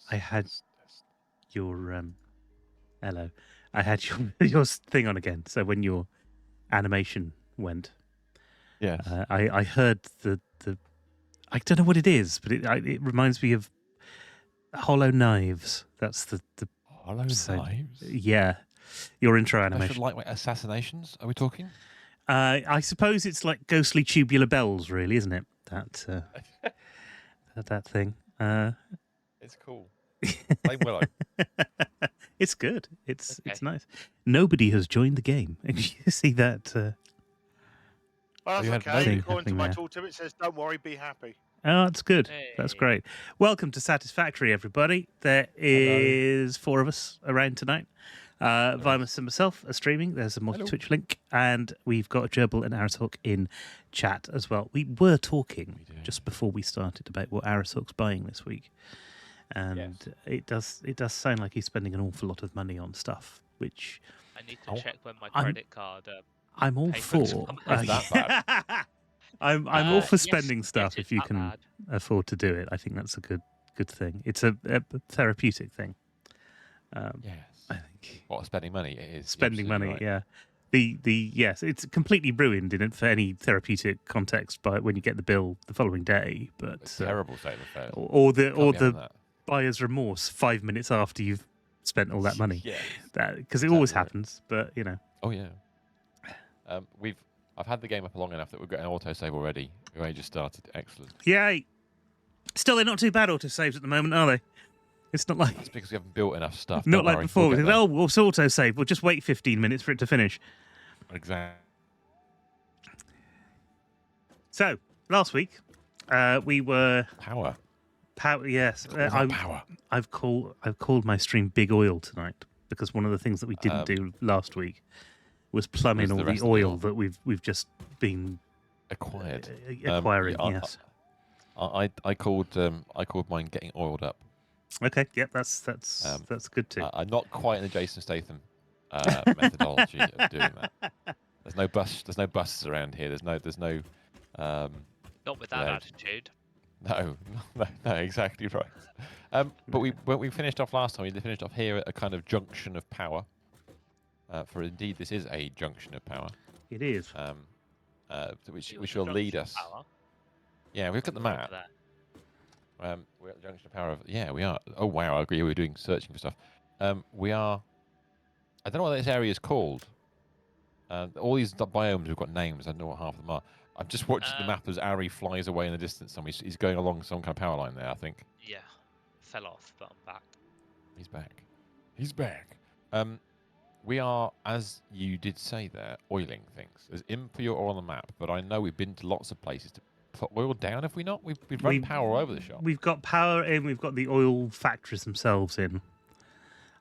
I had your hello. I had your thing on again. So when your animation went, Yes. I heard the I don't know what it is, but it reminds me of Hollow Knives. That's the Hollow sound. Knives? Yeah, your intro Special animation. lightweight assassinations, are we talking? I suppose it's like ghostly tubular bells, really, isn't it? That thing. It's cool. Blame Willow. It's good. It's nice. Nobody has joined the game. You see that? Well, that's you had okay. thing According to happening my there. tooltip, it says, "Don't worry, be happy." Oh, that's good. Hey. That's great. Welcome to Satisfactory, everybody. There is 4 of us around tonight. Vimus and myself are streaming. There's a multi-Twitch link. And we've got Gerbil and Aratalk in chat as well. We were talking just before we started about what Aratalk's buying this week. And it does sound like he's spending an awful lot of money on stuff, which... I need to check when my credit card... I'm all for... I'm all for spending stuff if you can afford to do it. I think that's a good thing. It's a therapeutic thing. Yes. I think. What, spending money? It is. Spending money, right. yeah. Yes, it's completely ruined in it for any therapeutic context by when you get the bill the following day. But terrible state of affairs. Or the buyer's remorse 5 minutes after you've spent all that money. Yeah. Because it always happens, but you know. Oh yeah. I've had the game up long enough that we've got an autosave already. We only just started. Excellent. Yay! Still, they're not too bad autosaves at the moment, are they? It's not like... That's because we haven't built enough stuff. Not like before. We'll autosave. We'll just wait 15 minutes for it to finish. Exactly. So, last week, we were... Power. Yes. Power. I've called my stream Big Oil tonight because one of the things that we didn't do last week was plumbing all the oil that we've just been acquiring. Yes. I called mine getting oiled up. Okay. Yep. That's good too. I'm not quite in the Jason Statham methodology of doing that. There's no buses around here. There's no. Not with that attitude. No, exactly right. But when we finished off last time, we finished off here at a kind of junction of power. For indeed, this is a junction of power. It is. Which will lead us. Power. Yeah, we look at the map. We're at the junction of power. Yeah, we are. Oh wow, I agree. We're doing searching for stuff. We are. I don't know what this area is called. All these biomes have got names. I don't know what half of them are. I'm just watching the map as Ari flies away in the distance. And he's going along some kind of power line there, I think. Yeah, fell off, but I'm back. He's back. We are, as you did say there, oiling things. There's impure oil on the map, but I know we've been to lots of places to put oil down, have we not? We've run power all over the shop. We've got power in, we've got the oil factories themselves in.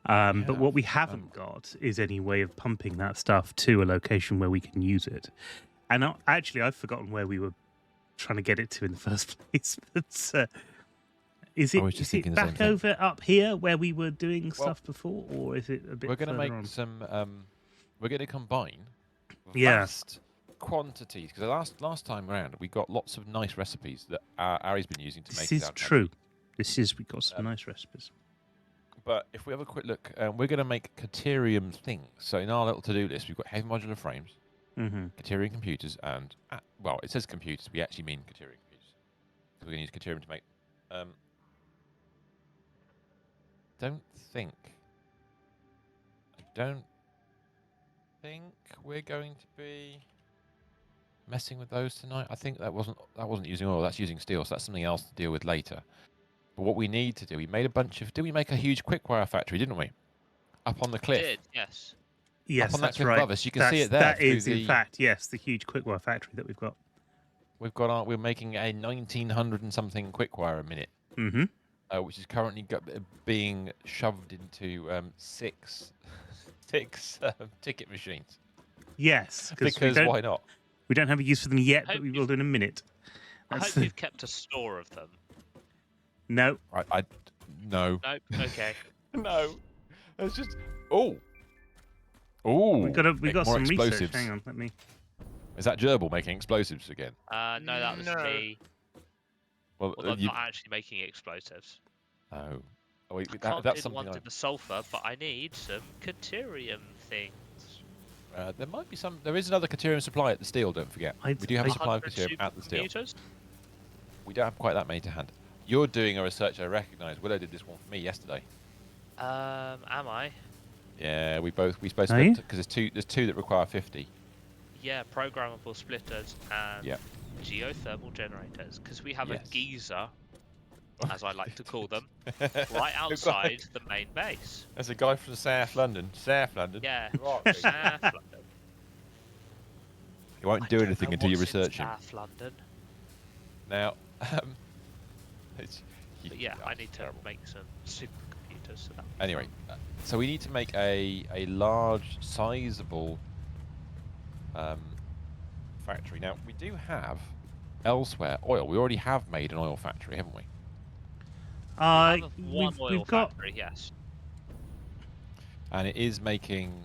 But what we haven't got is any way of pumping that stuff to a location where we can use it. And actually, I've forgotten where we were trying to get it to in the first place. But is it back over up here where we were doing stuff before, or is it a bit? We're going to make on? some. We're going to combine vast quantities because last time around we got lots of nice recipes that Ari's been using to make. This is true. We got some nice recipes. But if we have a quick look, we're going to make Caterium things. So in our little to-do list, we've got heavy modular frames, Caterium computers, and well, it says computers. We actually mean Caterium computers. So we're going to use Caterium to make. Don't think we're going to be messing with those tonight. I think that wasn't using oil. That's using steel. So that's something else to deal with later. But what we need to do, we made a bunch of. Did we make a huge quickwire factory? Didn't we? Up on the cliff. We did, yes. Yes, up on that's that cliff right. Above us. You can see it there. That is, in fact, yes, the huge quickwire factory that we've got. We're making a 1900 and something quickwire a minute. Which is currently being shoved into six ticket machines. Yes, because why not? We don't have a use for them yet, but we will do in a minute. I hope you've kept a store of them. No. No. Nope. Okay. No. It's just. We got some explosives. research. Hang on, let me. Is that Gerbil making explosives again? No, that was me. Well, I'm not actually making explosives. Oh, Oh, we, I that, can't that's do the something. ones in the sulfur, but I need some Caterium things. There might be some. There is another Caterium supply at the steel. Don't forget. We do have a supply of 100 Caterium at the steel. supercomputers? We don't have quite that many to hand. You're doing a research I recognise. Willow did this one for me yesterday. Am I? Yeah, we both Are split you? because there's two that require 50. Yeah, programmable splitters and Yeah. geothermal generators. Because we have Yes. a geyser, as I like to call them, Right right outside the main base. There's a guy from South London. South London. Yeah, Right. South London. You won't I do don't anything know until you what's in research him. South London. Now, it's, But yeah, I that's need to terrible. make some supercomputers. So that'd be Anyway, fun. so we need to make a large, sizable factory. Now, we do have elsewhere oil. We already have made an oil factory, haven't we? We have one we've oil got factory, yes. And it is making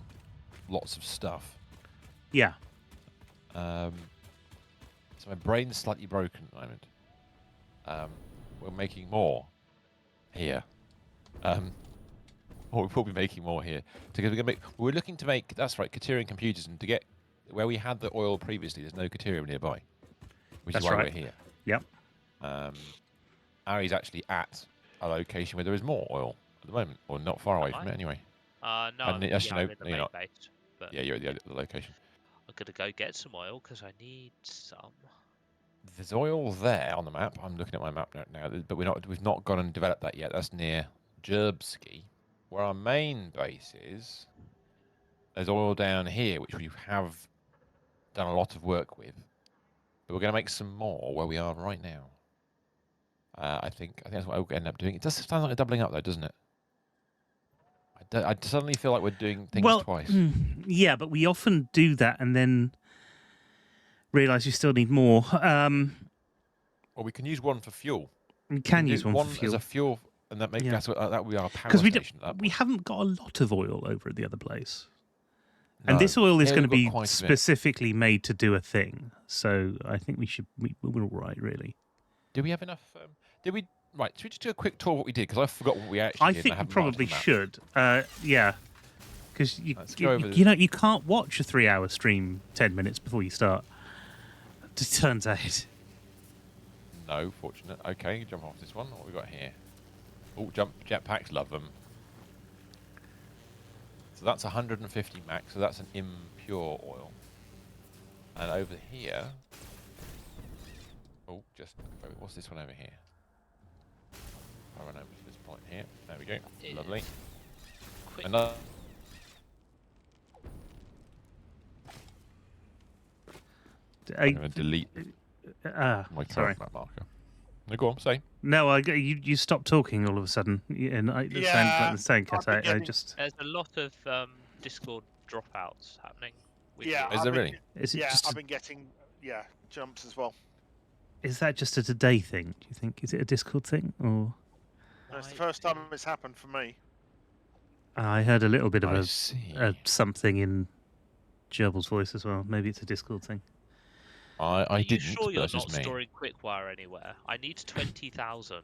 lots of stuff. yeah. So my brain's slightly broken at the moment. We're making more here. Or we will be making more here. Because we're looking to make, that's right, Caterium computers, and to get where we had the oil previously, there's no Caterium nearby, which That's is why right. we're here. Yep. Ari's actually at a location where there is more oil at the moment, or not far away Am from I? it anyway. No, And I'm, actually, yeah, no, I'm in the no, you're main not. base. But Yeah, you're at the other location. I'm gonna go get some oil because I need some. There's oil there on the map. I'm looking at my map now, but we've not gone and developed that yet. That's near Jerbski, where our main base is. There's oil down here, which we have done a lot of work with, but we're going to make some more where we are right now. I think that's what we'll end up doing. It does sound like a doubling up, though, doesn't it? I suddenly feel like we're doing things twice. Yeah, but we often do that and then realise you still need more. Well, we can use one for fuel. We can do use one for as fuel a fuel, and that Yeah. that would be our power because station. we haven't got a lot of oil over at the other place. No. And this oil is Here going to we've got be quite a bit. specifically made to do a thing. So I think we're all right, really. Do we have enough? Right, should we just do a quick tour of what we did? Because I forgot what we actually I did. think and we haven't marked probably on the map. should. Yeah. Because Let's go over you can't watch a 3-hour stream 10 minutes before you start. It turns out. No, fortunate. Okay, jump off this one. What we got here? Oh, jetpacks, love them. So that's 150 max. So that's an impure oil. And over here. Oh, what's this one over here? I run over to this point here. There we go. Lovely. Quick. Another. I'm going to delete my Sorry. current map marker. No, go on, say. No, you stopped talking all of a sudden, and the sound cut out. I just There's a lot of Discord dropouts happening. With Yeah, Is there really? is it Yeah, just I've been getting jumps as well. is that just a today thing? Do you think is it a Discord thing or? It's the first time it's happened for me. I heard a little bit of I a see. something in Gerbils' voice as well. Maybe it's a Discord thing. I Are you didn't. sure but you're that's not just me. storing Quickwire anywhere? I need 20,000.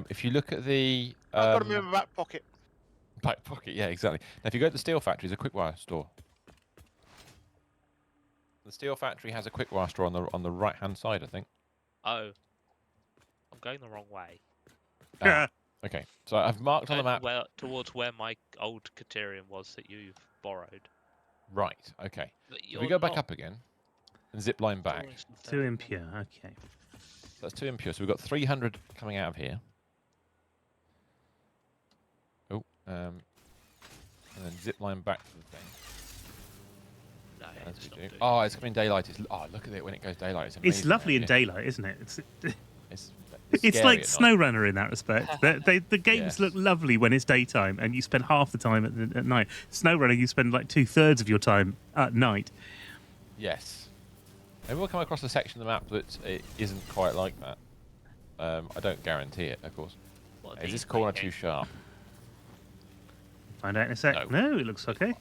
If you look at the I've got them in my back pocket. back pocket, yeah, exactly. Now, if you go to the steel factory, there's a Quickwire store. The steel factory has a Quickwire store on the right hand side, I think. Oh, I'm going the wrong way. Yeah. Okay, so I've marked on the map. Towards where my old Caterium was that you've borrowed. Right. Okay. But If we go back up again and zip line back, Too impure. Okay. so that's 2 impure. So we've got 300 coming out of here. Oh, and then zip line back to the thing. No, As it's we not do. doing Oh, it. it's coming daylight. Look at it when it goes daylight. It's amazing. It's lovely in out here. daylight, isn't it? It's It's scary like at night. SnowRunner in that respect. The games Yes. look lovely when it's daytime, and you spend half the time at night. SnowRunner, you spend like 2/3 of your time at night. Yes. Maybe we'll come across a section of the map that it isn't quite like that. I don't guarantee it, of course. What are Is these this corner making? too sharp? Find out in a sec. No. No, it looks okay.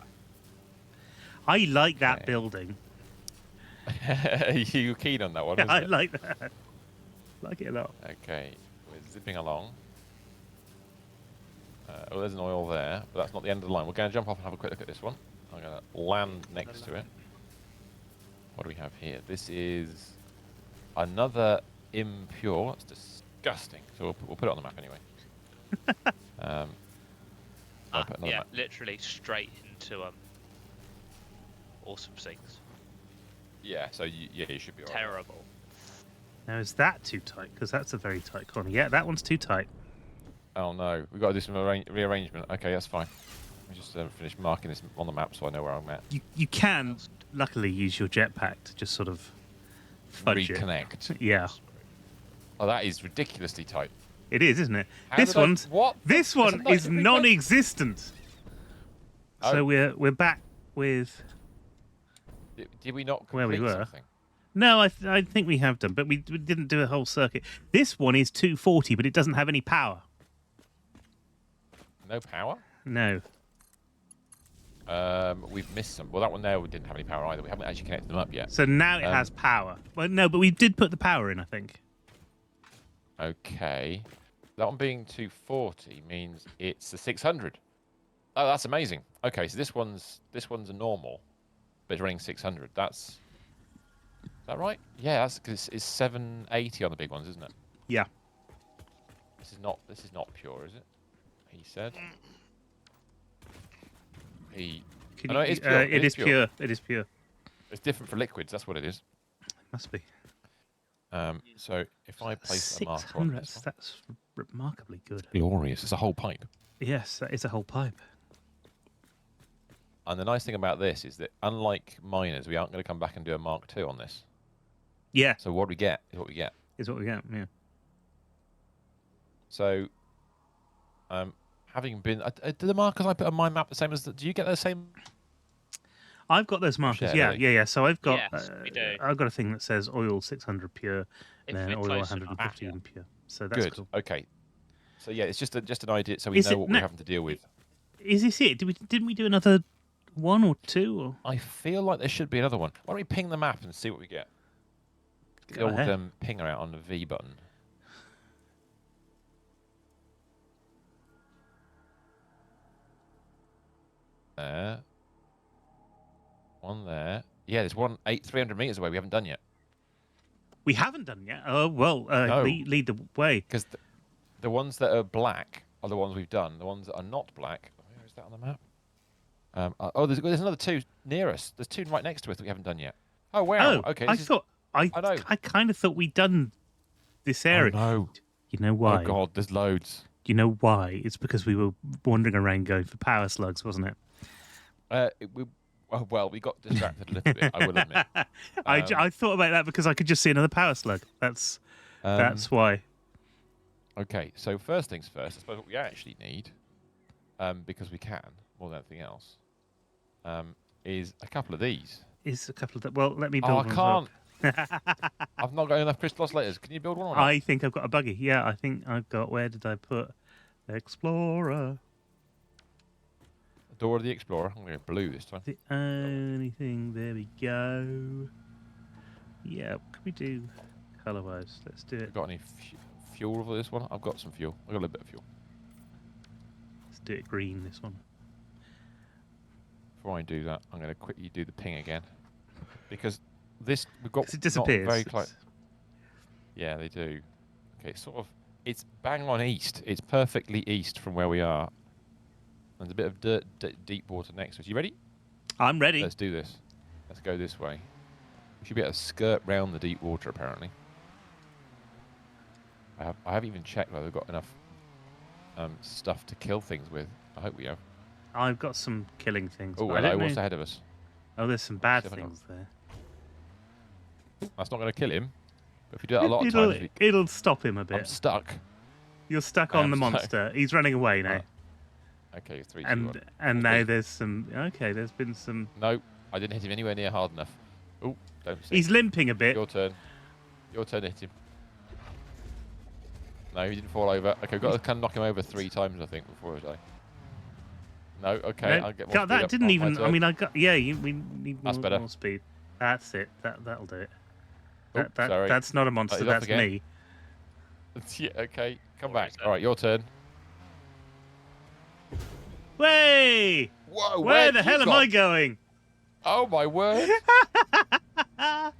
I like that Okay. building. You keen on that one? Yeah, I isn't it? like that. Like it a lot. Okay, we're zipping along. Oh, there's an oil there, but that's not the end of the line. We're going to jump off and have a quick look at this one. I'm going to land next to it. What do we have here? This is another impure. That's disgusting. So we'll put it on the map anyway. I'll put another yeah, map. literally straight into awesome things. Yeah, so you should be alright. Terrible. Now, is that too tight? Because that's a very tight corner. Yeah, that one's too tight. Oh no, we've got to do some rearrangement. Okay, that's fine. Let me just finish marking this on the map so I know where I'm at. You can, luckily, use your jetpack to just sort of fudge Reconnect. it. Yeah, Oh, that is ridiculously tight. it is, isn't it? How This did I- one's what? this That's one a nice is request. non-existent. Oh. So we're back with Did we not Where we complete were. something? no. I think we have done, but we didn't do a whole circuit. This one is 240, but it doesn't have any power. No power? No. We've missed some. Well, that one there we didn't have any power either. We haven't actually connected them up yet. So now it has power. Well, no, but we did put the power in, I think. Okay. That one being 240 means it's the 600. Oh, that's amazing. Okay, so this one's a normal, but it's running 600. Is that right? Yeah, that's because it's 780 on the big ones, isn't it? Yeah. This is not pure, is it? He said. Can no, you- it is pure. it is pure. It is pure. It's different for liquids. That's what it is. Must be. So if I place a marker on 600. this one, That's remarkably good. glorious. It's a whole pipe. Yes, that is a whole pipe. And the nice thing about this is that, unlike miners, we aren't going to come back and do a Mark II on this. Yeah, So what we get is what we get. is what we get. Yeah. So, having been, do the markers I put on my map the same as? Do you get the same? I've got those markers. Share, Yeah, yeah. So I've got. Yes, we do. I've got a thing that says oil 600 pure, If and then we're oil close 150 enough, and pure. So that's Good. cool. Okay. So yeah, it's just an idea, so we Is know it what no- we're having to deal with. Is this it? Didn't we do another one or two? Or I feel like there should be another one. Why don't we ping the map and see what we get? Get the Go old ahead. pinger out on the V button. There. One there. Yeah, there's one 300 meters away. We haven't done yet. we haven't done yet. Oh well, No. lead the way. Because the ones that are black are the ones we've done. The ones that are not black, where is that on the map? There's another two near us. There's two right next to us that we haven't done yet. Oh wow. Oh, Okay. I this is- thought I know. kind of thought we'd done this Oh, area. no. You know why? Oh god, there's loads. You know why? It's because we were wandering around going for power slugs, wasn't it? We got distracted a little bit. I will admit. I thought about that because I could just see another power slug. That's why. Okay, so first things first, I suppose what we actually need, because we can, more than anything else, is a couple of these. Is a couple of that. Well, let me build Oh, I one as well. can't. I've not got enough crystal oscillators. Can you build one or not? I think I've got a buggy. Yeah, I think I've got. Where did I put Explorer? Door of the Explorer. I'm going to go blue this time. The only thing. There we go. Yeah, can we do color-wise? Let's do it. Got any fuel for this one? I've got some fuel. I've got a little bit of fuel. Let's do it green. This one. Before I do that, I'm going to quickly do the ping again. Because this, we've got 'Cause it not disappears. very close. Yeah, they do. Okay, it's bang on east. It's perfectly east from where we are. And there's a bit of deep water next to us. You ready? I'm ready. Let's do this. Let's go this way. We should be able to skirt round the deep water, apparently. I haven't even checked whether we've got enough stuff to kill things with. I hope we have. I've got some killing things. Oh, but I hello, don't what's know. ahead of us? Oh, there's some bad See if I can- things there. That's not going to kill him. But if we do it a lot of times, It'll stop him a I'm bit. stuck. You're stuck I on am the stuck. monster. He's running away now. Okay, 3, 2, 1. And now Okay. there's some. Okay, there's been some. No, I didn't hit him anywhere near hard enough. Oh, don't say. He's limping a bit. Your turn. Your turn to hit him. No, he didn't fall over. Okay, we've got to kind of knock him over 3 times, I think, before I die. No, okay, No, I'll get more God, speed that up didn't on my even. I turn. mean, I got. Yeah, we need That's more, better. more speed. That's it. That'll do it. Oh, sorry. That's not a monster. He's off That's again. me. Yeah, okay, come What back. is that? All right, your turn. Way! Whoa! Where where'd the you hell am gone? I going? Oh my word! I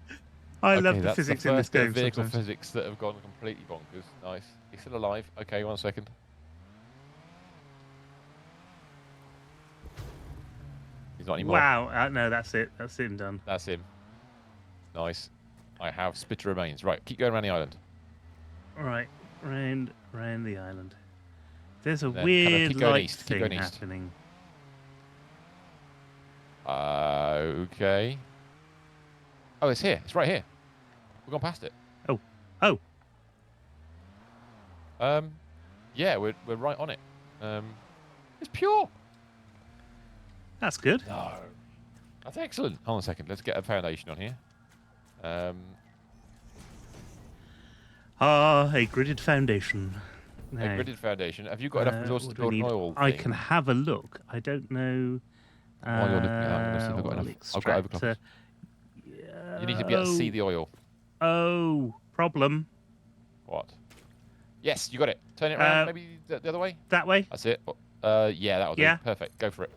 Okay, love the that's physics the in this first bit game of vehicle sometimes. physics that have gone completely bonkers. Nice. He's still alive. Okay, 1 second. He's not anymore. Wow. No, that's it. That's it and done. That's him. Nice. I have spitter remains. Right, keep going around the island. All right. Round the island. There's a Then kind of weird keep going light east, keep thing going east. happening. Okay. Oh, it's here. It's right here. We've gone past it. Oh. Yeah, we're right on it. It's pure. That's good. No. That's excellent. Hold on a second. Let's get a foundation on here. A gridded foundation. A Now, gridded foundation. Have you got enough resources to what do we build an need? oil I thing? can have a look. I don't know. While you're looking at that, I'm going to see if I've got oil enough. I've got extractor. overclockers. You need to be able to see the oil. Oh, problem. What? Yes, you got it. Turn it around, maybe the other way. That way? That's it. Yeah, that'll do. Yeah. Perfect. Go for it.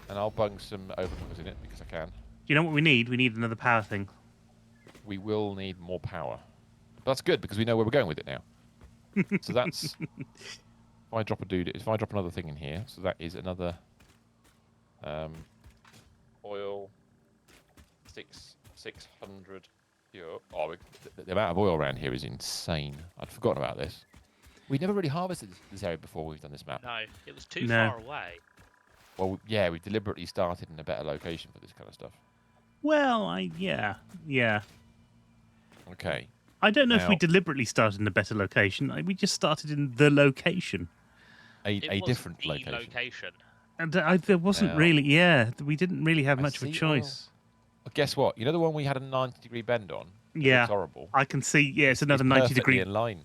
And I'll bung some overclockers in it because I can. You know what we need? We need another power thing. We will need more power. But that's good because we know where we're going with it now. So that's if I drop another thing in here, so that is another oil 600 pure. Oh, the amount of oil around here is insane. I'd forgotten about this. We never really harvested this area before we've done this map. No, it was too No. far away. Well, yeah, we deliberately started in a better location for this kind of stuff. Well, yeah. Okay. I don't know if we Now- deliberately started in a better location. We just started in the location. It A was different the location. And there wasn't Now- really, we didn't really have I much of a see choice. Well, guess what? You know the one we had a 90-degree bend on? It Yeah. looks horrible. I can see, it's another It's 90 perfectly degree. in line.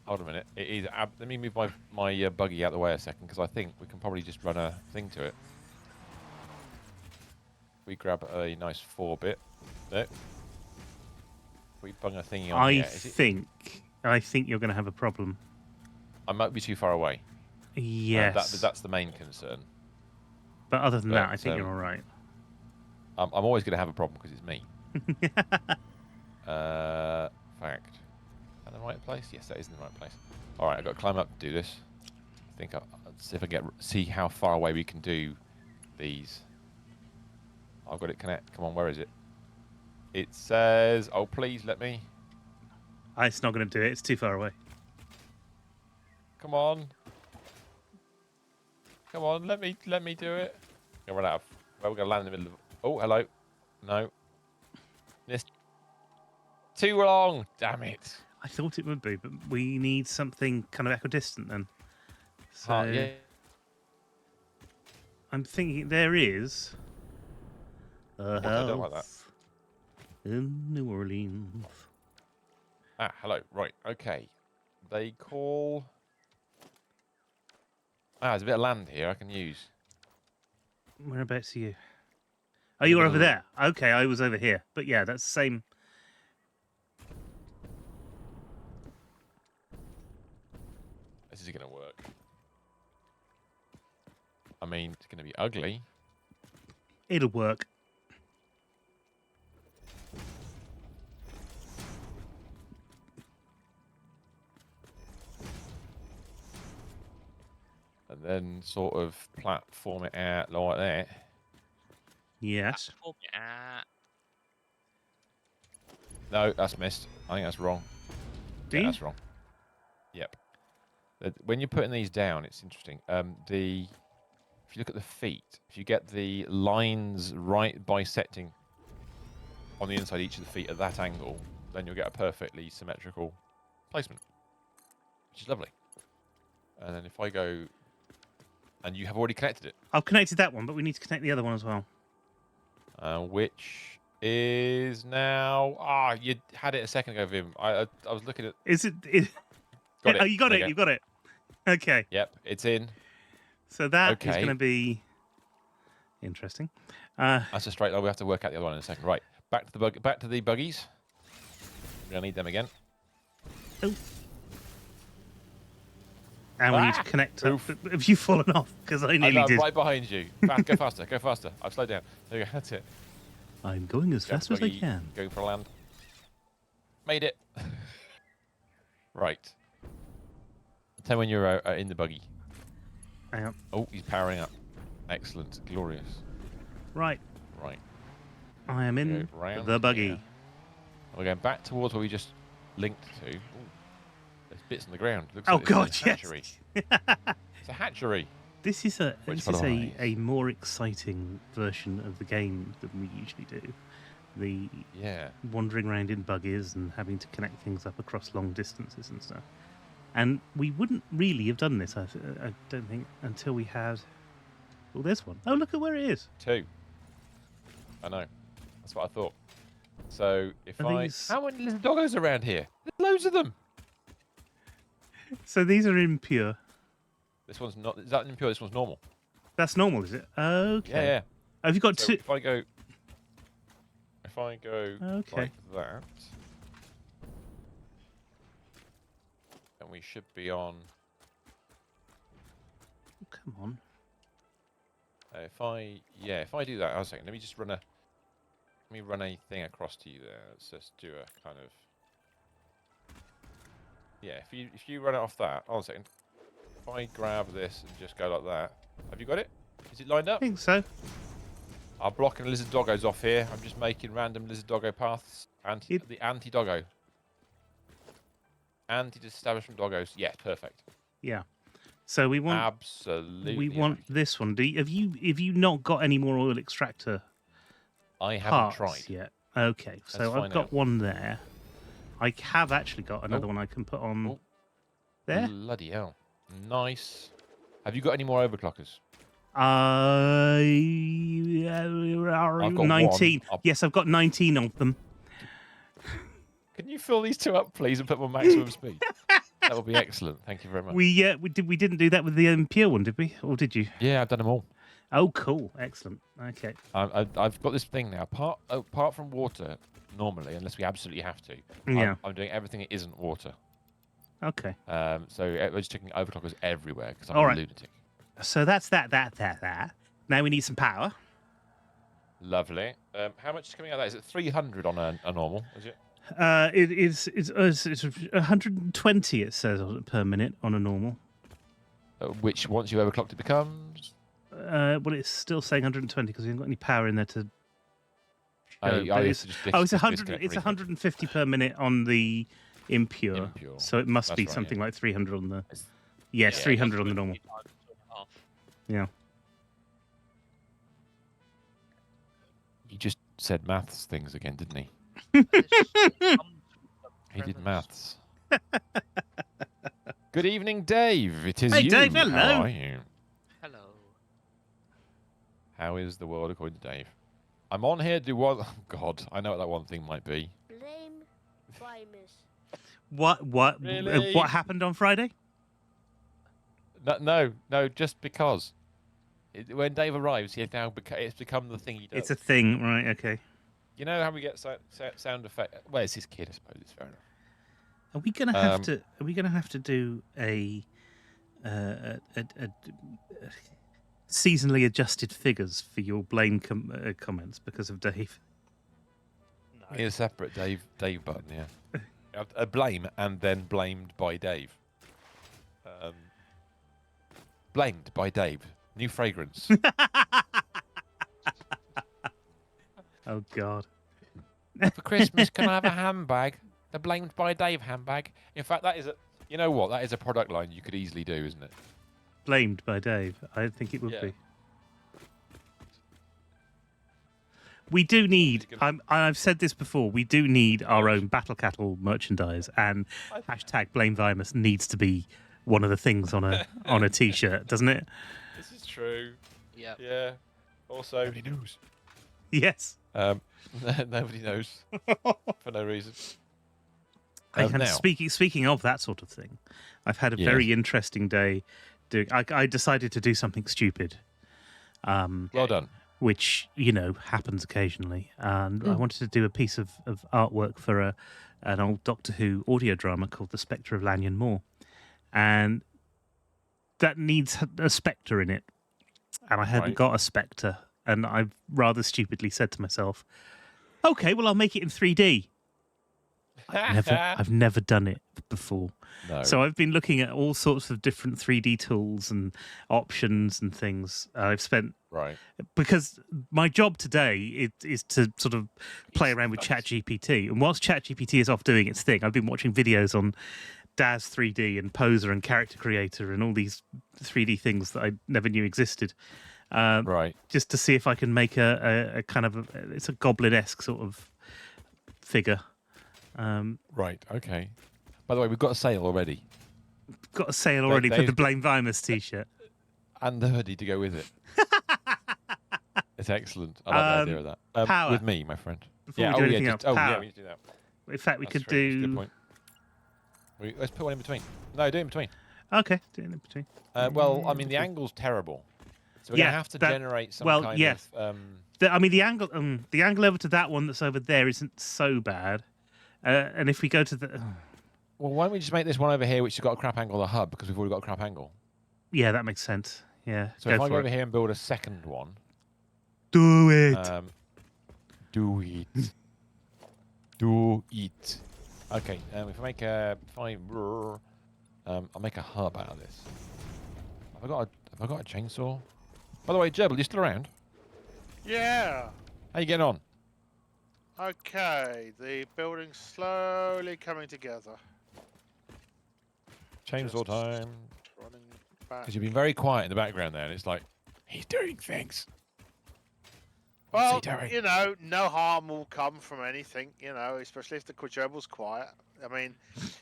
Hold on a minute. It is. Let me move my buggy out of the way a second because I think we can probably just run a thing to it. We grab a nice 4-bit. No. We bung a thingy on I here. think you're going to have a problem. I might be too far away. Yes. That's the main concern. But other than that, I but, think you're all right. I'm always going to have a problem because it's me. Fact. Is that the right place? Yes, that is in the right place. All right, I've got to climb up to do this. I think I'll see if I see how far away we can do these. I've got it connect. Come on, where is it? It says, "Oh, please let me." It's not going to do it. It's too far away. Come on. Come on, let me do it. I'm gonna run out of. Well, we're gonna land in the middle of. Oh, hello. No. This. Too long. Damn it. I thought it would be, but we need something kind of equidistant then. So Yeah. I'm thinking there is a I don't like that. house in New Orleans. Ah, hello. Right. Okay. They call. There's a bit of land here I can use. Whereabouts are you? Oh, you were over there. Okay, I was over here. But yeah, that's the same. This is going to work. I mean, it's going to be ugly. It'll work. And then sort of platform it out like that. Yes. No, that's missed. I think that's wrong. Do Yeah, you? that's wrong. Yep. When you're putting these down, it's interesting. If you look at the feet, if you get the lines right bisecting on the inside each of the feet at that angle, then you'll get a perfectly symmetrical placement, which is lovely. And then if I go, and you have already connected it, I've connected that one, but we need to connect the other one as well. which is now. You had it a second ago, Vim. I was looking at. Is it? Got it. Oh, you got There it. you You got it. Okay. Yep, it's in. So that is Okay. going to be interesting. That's a straight line. We have to work out the other one in a second. Right, back to the buggies. We're gonna need them again. Oh. And we need to connect up. Oof. Have you fallen off? Because I nearly I'm did. right behind you. Go faster, go faster. I've slowed down. There you go, that's it. I'm going as fast as I Buggy, can. Going for land. Made it. Right. Tell me when you're in the buggy. Hang on. Oh, he's powering up. Excellent. Glorious. Right. Right. I am in Go round the buggy. here. We're going back towards where we just linked to. Ooh. There's bits on the ground. Looks Oh like God, it's a hatchery. yes. It's a hatchery. This is Which one of a more exciting version of the game than we usually do. The Yeah. wandering around in buggies and having to connect things up across long distances and stuff. And we wouldn't really have done this, I don't think, until we had... Well, there's one. Oh, look at where it is. 2. I know. That's what I thought. So if Are I... these- How many little doggos around here? There's loads of them. So these are impure. This one's not... Is that impure? This one's normal. That's normal, is it? Okay. Yeah, yeah. Have you got So two? if I go... Okay. like that... And we should be on... Come on. if I do that, hold on a second. Let me just run a thing across to you there. Let's just do a kind of if you run it off that, hold on a second. If I grab this and just go like that, have you got it? Is it lined I up? think so. I'm blocking lizard doggos off here. I'm just making random lizard doggo paths. The anti-doggo. Anti-establishment doggos. Yes, perfect. Yeah. So we want Absolutely. we want this one. Have you not got any more oil extractor I haven't parts tried. yet? Okay. So Let's I've find got out. one there. I have actually got another Oh. one I can put on Oh. there. Bloody hell. Nice. Have you got any more overclockers? I've got 19. one. Yes, I've got 19 of them. Can you fill these two up, please, and put them on maximum speed? That would be excellent. Thank you very much. We didn't do that with the impure one, did we? Or did you? Yeah, I've done them all. Oh, cool. Excellent. Okay. I've got this thing now. Apart from water, normally, unless we absolutely have to, Yeah. I'm doing everything that isn't water. Okay. So we're just taking overclockers everywhere because I'm All a right. lunatic. So that's that. Now we need some power. Lovely. How much is coming out of that? Is it 300 on a normal? Is it? It's 120. It says per minute on a normal. Which once you overclocked it becomes. Well, it's still saying 120 because we haven't got any power in there to. I but used to just it's 100. disconnect It's everything. 150 per minute on the impure. Impure. So it must That's be right, something like 300 on the. It's- Yes, yeah, 300 on the normal. Yeah. He just said maths things again, didn't he? He did maths. Good evening, Dave. It is Hey, you. Dave, hello. How are you? Hello. How is the world according to Dave? I'm on here to do one. Oh, God, I know what that one thing might be. Blame Primus. What Really? what happened on Friday? No, just because. When Dave arrives, it's become the thing he does. It's a thing, right? Okay. You know how we get sound effect? Well, it's his kid, I suppose. It's fair enough. Are we gonna have to? Are we gonna have to do a seasonally adjusted figures for your blame comments because of Dave? No. Need a separate Dave button, yeah. A blame and then blamed by Dave. Blamed by Dave. New fragrance. Oh God. For Christmas, can I have a handbag? The blamed by Dave handbag. In fact, that is you know what? That is a product line you could easily do, isn't it? Blamed by Dave. I think it would Yeah. be. We do need. Gonna- I've said this before. We do need our own BattleCattle merchandise, and hashtag Blame Vimus needs to be one of the things on a t-shirt, doesn't it? This is true. Yeah. Yeah. Also, nobody knows. Yes. Nobody knows for no reason. And Now, speaking of that sort of thing, I've had a Yes. very interesting day. I decided to do something stupid, well done. which happens occasionally, and I Mm. wanted to do a piece of artwork for an old Doctor Who audio drama called The Spectre of Lanyon Moor, and that needs a Spectre in it, and I hadn't Right. got a Spectre, and I rather stupidly said to myself, "Okay, well I'll make it in 3D." I've never done it before. No. So I've been looking at all sorts of different 3D tools and options and things. I've spent Right. because my job today is to sort of play around with ChatGPT. And whilst ChatGPT is off doing its thing, I've been watching videos on Daz 3D and Poser and Character Creator and all these 3D things that I never knew existed. Right. Just to see if I can make a kind of it's a goblin-esque sort of figure. Right. Okay. By the way, we've got a sale already, Got a sale already for the Blame Vimus t-shirt. and the hoodie to go with it. It's excellent. I like the idea of that. power. With me, my friend. Before we do anything else, yeah, power. we need to do that. In fact, we That's could true. That's a good do. point. Let's put one in between. No, do it in between. Okay, do it in between. Well, I mean, the angle's terrible, so we're Yeah, gonna have to that- generate some well, kind yes. of. I mean, the angle over to that one that's over there isn't so bad. And if we go to the, Well, why don't we just make this one over here, which has got a crap angle, the hub, because we've already got a crap angle. yeah, that makes sense. Yeah, So if I go for over it. here and build a second one, Do it. do it, do it. Okay, if I make a, I'll make a hub out of this. Have I got a chainsaw? By the way, Gerbil, you still around? Yeah. How you getting on? Okay, the building's slowly coming together. Chainsaw Just time. Running back. Because you've been very quiet in the background there, and it's like, he's doing things. Well, What's he doing? you know, no harm will come from anything, you know, especially if the quadruple's quiet. I mean,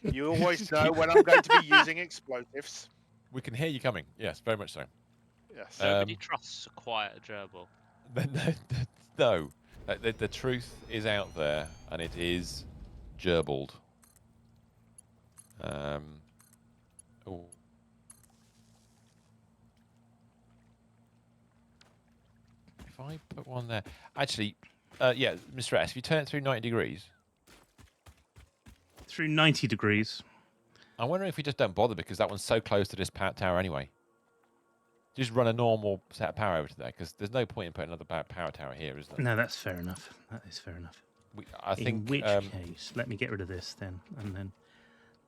you always know when I'm going to be using explosives. We can hear you coming. Yes, very much so. Yes. Nobody trusts a quiet gerbil. No. The truth is out there, and it is gerbled. Oh. If I put one there, actually, yeah, Mr. S, if you turn it through 90 degrees, Through 90 degrees. I'm wondering if we just don't bother because that one's so close to this tower anyway. Just run a normal set of power over to there because there's no point in putting another power tower here, is there? No, that's fair enough. That is fair enough. I think. In which case, let me get rid of this then, and then.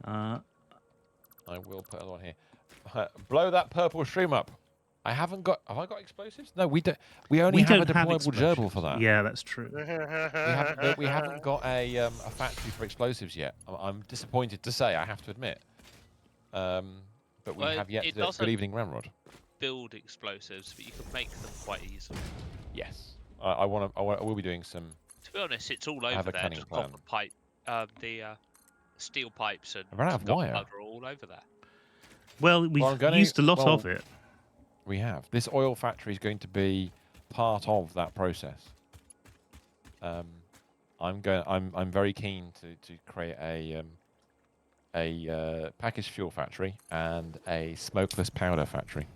I will put another one here. Blow that purple shroom up. I haven't got. Have I got explosives? No, we don't. We only have a deployable gerbil for that. Yeah, that's true. We haven't got a factory for explosives yet. I'm disappointed to say. I have to admit. But we Well, have yet it to do it. Good doesn't- evening, Ramrod. Build explosives, but you can make them quite easily. Yes. I will be doing some. To be honest, it's all have over a there. cunning Just plan. copper pipe, the steel pipes and I ran out of wire. gunpowder are all over there. Well, we've I'm gonna- used a lot well, of it. We have. This oil factory is going to be part of that process. I'm very keen to create a packaged fuel factory and a smokeless powder factory.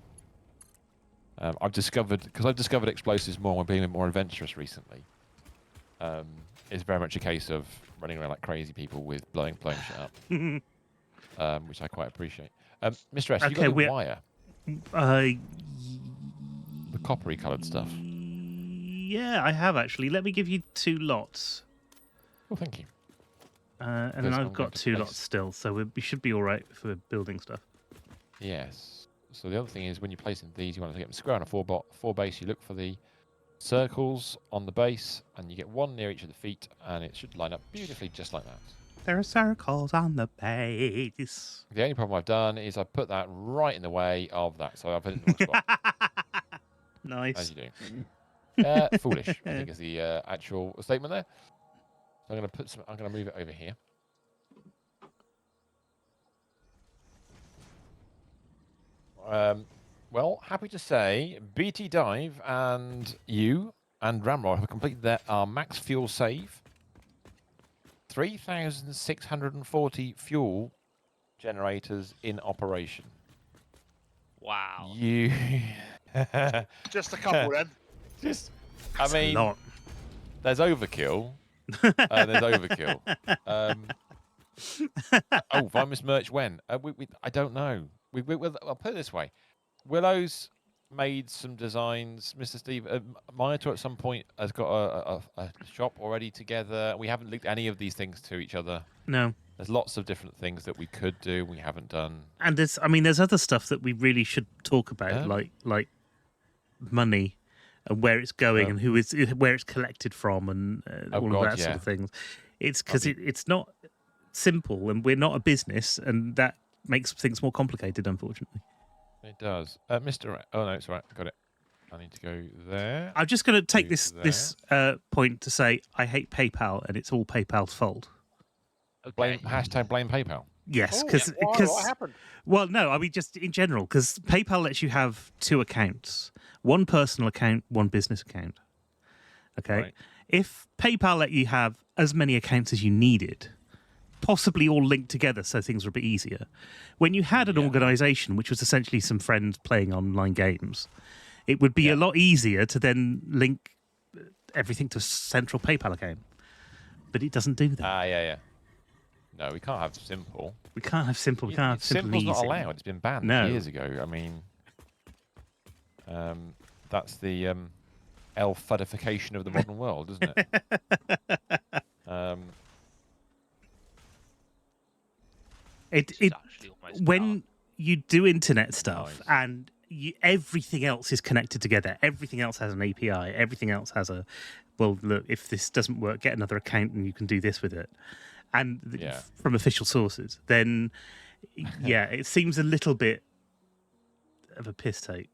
I've discovered explosives more and being a bit more adventurous recently. It's very much a case of running around like crazy people with blowing shit up, which I quite appreciate. Mr. S, you Okay, got the wire, the coppery coloured stuff. Yeah, I have actually. Let me give you 2 lots. Oh, thank you. And then Because I'm I've going got to 2 place- lots still, so we should be all right for building stuff. Yes. So the other thing is when you're placing these, you want to get them square on a 4 base. You look for the circles on the base, and you get 1 near each of the feet, and it should line up beautifully just like that. There are circles on the base. The only problem I've done is I've put that right in the way of that, so I've put it in the wrong spot, as Nice. you do. Foolish, I think is the actual statement there. So I'm going to move it over here. Well, happy to say, BT Dive and you and Ramrod have completed our max fuel save. 3,640 fuel generators in operation. Wow. You. Just a couple then. Just, That's I mean, a lot. there's overkill. There's overkill. Oh, Vimus merch when? I don't know. I'll put it this way: Willow's made some designs. Mr. Steve Monitor at some point has got a shop already together. We haven't linked any of these things to each other. No. There's lots of different things that we could do. We haven't done. And there's other stuff that we really should talk about, like money and where it's going and where it's collected from and all of that sort of things. It's because it's not simple, and we're not a business, and that makes things more complicated, unfortunately. It does, Mr. Oh no, it's all right. Got it. I need to go there. I'm just going to take this point to say I hate PayPal, and it's all PayPal's fault. Okay. Blame PayPal. Yes, because what happened? Well, no, I mean just in general, because PayPal lets you have 2 accounts: one personal account, one business account. Okay, Right. If PayPal let you have as many accounts as you needed, possibly all linked together, so things were a bit easier. When you had an organisation, which was essentially some friends playing online games, it would be a lot easier to then link everything to a central PayPal account. But it doesn't do that. Yeah. No, we can't have simple. We can't have simple. We can't have simple and Simple's easy. not allowed. It's been banned years ago. I mean, that's the elfification of the modern world, isn't it? When you do internet stuff and everything else is connected together, everything else has an API, everything else has a, well, look, if this doesn't work, get another account and you can do this with it. And from official sources, then, it seems a little bit of a piss take.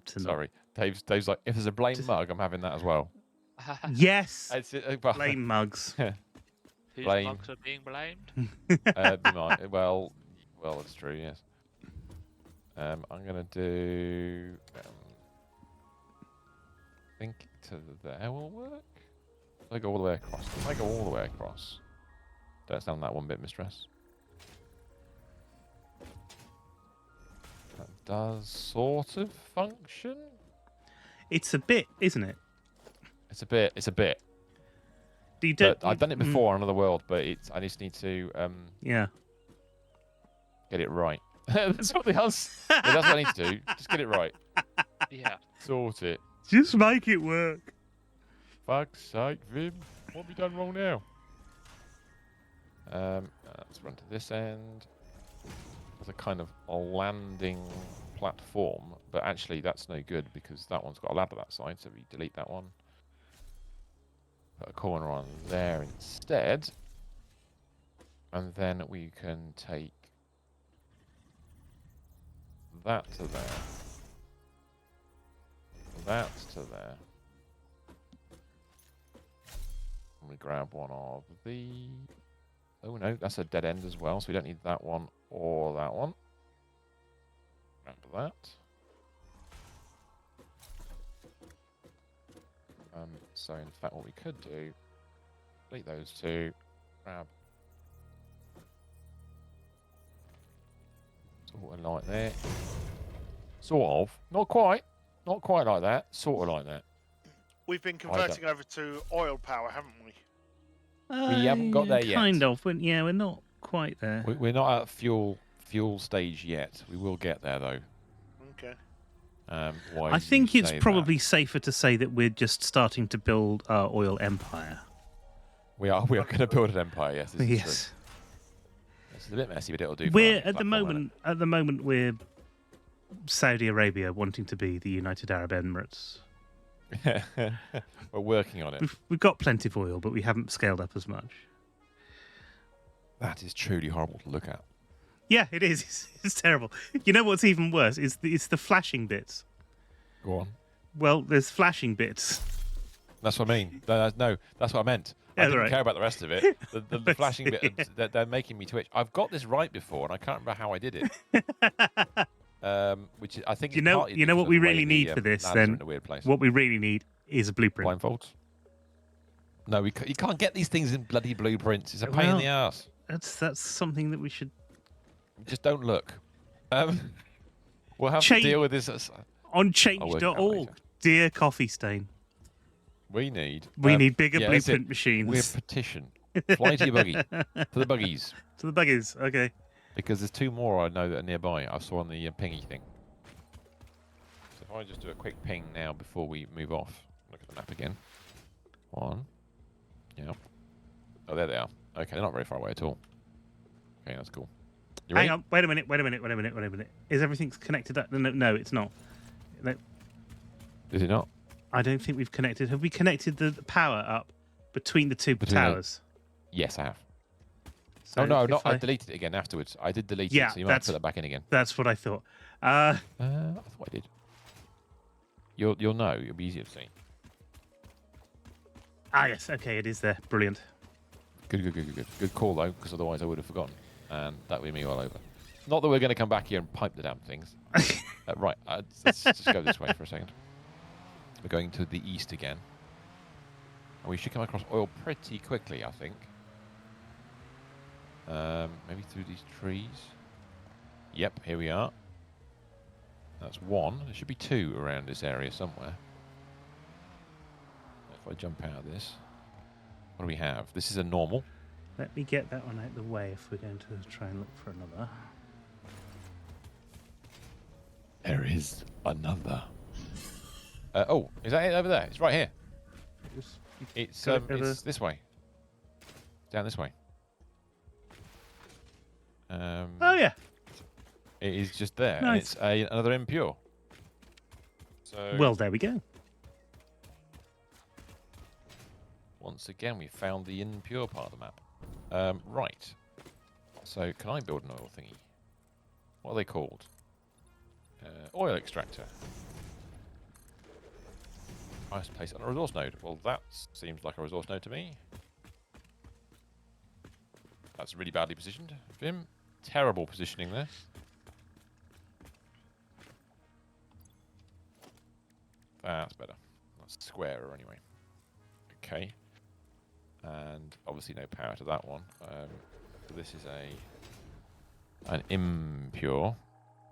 Sorry. Dave's like, if there's a blame mug, I'm having that as well. Yes. Blame mugs. Whose mugs are being blamed? Well, it's true, yes. I'm going to do... think to there will work. I go all the way across. I go all the way across. Don't stand on that one bit, mistress. That does sort of function. It's a bit, isn't it? It's a bit. I've done it before on another world, but I just need to get it right. That's what that's what I need to do. Just get it right. Yeah. Sort it. Just make it work. Fuck's sake, Vim. What have we done wrong now? Let's run to this end. There's a kind of a landing platform, but actually that's no good because that one's got a ladder that side, so we delete that one. Put a corner on there instead. And then we can take that to there. That to there. And we grab one of the... Oh no, that's a dead end as well, so we don't need that one or that one. Grab that. So in fact what we could do, delete those two, grab sort of like that. Sort of. Not quite like that. Sort of like that. We've been converting over to oil power, haven't we? We haven't got there yet. Kind of. We're not quite there. We're not at fuel stage yet. We will get there though. Okay. I think it's probably safer to say that we're just starting to build our oil empire. We are going to build an empire. Yes. This is true. It's a bit messy, but it'll do. We're at the moment we're Saudi Arabia wanting to be the United Arab Emirates. We're working on it. We've got plenty of oil, but we haven't scaled up as much. That is truly horrible to look at. Yeah, it is. It's terrible. You know what's even worse? It's the flashing bits. Go on. Well, there's flashing bits. That's what I mean. No, that's what I meant. I didn't care about the rest of it. The flashing bit, they're making me twitch. I've got this right before, and I can't remember how I did it. Which I think you know what we really need for this. Then what we really need is a blueprint. Blindfolds. No, you can't get these things in bloody blueprints. It's a pain in the ass. That's something that we should. Just don't look. We'll have to deal with this on change.org. Dear Coffee Stain. We need bigger blueprint machines. We're petition. Fly to your buggy. To the buggies. To the buggies. Okay. Because there's 2 more I know that are nearby. I saw on the pingy thing. So if I just do a quick ping now before we move off. Look at the map again. 1. Yeah. Oh, there they are. Okay, they're not very far away at all. Okay, that's cool. You ready? Hang on. Wait a minute. Is everything connected up? No, it's not. No, Is it not? I don't think we've connected. Have we connected the power up between the 2 Between the- towers? Yes, I have. So Oh, no, if not. I deleted it again afterwards. I did delete it, so you might have to put that back in again. That's what I thought. I thought I did. You'll know. It'll be easier to see. Yes. Okay, it is there. Brilliant. Good. Good call, though, because otherwise I would have forgotten. And that would be me all over. Not that we're going to come back here and pipe the damn things. Right, let's just go this way for a second. We're going to the east again. And we should come across oil pretty quickly, I think. Maybe through these trees. Yep, here we are. That's 1. There should be 2 around this area somewhere. If I jump out of this. What do we have? This is a normal. Let me get that one out of the way if we're going to try and look for another. There is another. Oh, is that it over there? It's right here. It's this way. Down this way. Oh yeah. It is just there, Nice. and it's another impure. So Well, there we go. once again, we found the impure part of the map. Right. So can I build an oil thingy? What are they called? Oil extractor. Nice place on a resource node. Well, that seems like a resource node to me. That's really badly positioned, Vim. Terrible positioning there. That's better. That's squarer anyway. Okay. And obviously no power to that one. So this is an impure.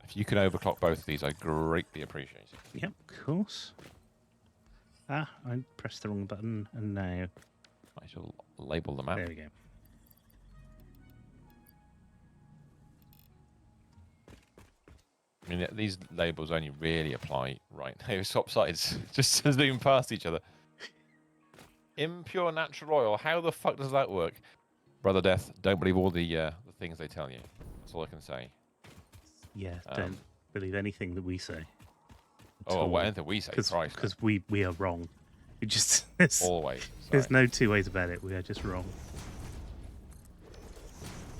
If you can overclock both of these, I greatly appreciate it. Yep, of course. I pressed the wrong button, and now I shall label the map. there we go. I mean, these labels only really apply right now. Swap sides, just zoom past each other. Impure natural oil. How the fuck does that work? Brother Death, don't believe all the things they tell you. That's all I can say. Yeah, don't believe anything that we say. Oh, well, anything we say, Christ. Because we are wrong. We just there's Always. no 2 ways about it. We are just wrong.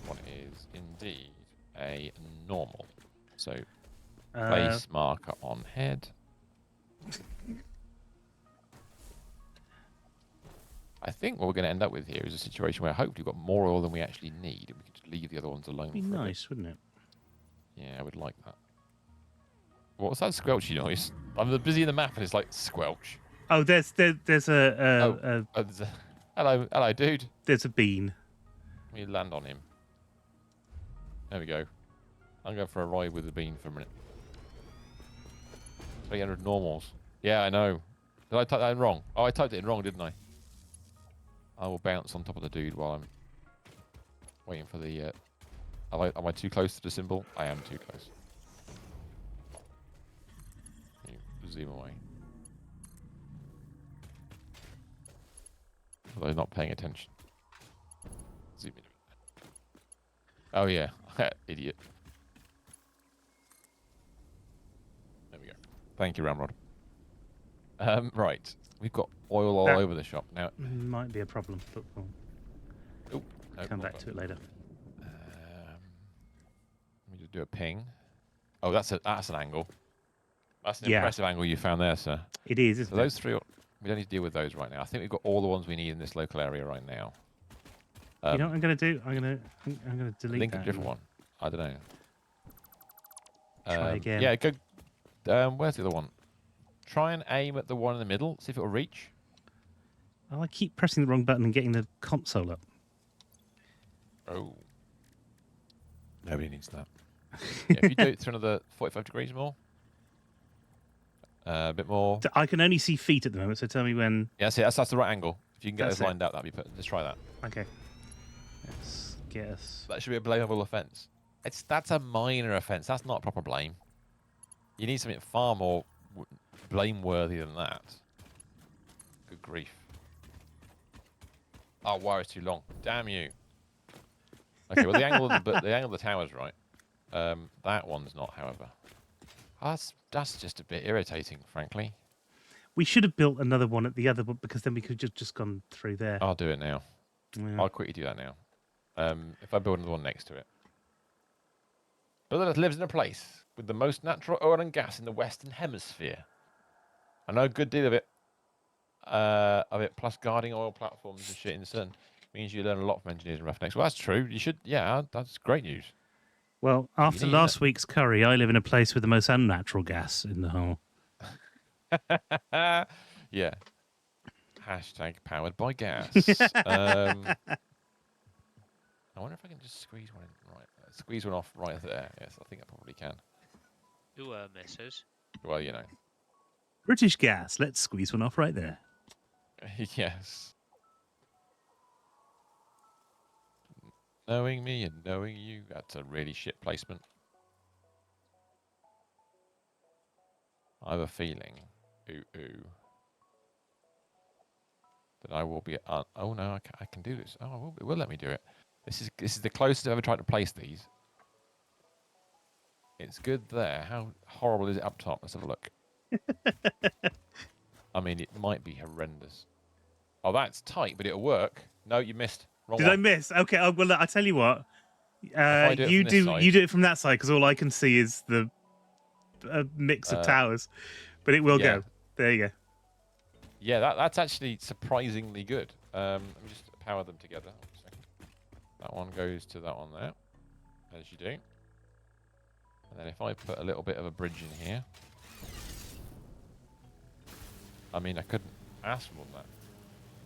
One is indeed a normal. So place marker on head. I think what we're going to end up with here is a situation where hopefully we've got more oil than we actually need, and we can just leave the other ones alone. Be nice, wouldn't it? Yeah, I would like that. What was that squelchy noise? I'm busy in the map and it's like squelch. Oh, there's There's a- hello, dude. there's a bean. Let me land on him. There we go. I'm going for a ride with the bean for a minute. 300 normals. Yeah, I know. Did I type that in wrong? Oh, I typed it in wrong, didn't I? I will bounce on top of the dude while I'm waiting for the... Am I too close to the symbol? I am too close. Zoom away. Although not paying attention. Zoom in a bit. Oh yeah, idiot. There we go. Thank you, Ramrod. Right, we've got oil all over the shop now. Might be a problem, but we'll No, come back to it later. Let me just do a ping. Oh, that's an angle. That's an impressive angle you found there, sir. It is, isn't So those 3, we don't need to deal with those right now. I think we've got all the ones we need in this local area right now. You know what I'm going to do? I'm going to delete Link that. a different one. I don't know. Try again. Yeah, go. Where's the other one? Try and aim at the one in the middle. See if it'll reach. Oh, I keep pressing the wrong button and getting the console up. Oh. Nobody needs that. Yeah, if you do it through another 45 degrees more. A bit more. So I can only see feet at the moment, so tell me when... Yeah, see, that's the right angle. If you can get That's those lined up, that'd be put. Let's try that. Okay. Let's get us... That should be a blamable offence. that's a minor offence. That's not a proper blame. You need something far more blameworthy than that. Good grief. Oh, wire is too long. Damn you. Okay, well the angle of the angle of the tower's right. That one's not, however. That's just a bit irritating, frankly. We should have built another one at the other one because then we could just gone through there. I'll do it now. Yeah. I'll quickly do that now. If I build another one next to it. Brother that lives in a place with the most natural oil and gas in the Western Hemisphere. I know a good deal of it. Plus guarding oil platforms and shit in the sun means you learn a lot from engineers and roughnecks. Well, that's true. You should, yeah, that's great news. Well, after last week's curry, I live in a place with the most unnatural gas in the whole. Yeah. Hashtag powered by gas. I wonder if I can just squeeze one in right there. Squeeze one off right there. Yes, I think I probably can. Who misses? Well, you know. British gas. Let's squeeze one off right there. Yes. Knowing me and knowing you, that's a really shit placement. I have a feeling, that I will be. Oh no, I can do this. Oh, it will let me do it. This is the closest I've ever tried to place these. It's good there. How horrible is it up top? Let's have a look. I mean, it might be horrendous. Oh, that's tight, but it'll work. No, you missed. Wrong Did one. I miss? Okay, well, I tell you what. I do it You from this do side- you do it from that side because all I can see is the mix of towers, but it will yeah. go. There you go. Yeah, that's actually surprisingly good. Let me just power them together. 1 second. That one goes to that one there, as you do. And then if I put a little bit of a bridge in here. I mean, I couldn't ask for more than that.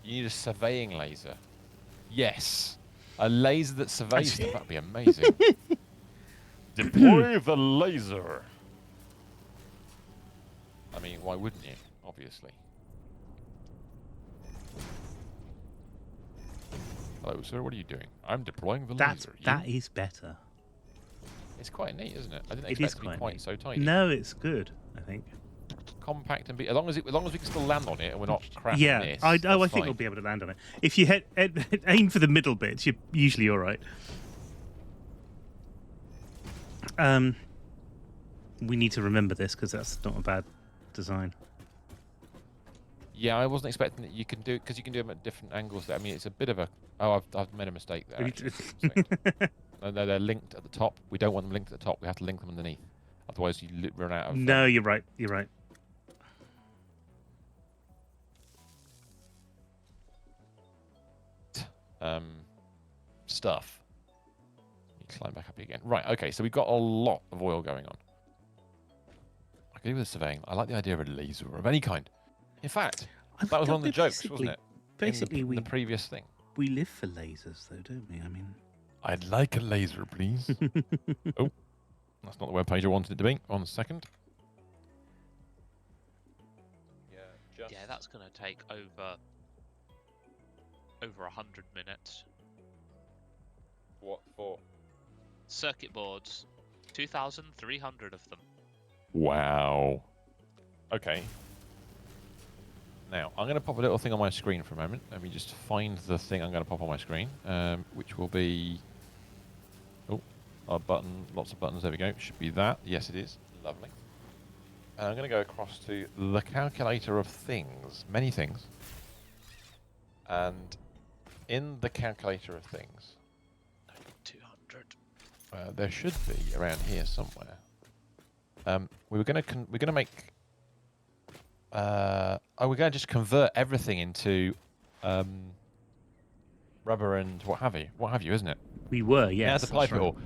You need a surveying laser. Yes. A laser that surveys stuff. That'd be amazing. Deploy the laser. I mean, why wouldn't you? Obviously. Hello, sir. What are you doing? I'm deploying the laser. That is better. It's quite neat, isn't it? I didn't It expect is it to be quite quite neat. so tiny. No, it's good. I think. Compact and as long as we can still land on it and we're not crashing Yeah, this. I that's think fine. we'll be able to land on it. If you aim for the middle bits, you're usually all right. We need to remember this because that's not a bad design. Yeah, I wasn't expecting that you can do it because you can do them at different angles. There. I mean, it's a bit of a. Oh, I've made a mistake there. Actually. No, they're linked at the top. We don't want them linked at the top. We have to link them underneath. Otherwise, you run out of. No, you're right. You're right. Stuff. You climb back up again. Right. Okay. So we've got a lot of oil going on. I could do with the surveying. I like the idea of a laser of any kind. In fact, that was one of the jokes, wasn't it? Basically, in the previous thing. We live for lasers, though, don't we? I mean, I'd like a laser, please. Oh, that's not the web page I wanted it to be. 1 second. Yeah, Yeah, that's going to take over 100 minutes. What for? Circuit boards, 2,300 of them. Wow. Okay. Now, I'm going to pop a little thing on my screen for a moment. Let me just find the thing I'm going to pop on my screen, which will be... Oh, a button, lots of buttons, there we go. Should be that. Yes, it is. Lovely. And I'm going to go across to the calculator of things, many things. And in the calculator of things... 200. There should be around here somewhere. We're gonna make. We're gonna just convert everything into rubber and what have you, isn't it? we were, Yeah, yes. to pipe it all.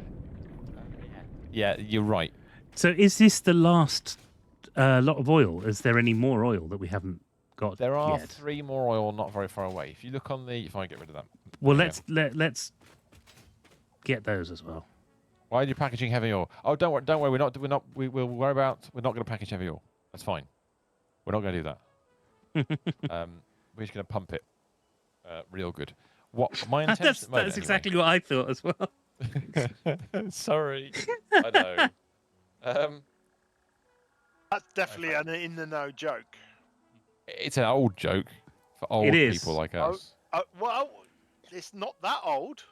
Yeah, you're right. So, is this the last lot of oil? Is there any more oil that we haven't got There are yet? 3 more oil not very far away. If you look on the, if I get rid of that. Well, There we let's get those as well. Why are you packaging heavy oil? Oh, don't worry. We'll worry about. We're not going to package heavy oil. That's fine. We're not going to do that. We're just going to pump it real good. What my intention? That's exactly what I thought as well. Sorry. I know. That's definitely an in the know joke. It's an old joke for old It is. people like us. Well, it's not that old.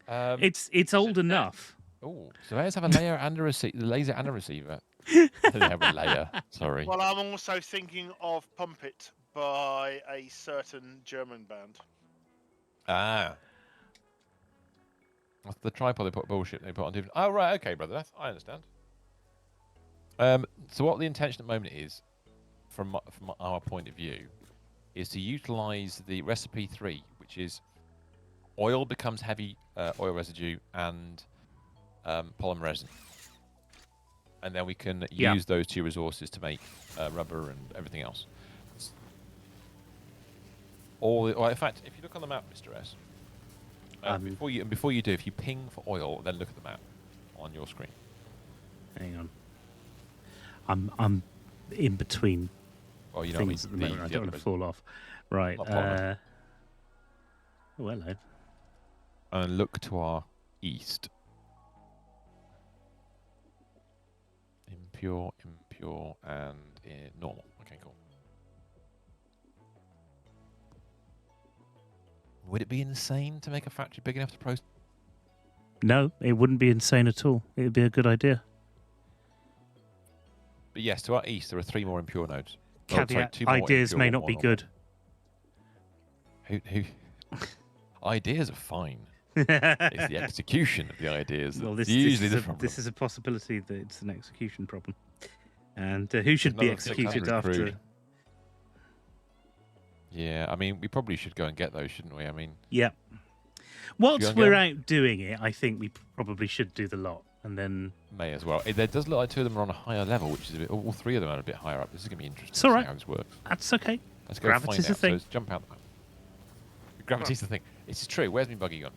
It's old enough. Oh, surveyors have a layer and a laser and a receiver. They have a layer. Sorry. Well, I'm also thinking of Pump It by a certain German band. Ah. That's the tripod they put bullshit they put on different. Oh right, okay, brother. I understand. So what the intention at the moment is, from our point of view, is to utilise the recipe 3, which is oil becomes heavy oil residue and polymer resin, and then we can use those 2 resources to make rubber and everything else. Well, in fact, if you look on the map, Mr. S, before you do, if you ping for oil, then look at the map on your screen. Hang on. I'm in between Well, you know, things at the moment. I don't want to fall off. Right. Oh, hello. And look to our east. Impure, and normal. Okay, cool. Would it be insane to make a factory big enough to process? No, it wouldn't be insane at all. It would be a good idea. But yes, to our east there are 3 more impure nodes. Caveat: 2 more ideas impure, may not 1 be normal. good. Who ideas are fine. It's the execution of the ideas Well, that's usually the problem. this is a possibility that it's an execution problem. And who should be Another executed 600 after? crude. Yeah, I mean, we probably should go and get those, shouldn't we? I mean, Yeah. go Once and we're get 'em? out doing it, I think we probably should do the lot, and then may as well. There does look like 2 of them are on a higher level, which is a bit. All 3 of them are a bit higher up. This is going to be interesting. It's all to right. see how this works. that's okay. Let's go Gravity's find a out. thing. So let's jump out the map. Gravity's the thing. This is true. Where's my buggy gone?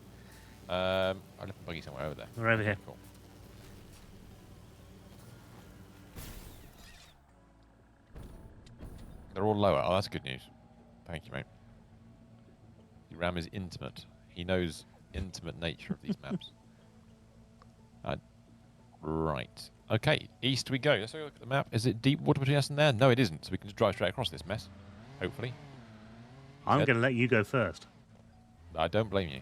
I left my buggy somewhere over there. We're over here. Cool. They're all lower. Oh, that's good news. Thank you, mate. Ram is intimate. He knows intimate nature of these maps. Right. Okay, east we go. Let's have a look at the map. Is it deep water between us and there? No, it isn't. So we can just drive straight across this mess. Hopefully. I'm Said- going to let you go first. I don't blame you.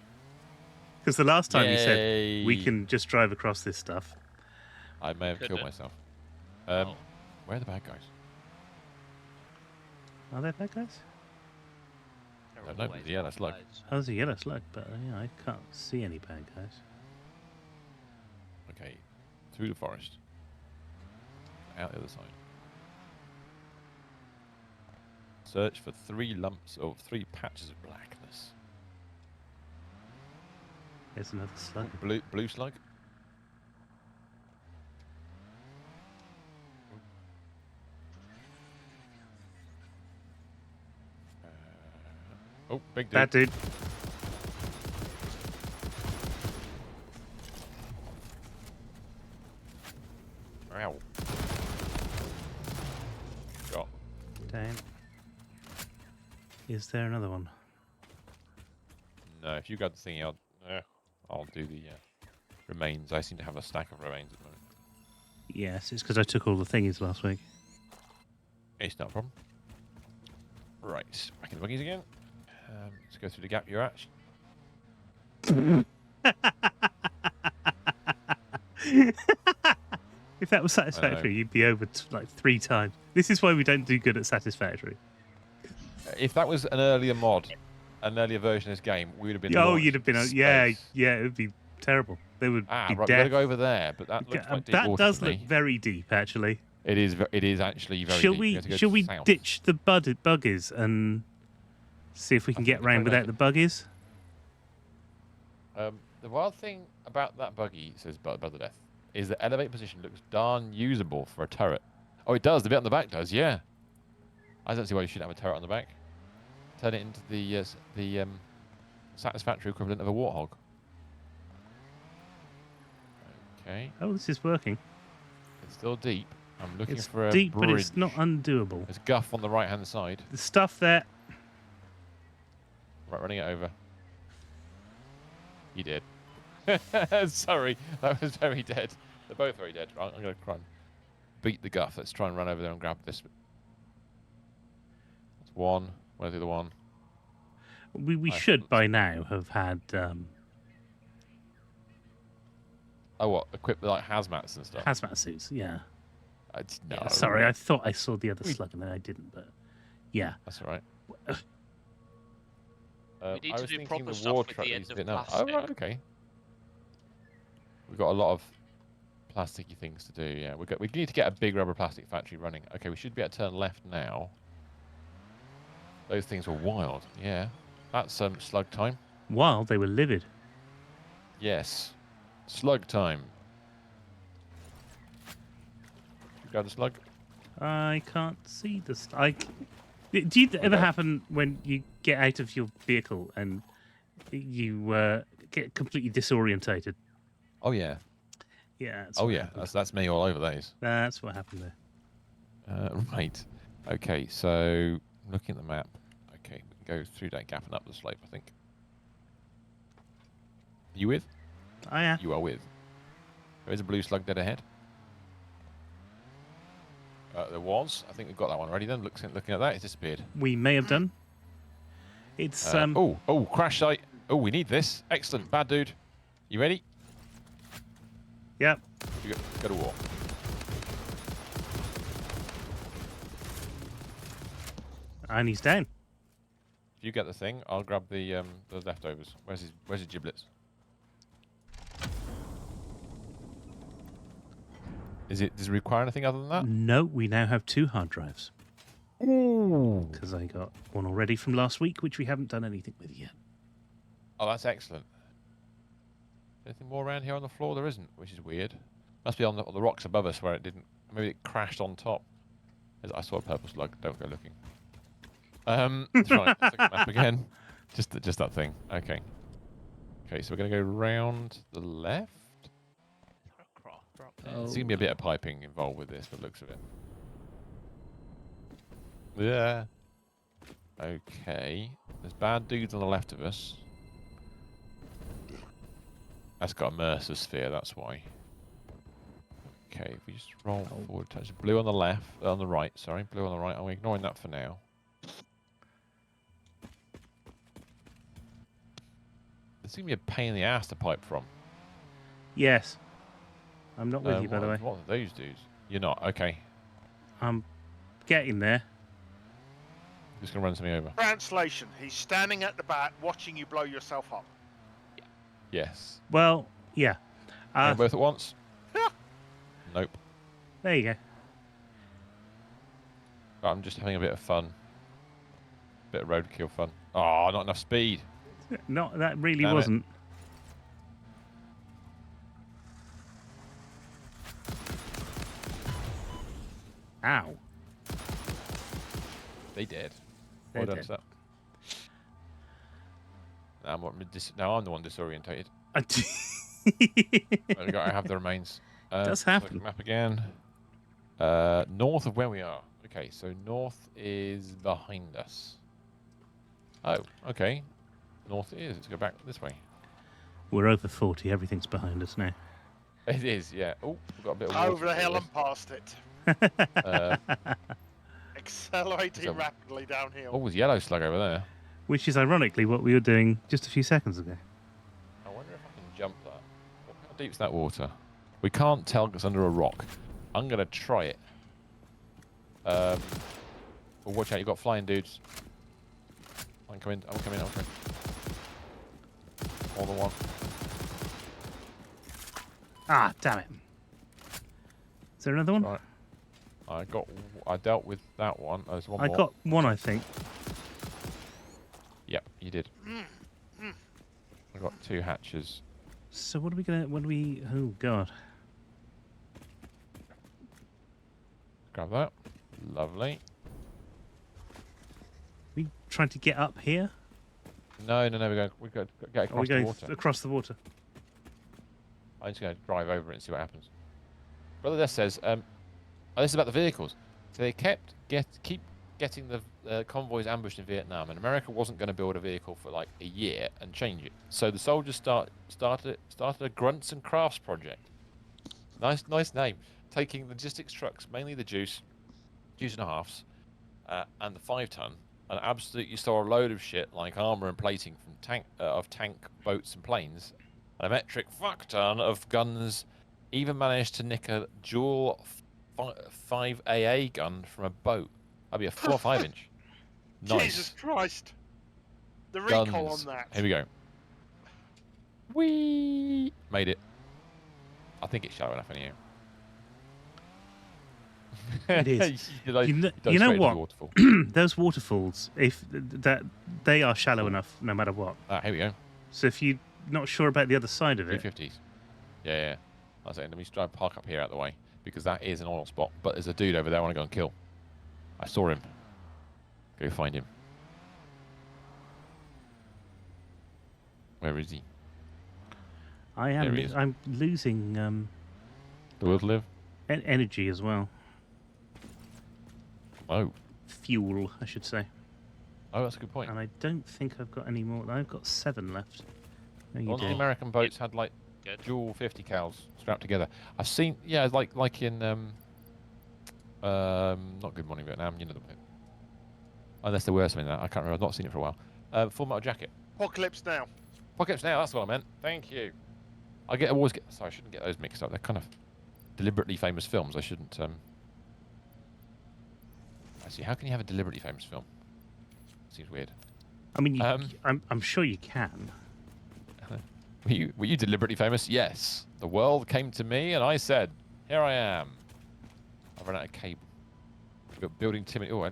Because the last time you said we Yay. can just drive across this stuff. I may have killed Couldn't. myself. Oh. Where are the bad guys? Are there bad guys? There don't are know, always yeah, that's luck. loads. Oh, there's a yellow slug, but I can't see any bad guys. Okay, through the forest. Out the other side. Search for 3 lumps of 3 patches of blackness. There's another slug. Blue slug. Oh, big dude. Bad dude. Ow. Got. Damn. Is there another one? No, if you got the thingy, I'll do the remains. I seem to have a stack of remains at the moment. Yes, it's because I took all the thingies last week. It's not a problem. Right, back in the buggies again. Let's go through the gap you're at. If that was Satisfactory, you'd be over like 3 times. This is why we don't do good at Satisfactory. If that was an earlier mod, an earlier version of this game, we would have been. Oh, launched you'd have been. into Yeah, space. yeah, it would be terrible. They would be Right, we dead. gotta go over there, but that looks like deep That water does to look me. very deep, actually. It is. It is actually very Shall deep. we? have to go Shall we south. ditch the buggies and see if we can I get think we round can without the buggies? The wild thing about that buggy, says Brother Death, is the elevate position looks darn usable for a turret. Oh, it does. The bit on the back does. Yeah. I don't see why you shouldn't have a turret on the back. Turn it into the Satisfactory equivalent of a warthog. Okay. Oh, this is working. It's still deep. I'm looking It's for a deep, bridge. but it's not undoable. There's guff on the right-hand side. The stuff there. Right, running it over. You did. Sorry, that was very dead. They're both very dead. Right, I'm going to try and beat the guff. Let's try and run over there and grab this. That's one. Where's the other one? We should by now have had Oh, what? Equipped with like hazmats and stuff? hazmat suits. Yeah. No. Yeah, sorry, I thought I saw the other slug and then I didn't. But yeah. That's all right. We need I to was do thinking proper the stuff war with truck the needs end to of be- no. Oh, plastic. right, okay. We've got a lot of plasticky things to do. Yeah, we need to get a big rubber plastic factory running. Okay, we should be able to turn left now. Those things were wild. Yeah, that's slug time. While they were livid. Yes, slug time. You grab the slug. I can't see the. Do you ever happen when you get out of your vehicle and you get completely disorientated? Oh yeah. Yeah. That's Oh what yeah. happened. That's me all over those. That's what happened there. Right. Okay. So looking at the map. Okay, we can go through that gap and up the slope. I think. You with? Oh yeah. You are with. There is a blue slug dead ahead. There was. I think we've got that one already. Then looking at that, it's disappeared. We may have done. It's Oh, crash site. Oh, we need this. Excellent, bad dude. You ready? Yep. You go to war. And he's down. If you get the thing, I'll grab the leftovers. Where's his giblets? Does it require anything other than that? No, we now have 2 hard drives. Ooh. Because I got one already from last week, which we haven't done anything with yet. Oh, that's excellent. Anything more around here on the floor? There isn't, which is weird. Must be on the rocks above us where it didn't. Maybe it crashed on top. I saw a purple slug. Don't go looking. Right, let's look at the map again. Just that thing. Okay. Okay, so we're gonna go round the left. There's gonna be a bit of piping involved with this, by the looks of it. Yeah. Okay. There's bad dudes on the left of us. That's got a Mercer sphere, that's why. Okay, if we just roll forward, touch blue on the left, on the right, sorry, blue on the right. I'm ignoring that for now. There seems to be a pain in the ass to pipe from. Yes. I'm not with you, by the way. What are those dudes? You're not, okay. I'm getting there. Just gonna run something over. Translation: he's standing at the back, watching you blow yourself up. Yes. Well, yeah. Both at once? Nope. There you go. I'm just having a bit of fun. Bit of roadkill fun. Oh, not enough speed. Not that really Damn it. wasn't. Ow. They did. They're Well done, dead. sir. Now I'm the one disorientated. I have the remains. Does let's look at happen. the map again. North of where we are. Okay, so north is behind us. Oh, okay. North it is. Let's go back this way. We're over 40. Everything's behind us now. It is, yeah. Oh, we've got a bit of water. Over the to hill deal and past it, with. accelerating So- rapidly downhill. Oh, there's yellow slug over there. Which is ironically what we were doing just a few seconds ago. I wonder if I can jump that. How deep's that water? We can't tell because it's under a rock. I'm going to try it. But watch out, you've got flying dudes. I'm coming. More than one. Ah, damn it. Is there another one? Right. I dealt with that one. There's one I more. got one, I think. Yep, you did. I got 2 hatches. So what are we gonna? Oh god. Grab that. Lovely. We trying to get up here? No. We've got to get Or are we across the going water. across the water? I'm just going to drive over it and see what happens. Brother Death says, this is about the vehicles. So they keep getting the convoys ambushed in Vietnam, and America wasn't going to build a vehicle for like a year and change it. So the soldiers started a grunts and crafts project. Nice name. Taking logistics trucks, mainly the juice and a halves, and the 5-ton, and absolutely stole a load of shit like armor and plating from tank boats and planes, and a metric fuck ton of guns. Even managed to nick a dual 5 AA gun from a boat. That'd be a 4 or 5 inch. Nice. Jesus Christ! The recoil Guns. on that. Here we go. Whee! Made it. I think it's shallow enough anyhow. It is. You you know what? Those waterfalls, if that they are shallow enough, no matter what. Ah, here we go. So if you're not sure about the other side of it, 250s. Yeah. I was saying, let me try and park up here out of the way because that is an oil spot. But there's a dude over there I want to go and kill. I saw him. Go find him. Where is he? I There am. he is. I'm losing The will to live? energy as well. Oh. Fuel, I should say. Oh, that's a good point. And I don't think I've got any more. I've got 7 left. No, you One of the do. American boats had like Good. dual 50 cals strapped together. I've seen, yeah, like in not Good Morning Vietnam, you know the bit. Unless there were something like that, I can't remember. I've not seen it for a while. Full Metal Jacket. Apocalypse Now. Apocalypse Now. That's what I meant. Thank you. Always get. Sorry, I shouldn't get those mixed up. They're kind of deliberately famous films. I shouldn't. Actually, how can you have a deliberately famous film? Seems weird. I mean, I'm sure you can. Were you deliberately famous? Yes. The world came to me and I said, here I am. I've run out of cable. We're building Timothy. Oh, I'll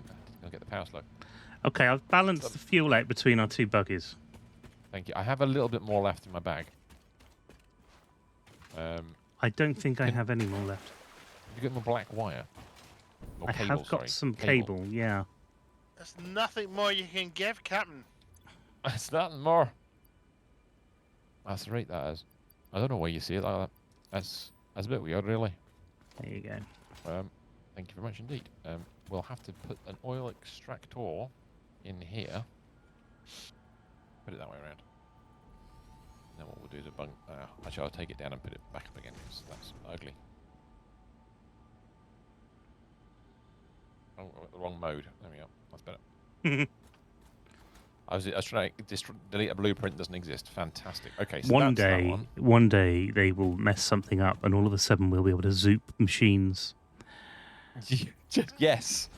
get the power slug. Okay, I've balanced the fuel out between our 2 buggies. Thank you. I have a little bit more left in my bag. I don't think I have any more left. Have you got more black wire? Or I cable, have got sorry. some cable, yeah. There's nothing more you can give, Captain. That's nothing more. That's right, that is. I don't know why you see it like that. That's a bit weird, really. There you go. Thank you very much indeed. We'll have to put an oil extractor in here. Put it that way around. Then what we'll do is actually, I'll take it down and put it back up again because that's ugly. Oh, I went the wrong mode. There we go. That's better. I was trying to delete a blueprint. Doesn't exist. Fantastic. Okay, so one that's that day, one. one day they will mess something up, and all of a sudden we'll be able to zoop machines. Yes.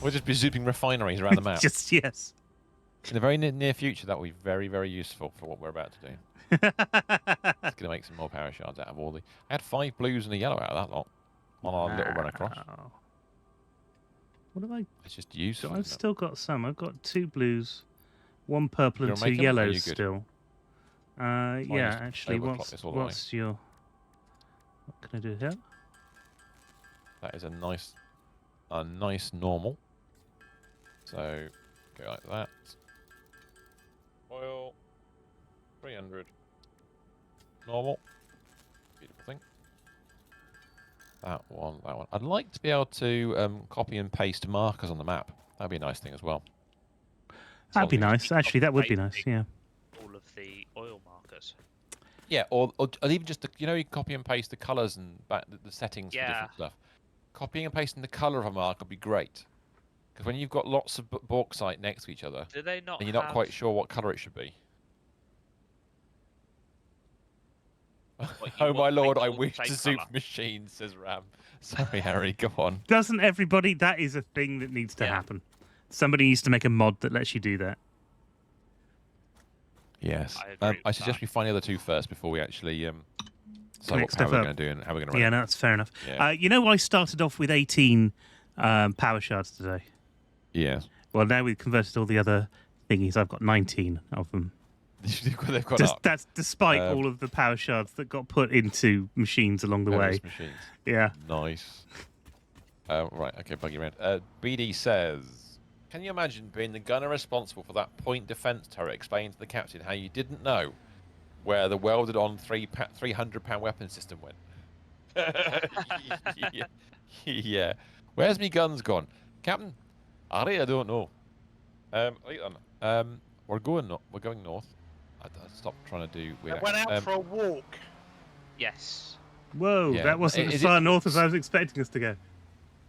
We'll just be zooping refineries around the map. Just yes. In the very near future, that will be very, very useful for what we're about to do. It's going to make some more power shards out of all the... I had 5 blues and a yellow out of that lot on our little run across. Wow. What have I... It's just useful. I've still got some. I've got 2 blues, 1 purple You and wanna 2 make 'em, or are you yellows good? still. Yeah, just actually, overclock this all the way. what's your... What can I do here? That is a nice normal. So, go like that. Oil. 300. Normal. Beautiful thing. That one. I'd like to be able to copy and paste markers on the map. That'd be a nice thing as well. That'd be Something- nice. Actually, that would be nice, yeah. All of the oil markers. Yeah, or even just you can copy and paste the colours and the settings for different stuff. Copying and pasting the colour of a mark would be great. Because when you've got lots of bauxite next to each other, Do they not? and you're not quite sure what colour it should be. What, you Oh want my to lord, make I all the wish same to soup colour? machines, says Ram. Sorry, Harry, go on. Doesn't everybody... That is a thing that needs to Yeah. happen. Somebody needs to make a mod that lets you do that. Yes. I agree with I suggest that. we find the other 2 first before we actually decide Connect what power stuff we're up. going to do and how we're going to run Yeah, it. no, that's fair enough. Yeah. I started off with 18 power shards today. Yes. Well, now we've converted all the other thingies. I've got 19 of them. They've gone up. That's despite all of the power shards that got put into machines along the way. Various machines. Yeah. Nice. Right, okay, buggy round. BD says, can you imagine being the gunner responsible for that point defense turret explaining to the captain how you didn't know where the welded on 300-pound weapon system went? Yeah. Where's me guns gone? Captain, I don't know. Right then. We're going north. I stopped trying to do. I went out for a walk. Yes. Whoa, Yeah, that wasn't as is far it- north as I was expecting us to go.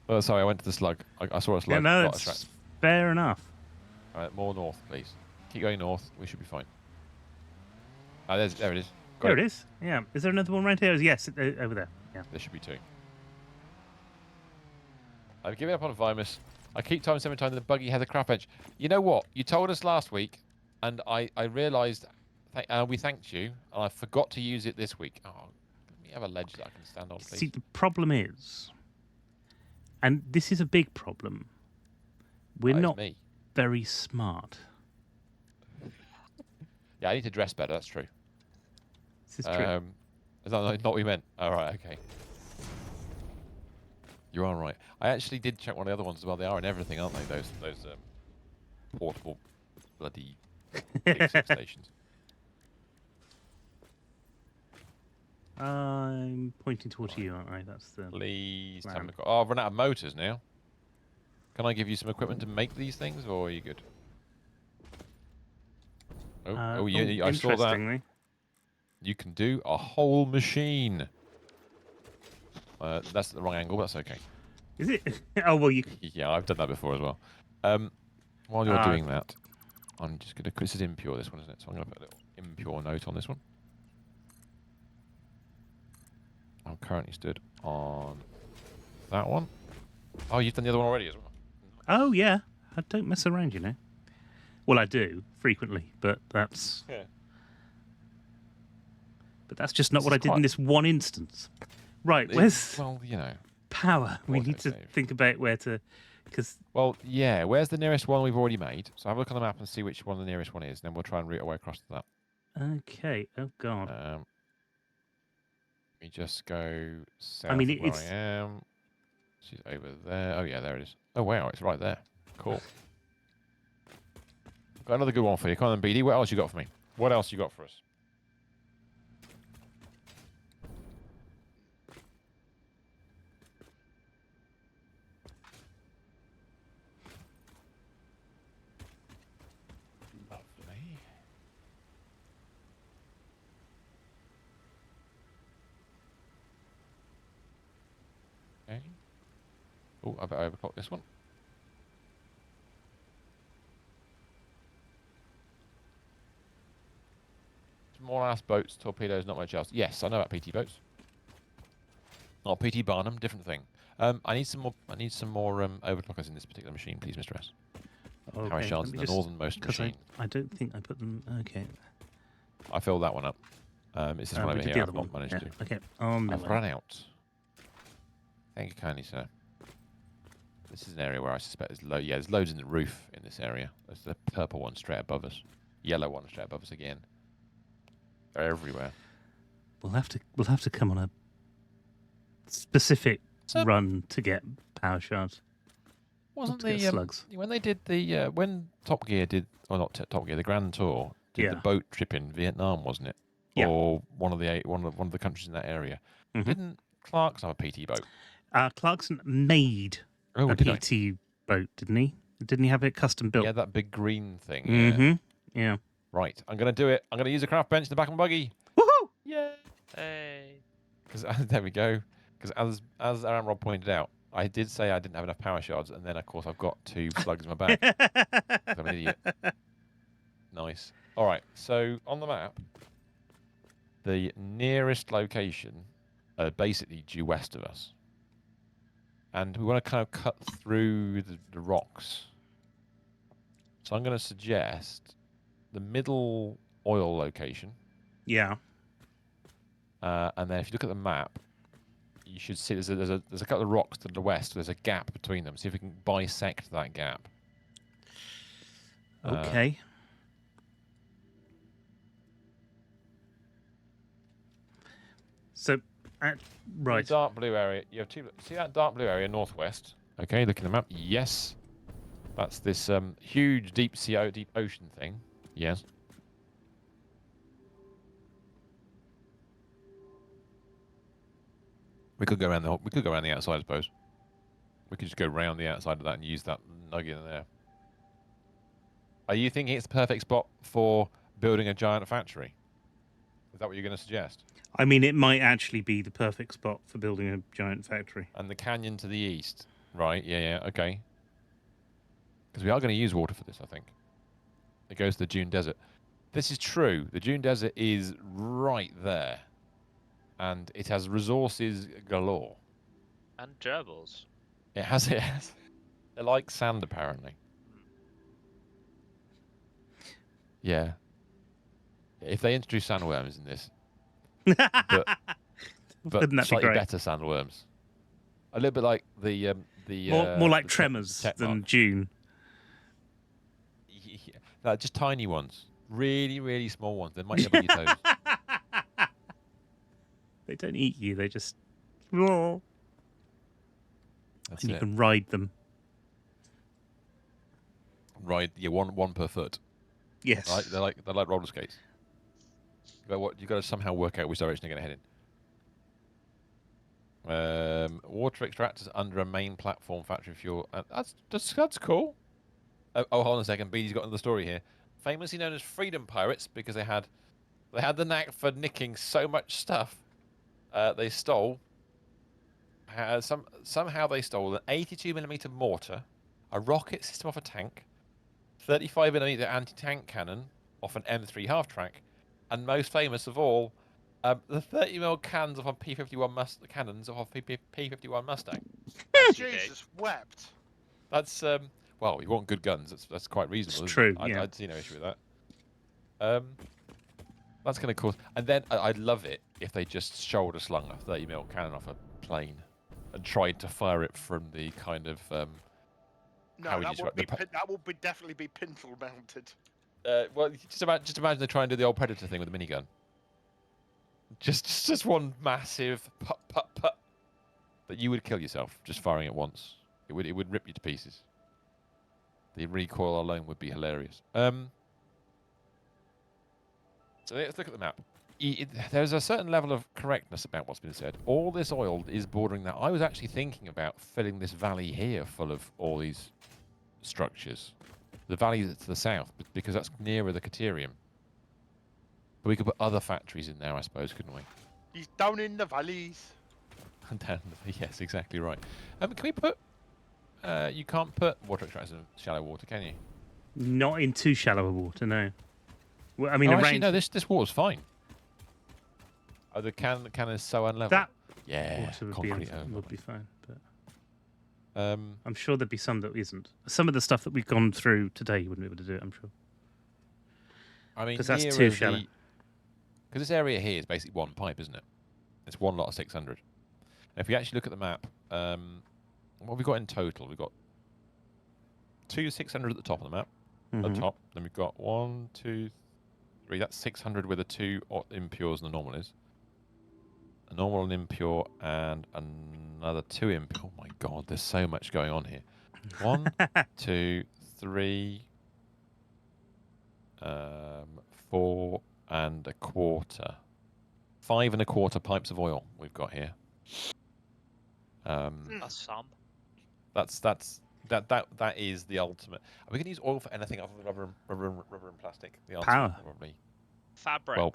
Oh, sorry, I went to the slug. I saw a slug. Yeah, no, got it's distracted. fair enough. All right, more north, please. Keep going north. We should be fine. Ah, there it is. Got There it is. Yeah. Is there another one right here? Yes, over there. Yeah. There should be 2. I've given up on Vimus. I keep time 7 times the buggy has a crap edge. You know what? You told us last week, and I realised we thanked you, and I forgot to use it this week. Oh, let me have a ledge that I can stand on, please. See, the problem is, and this is a big problem, we're It's not me. very smart. Yeah, I need to dress better. That's true. This is true. Is that not what we meant? All right, okay. You are right. I actually did check one of the other ones as well. They are in everything, aren't they? Those portable bloody fixing stations. I'm pointing towards you, aren't I? That's the. Please tell Wow. me. Oh, I've run out of motors now. Can I give you some equipment to make these things, or are you good? Oh, I saw that. Interestingly. You can do a whole machine. That's the wrong angle, but that's okay. Is it? Oh well, you. Yeah, I've done that before as well. While you're doing that, I'm just going to... This is impure, this one, isn't it? So I'm going to put a little impure note on this one. I'm currently stood on that one. Oh, you've done the other one already as well. Oh yeah, I don't mess around, you know. Well, I do frequently, but that's. Yeah. But that's just not This what is I did in quite- this one instance. Right, where's Well, you know. power? We Auto need to save. think about where to, because Well, yeah. Where's the nearest one we've already made? So have a look on the map and see which one the nearest one is, and then we'll try and route our way across to that. okay. Oh god. Let me just go south I mean, of where it's- I am. She's over there. Oh, yeah, there it is. Oh, wow, it's right there. Cool. Got another good one for you. Come on then, BD. What else you got for me? What else you got for us? Lovely. Okay. Oh, I better overclock this one. Small ass boats, torpedoes, not much else. Yes, I know about PT boats. Not PT Barnum, different thing. I need some more. I need some more overclockers in this particular machine, please, Mr. S. Power Okay. shards let in me the northernmost because machine. I don't think I put them. Okay. I filled that one up. It's this one we over did here. the I've other not one. managed Yeah. to. Okay. On the I've way. run out. Thank you kindly, sir. This is an area where I suspect there's yeah, there's loads in the roof in this area. There's the purple one straight above us. Yellow one straight above us again. They're everywhere. We'll have to come on a specific run to get power shards. Wasn't to get the slugs. when they did the when Top Gear did, or not Top Gear, the Grand Tour did the Yeah. boat trip in Vietnam, wasn't it? Yeah. Or one of the countries in that area. Mhm. Didn't Clark's have a PT boat? Clarkson made Oh, a did I? PT boat, didn't he? Didn't he have it custom built? Yeah, that big green thing. Yeah. Mm-hmm. Yeah. Right, I'm gonna do it. I'm gonna use a craft bench in the back of my buggy. Woohoo! Yeah. Hey. Because there we go. Because as Aaron Rob pointed out, I did say I didn't have enough power shards, and then of course I've got 2 slugs in my bag. 'Cause I'm an idiot. Nice. All right. So on the map, the nearest location are basically due west of us, and we want to kind of cut through the rocks. So I'm going to suggest the middle oil location, Yeah. and then if you look at the map, you should see there's a couple of rocks to the west. There's a gap between them. See if we can bisect that gap. Okay. So, right. The dark blue area. You have 2. See that dark blue area northwest? Okay, look at the map. Yes, that's this huge deep ocean thing. Yes. We could go around the outside, I suppose. We could just go round the outside of that and use that nugget in there. Are you thinking it's the perfect spot for building a giant factory? Is that what you're going to suggest? I mean, it might actually be the perfect spot for building a giant factory. And the canyon to the east. Right, yeah, okay. Because we are going to use water for this, I think. It goes to the Dune Desert. This is true. The Dune Desert is right there. And it has resources galore. And gerbils. It has. They're like sand, apparently. Yeah. If they introduce sandworms in this, but Wouldn't that be slightly great? better sandworms. A little bit like the More like the Tremors tech than mark. Dune. Yeah. No, just tiny ones. Really, really small ones. They might nibble your toes. They don't eat you. They just. And That's you it. can ride them. Right, yeah, one per foot. Yes. Right, they're like roller skates. You got to somehow work out which direction they're going to head in. Water extractors under a main platform factory fuel. That's cool. Oh, hold on a second. Beatty's got another story here. Famously known as freedom pirates because they had the knack for nicking so much stuff. They stole. Somehow they stole an 82mm mortar, a rocket system off a tank, 35mm anti-tank cannon off an M3 half-track, and most famous of all, the 30mm cans off a P51 cannons off a P51 Mustang. Jesus wept. That's well, you want good guns. That's quite reasonable. It's Isn't true. it? Yeah. I'd see no issue with that. That's going to cause, and then I'd love it if they just shoulder slung a 30mm cannon off a plane and tried to fire it from the kind of No, that will be definitely be pintle mounted. well, just imagine they try and do the old Predator thing with a minigun. Just one massive put that you would kill yourself just firing it once. It would rip you to pieces. The recoil alone would be hilarious. So let's look at the map. There's a certain level of correctness about what's been said. All this oil is bordering that. I was actually thinking about filling this valley here full of all these structures. The valley to the south, because that's nearer the Caterium. But we could put other factories in there, I suppose, couldn't we? He's down in the valleys. Yes, exactly right. Can we put... you can't put water extractors in shallow water, can you? Not in too shallow water, no. Well, I mean, Actually, no, this water's fine. Oh, the can is so unlevel. That yeah, water would be fine, but I'm sure there'd be some that isn't. Some of the stuff that we've gone through today, you wouldn't be able to do it, I'm sure. I mean, because that's too shallow. Because this area here is basically one pipe, isn't it? It's one lot of 600. And if we actually look at the map, what have we got in total? We've got 2 600 at the top of the map. At the top. Then we've got 1, 2, 3. That's 600 with the 2 impures and the normal is. A normal and impure and another 2 impure. Oh my god, there's so much going on here. 1, 2, 3, 4 and a quarter. 5 and a quarter pipes of oil we've got here. That's some. That is the ultimate. Are we going to use oil for anything other than rubber and plastic? The answer Power. is probably Fabric. well.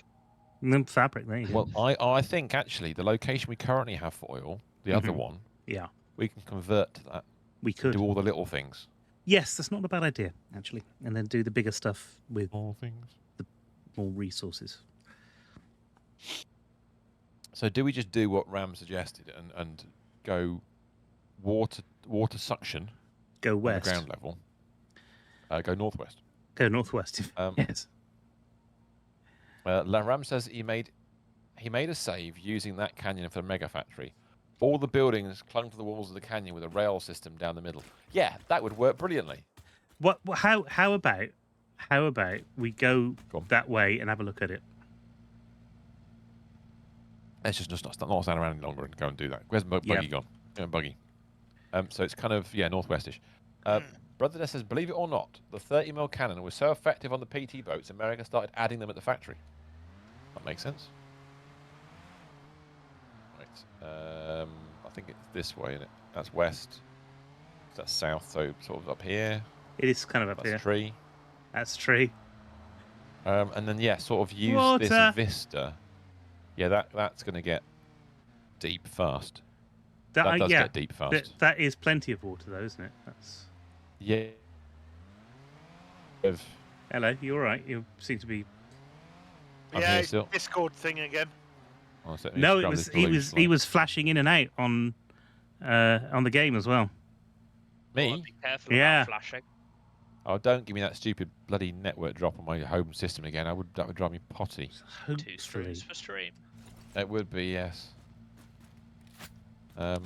Fabric, there you go. Well, I think actually the location we currently have for oil, the other one, yeah, we can convert to that. We could do all the little things. Yes, that's not a bad idea actually, and then do the bigger stuff with more things, the more resources. So do we just do what Ram suggested and go water suction? Go west. On the ground level. Go northwest. Go northwest. Yes. Ram says he made a save using that canyon for the mega factory. All the buildings clung to the walls of the canyon with a rail system down the middle. Yeah, that would work brilliantly. How about we go that way and have a look at it? Let's just not stand around any longer and go and do that. Where's Buggy gone? Buggy. So it's kind of northwestish. Brother Des says, believe it or not, the 30mm cannon was so effective on the PT boats, America started adding them at the factory. That makes sense. Right. I think it's this way, isn't it? That's west. That's south, so sort of up here. It is kind of up That's here. a tree. That's tree. And then yeah, sort of use Water. this vista. Yeah, that's going to get deep fast. That does get deep fast. That is plenty of water, though, isn't it? That's. Yeah. Hello, you all right? You seem to be. I'm yeah, here still. Discord thing again. No, it was he was flashing in and out on the game as well. Me? Be careful Yeah. about flashing. Oh, don't give me that stupid bloody network drop on my home system again. That would drive me potty. 2 Hopefully. streams per stream. It would be, yes. They're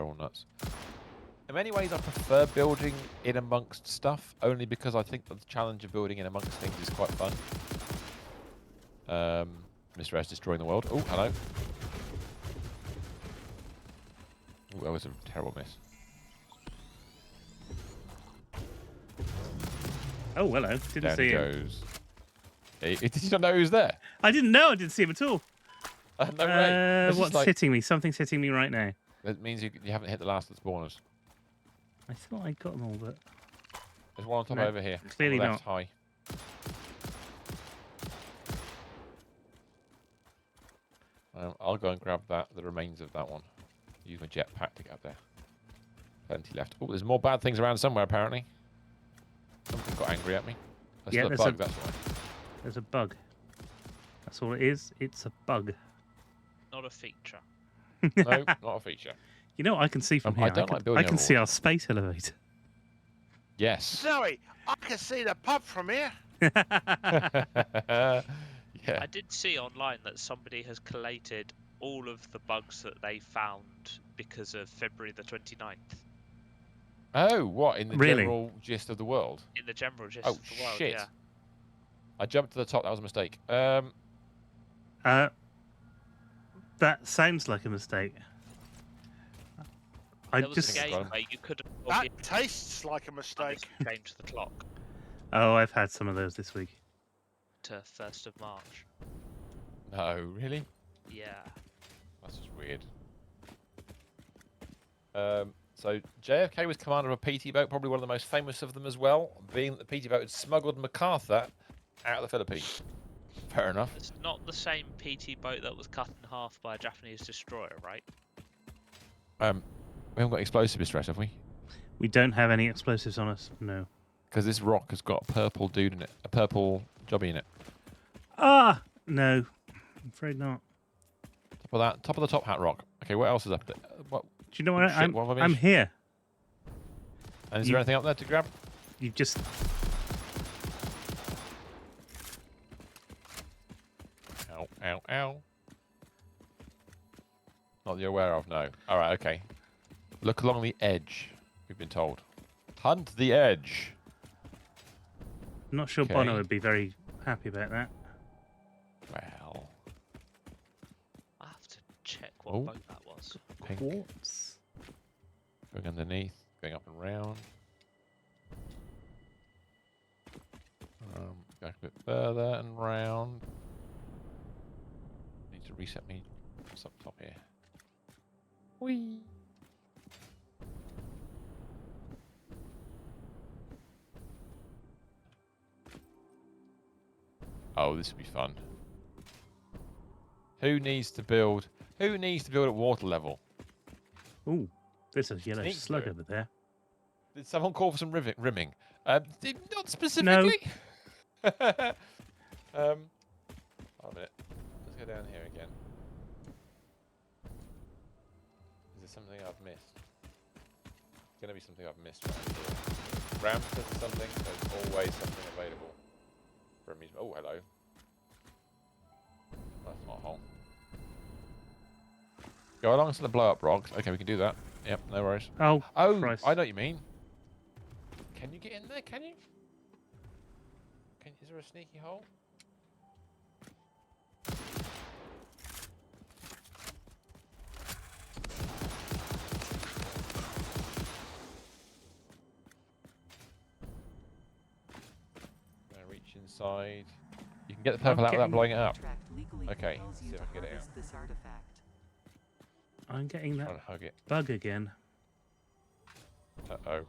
all nuts. In many ways, I prefer building in amongst stuff, only because I think the challenge of building in amongst things is quite fun. Mr. S destroying the world. Oh, hello. Oh, that was a terrible miss. Oh, hello. Didn't Down see he him. goes. Did you not know he was there? I didn't know. I didn't see him at all. No way. This is What's like- hitting me? Something's hitting me right now. That means you haven't hit the last of the spawners. I thought I got them all, but There's one on top No, over here. clearly on the left, not. high. I'll go and grab the remains of that one. Use my jetpack to get up there. Plenty left. Oh, there's more bad things around somewhere, apparently. Something got angry at me. That's Yeah, still a there's bug, a- that's why. there's a bug. That's all it is. It's a bug. Not a feature. No, not a feature. You know what I can see from I here? don't like building I can see overwatch. our space elevator. Yes. Zoe, I can see the pub from here. Yeah. I did see online that somebody has collated all of the bugs that they found because of February the 29th Oh, what? In the Really? general gist of the world? in the general gist Oh, of the world. shit. Yeah. I jumped to the top. That was a mistake. That sounds like a mistake. I There was just. a game Got 'em. where you could That tastes like a mistake. change the clock Oh, I've had some of those this week. to 1st of March. No, really? Yeah. That's just weird. So JFK was commander of a PT boat, probably one of the most famous of them as well, being that the PT boat had smuggled MacArthur out of the Philippines. Fair enough. It's not the same PT boat that was cut in half by a Japanese destroyer, right? We haven't got explosive distress, have we? We don't have any explosives on us. No. Because this rock has got a purple dude in it, a purple jobby in it. Ah, no. I'm afraid not. Top of the top hat rock. Okay, what else is up there? What? Do you know what? Shit, what have I I'm missed? here. And is You- there anything up there to grab? You just. Ow, ow, ow. Not that you're aware of, no. All right, okay. Look along the edge, we've been told. Hunt the edge. I'm not sure Okay. Bono would be very happy about that. Well, I have to check what Oh. boat that was. pink. Quartz. Going underneath, going up and round. Go a bit further and round. Need to reset me. What's up top here? Whee! Oh, this would be fun. Who needs to build at water level? Ooh, there's a yellow Sneak slug through. over there. Did someone call for some rimming? Not specifically. Hold on a minute. Let's go down here again. Is there something I've missed? It's going to be something I've missed right here. Ramp to something. There's always something available for amusement. Oh, hello. That's not a hole. Go along to the blow up rocks. Okay, we can do that. Yep, no worries. Oh, Oh, Christ. I know what you mean. Can you get in there? Can you? Is there a sneaky hole? Gonna reach inside. You can get the purple out without blowing it up. Okay, see if I can get it out. I'm getting that Trying to hug it. bug again. Uh-oh.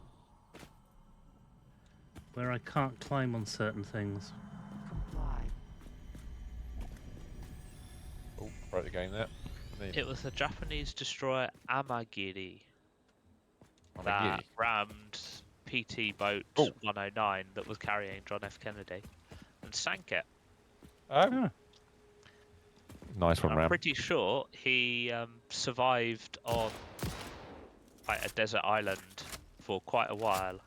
Where I can't climb on certain things. Oh, broke the game there. It was the Japanese destroyer Amagiri I'm a that giddy. rammed PT boat Oh. 109 that was carrying John F. Kennedy and sank it. Oh. Ah, Nice one, I'm Ram. pretty sure he survived on like a desert island for quite a while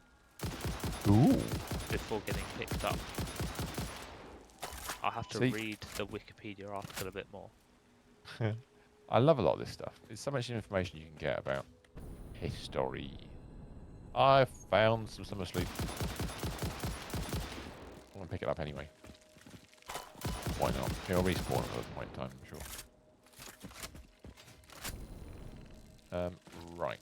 Ooh. before getting picked up. I'll have to See? read the Wikipedia article a bit more. I love a lot of this stuff. There's so much information you can get about history. I found some summer sleep. I'm gonna pick it up anyway. Why not? He'll respawn at another point in time, I'm sure. Right.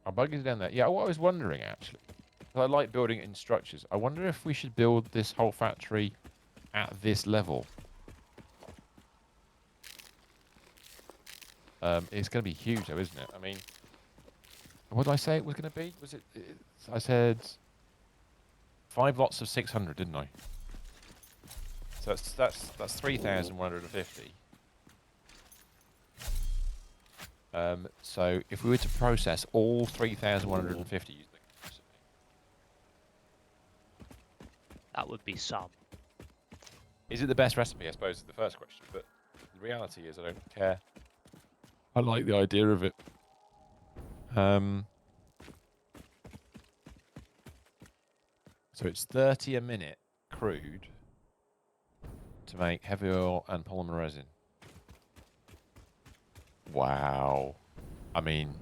Our buggy's down there. Yeah, what I was wondering actually, 'cause I like building it in structures. I wonder if we should build this whole factory at this level. It's going to be huge, though, isn't it? I mean, what did I say it was going to be? Was it? I said 5 lots of 600, didn't I? So that's 3,150. So if we were to process all 3,150 using the recipe, That would be some. is it the best recipe? I suppose is the first question. But the reality is, I don't care. I like the idea of it. So it's 30 a minute crude to make heavy oil and polymer resin. Wow. I mean,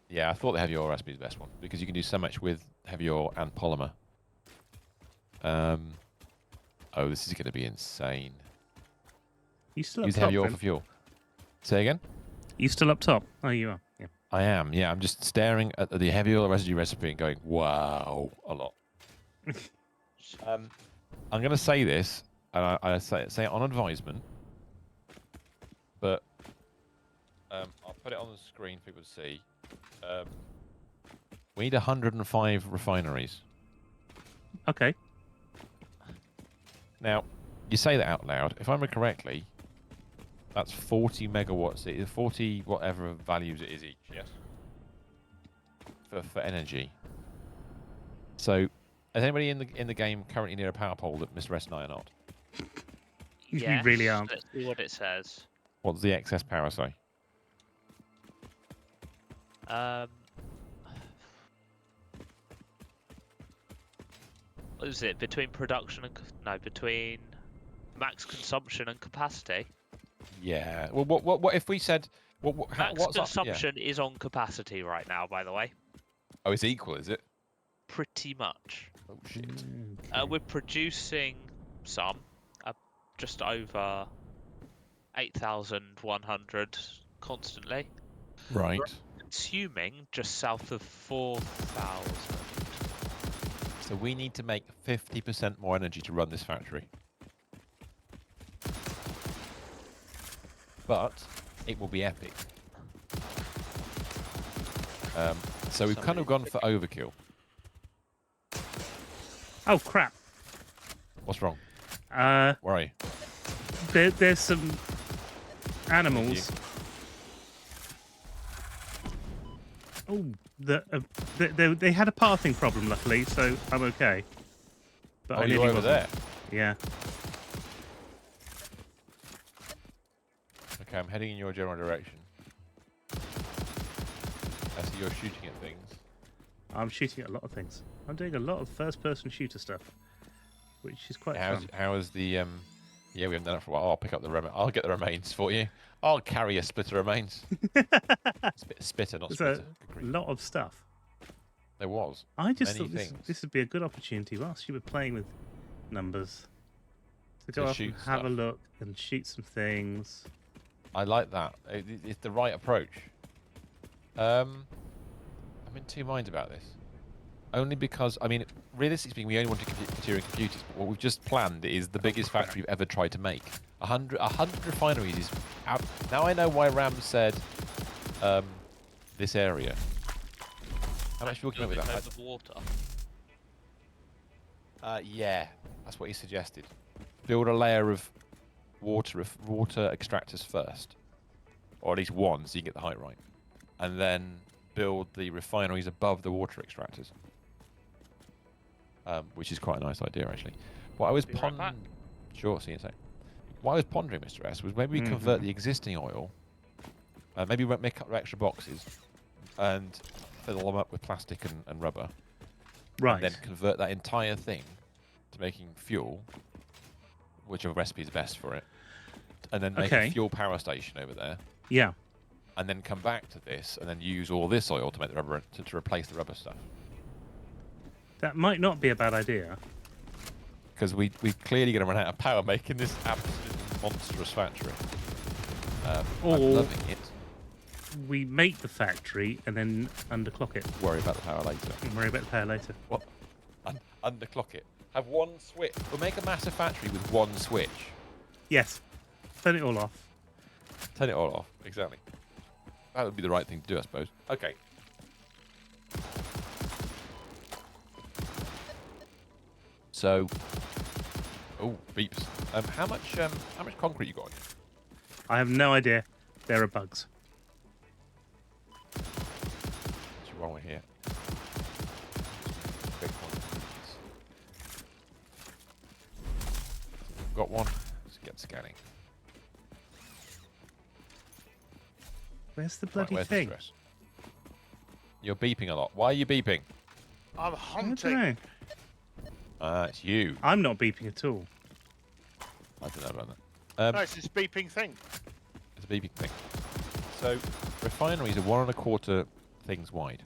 yeah, I thought the heavy oil recipe is the best one because you can do so much with heavy oil and polymer. Oh, this is going to be insane. you still up Use top? heavy oil Then? for fuel. Say again? You still up top? Oh, you are. Yeah. I am, yeah. I'm just staring at the heavy oil residue recipe and going, wow, a lot. I'm going to say this, and I say it on advisement, but I'll put it on the screen for people to see. We need 105 refineries. Okay. Now, you say that out loud. If I remember correctly, that's 40 megawatts. 40 whatever values it is each, yes? For energy. So, is anybody in the game currently near a power pole that Mr. S and I are not? You really aren't. Let's see what it says. What does the excess power say? What is it? Between production and between max consumption and capacity. Yeah. Well, what if we said Max what's consumption is on capacity right now, by the way. Oh, it's equal, is it? Pretty much. Oh shit. Okay. We're producing some, just over 8,100 constantly. Right. Consuming just south of 4,000. So we need to make 50% more energy to run this factory. But it will be epic. So we've kind of gone for overkill. Oh crap! What's wrong? There's Where are you? some animals. Oh, they had a pathing problem, luckily, so I'm okay. But Oh, I you're nearly over wasn't. there. Yeah. Okay, I'm heading in your general direction. I see you're shooting at things. I'm shooting at a lot of things. I'm doing a lot of first-person shooter stuff, which is quite fun. How is the Yeah, we haven't done it for a while. I'll pick up the I'll get the remains for you. I'll carry a splitter remains. Spitter, not There's splitter. a Good grief. lot of stuff. There was. I just Many thought this things. would be a good opportunity whilst you were playing with numbers to go To up and shoot have a stuff. look and shoot some things. I like that. It's the right approach. I'm in two minds about this. Only because, I mean, realistically speaking, we only want to compete in computers, but what we've just planned is the biggest factory we've ever tried to make. 100 refineries is... Now I know why Ram said this area. How much fuel can you make with building that? over the water. Yeah, that's what he suggested. Build a layer of water extractors first, or at least one, so you get the height right, and then build the refineries above the water extractors, which is quite a nice idea actually. What I was Be right back. Sure, see you in a sec. What I was pondering, Mr. S, was maybe we convert the existing oil, maybe we make up extra boxes, and fill them up with plastic and rubber. Right. And then convert that entire thing to making fuel, whichever recipe is best for it, and then make a fuel power station over there. Yeah. And then come back to this, and then use all this oil to make the rubber to replace the rubber stuff. That might not be a bad idea. Because we're clearly going to run out of power making this absolutely monstrous factory. Or I'm loving it. we make the factory and then underclock it. Worry about the power later. Worry about the power later. What? Underclock it. Have one switch. We'll make a massive factory with one switch. Yes. Turn it all off. Turn it all off. Exactly. That would be the right thing to do, I suppose. Okay. So, oh, beeps. How much concrete you got? I have no idea. There are bugs. What's wrong with here? Big one. Got one. Let's get scanning. Where's the Right, bloody where's the thing? stress? You're beeping a lot. Why are you beeping? I'm I don't hunting. know. It's you. I'm not beeping at all. I don't know about that. No, it's this beeping thing. It's a beeping thing. So, refineries are 1 1/4 things wide.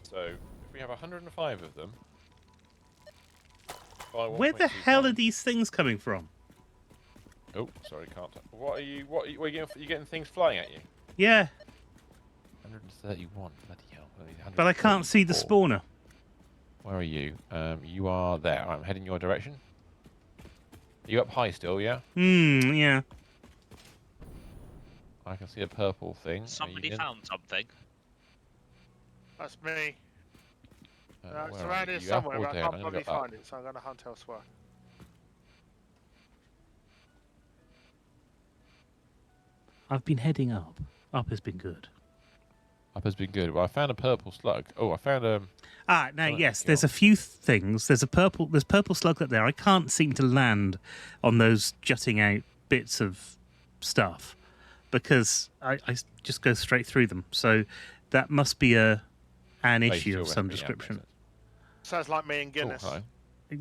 So, if we have 105 of them, by Where the 1.2 hell are times- these things coming from? Oh, sorry, can't. What are you getting things flying at you? Yeah, 131. Bloody hell. but I can't see the 134. spawner. Where are you? You are there. I'm heading your direction. Are you up high still, yeah? Yeah. I can see a purple thing. Are you Somebody in? found something. That's me. It's where are around you? here You up somewhere, or but I down? can't I'm gonna bloody go up. find it, so I'm going to hunt elsewhere. I've been heading up. Up has been good. Up has been good. Well, I found a purple slug. Oh, I found a... Now, Oh, yes, God. there's a few things. There's purple slugs up there. I can't seem to land on those jutting out bits of stuff because I just go straight through them. So that must be an Base issue fuel of some recipe, yeah, makes description. Sounds like me and Guinness. Oh,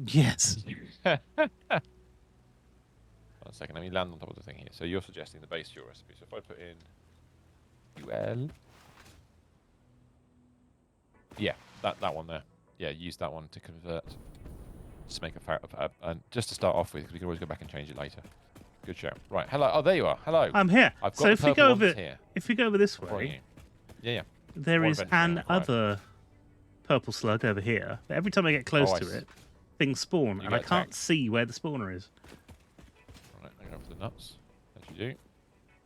Yes. hello. 1 second, let me land on top of the thing here. So you're suggesting the base fuel recipe. So if I put in UL... Yeah, that one there. Yeah, use that one to convert. Just make and just to start off with, because we can always go back and change it later. Good show. Right, hello. Oh, there you are. Hello. I'm here. I've got So the if we purple go ones over, here. if we go over this Before way, you. Yeah. there More is adventure required. another purple slug over here. But every time I get close Oh, I to see. it, things spawn, You and I get can't attacked. see where the spawner is. Right, I go for the nuts. As you do.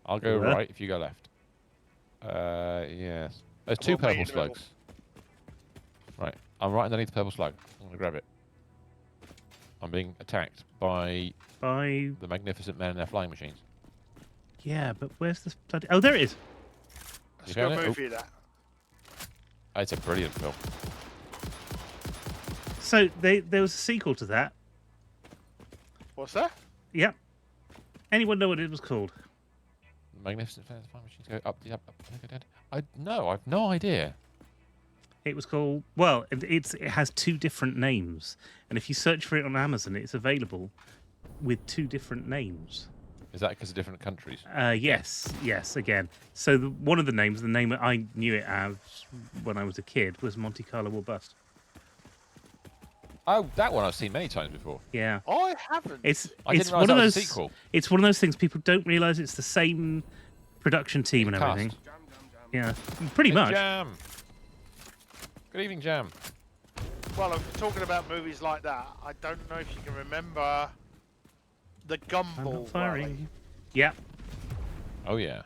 I'll go Yeah. right if you go left. Yes. There's 2 I'll meet purple in the middle. slugs. Right. I'm right underneath the purple slug. I'm going to grab it. I'm being attacked by By the magnificent men in their flying machines. yeah, but where's this bloody? Oh, there it is. Let's found go it? movie that. It's a brilliant film. So there was a sequel to that. What's that? Yep. Anyone know what it was called? The magnificent men in their flying machines go up. No, I've no idea. It was called. Well, it has 2 different names, and if you search for it on Amazon, it's available with 2 different names. Is that because of different countries? Yes. Again, so one of the names, the name that I knew it as when I was a kid, was Monte Carlo or Bust. Oh, that one I've seen many times before. Yeah. I haven't. It's I didn't it's realise one of that was a those sequel. It's one of those things people don't realise it's the same production team and Cast. everything. Yeah, pretty Hey, much. Jam. Good evening, Jam. Well, if we're talking about movies like that, I don't know if you can remember the I'm Gumball not firing. Rally. Yeah, Oh yeah.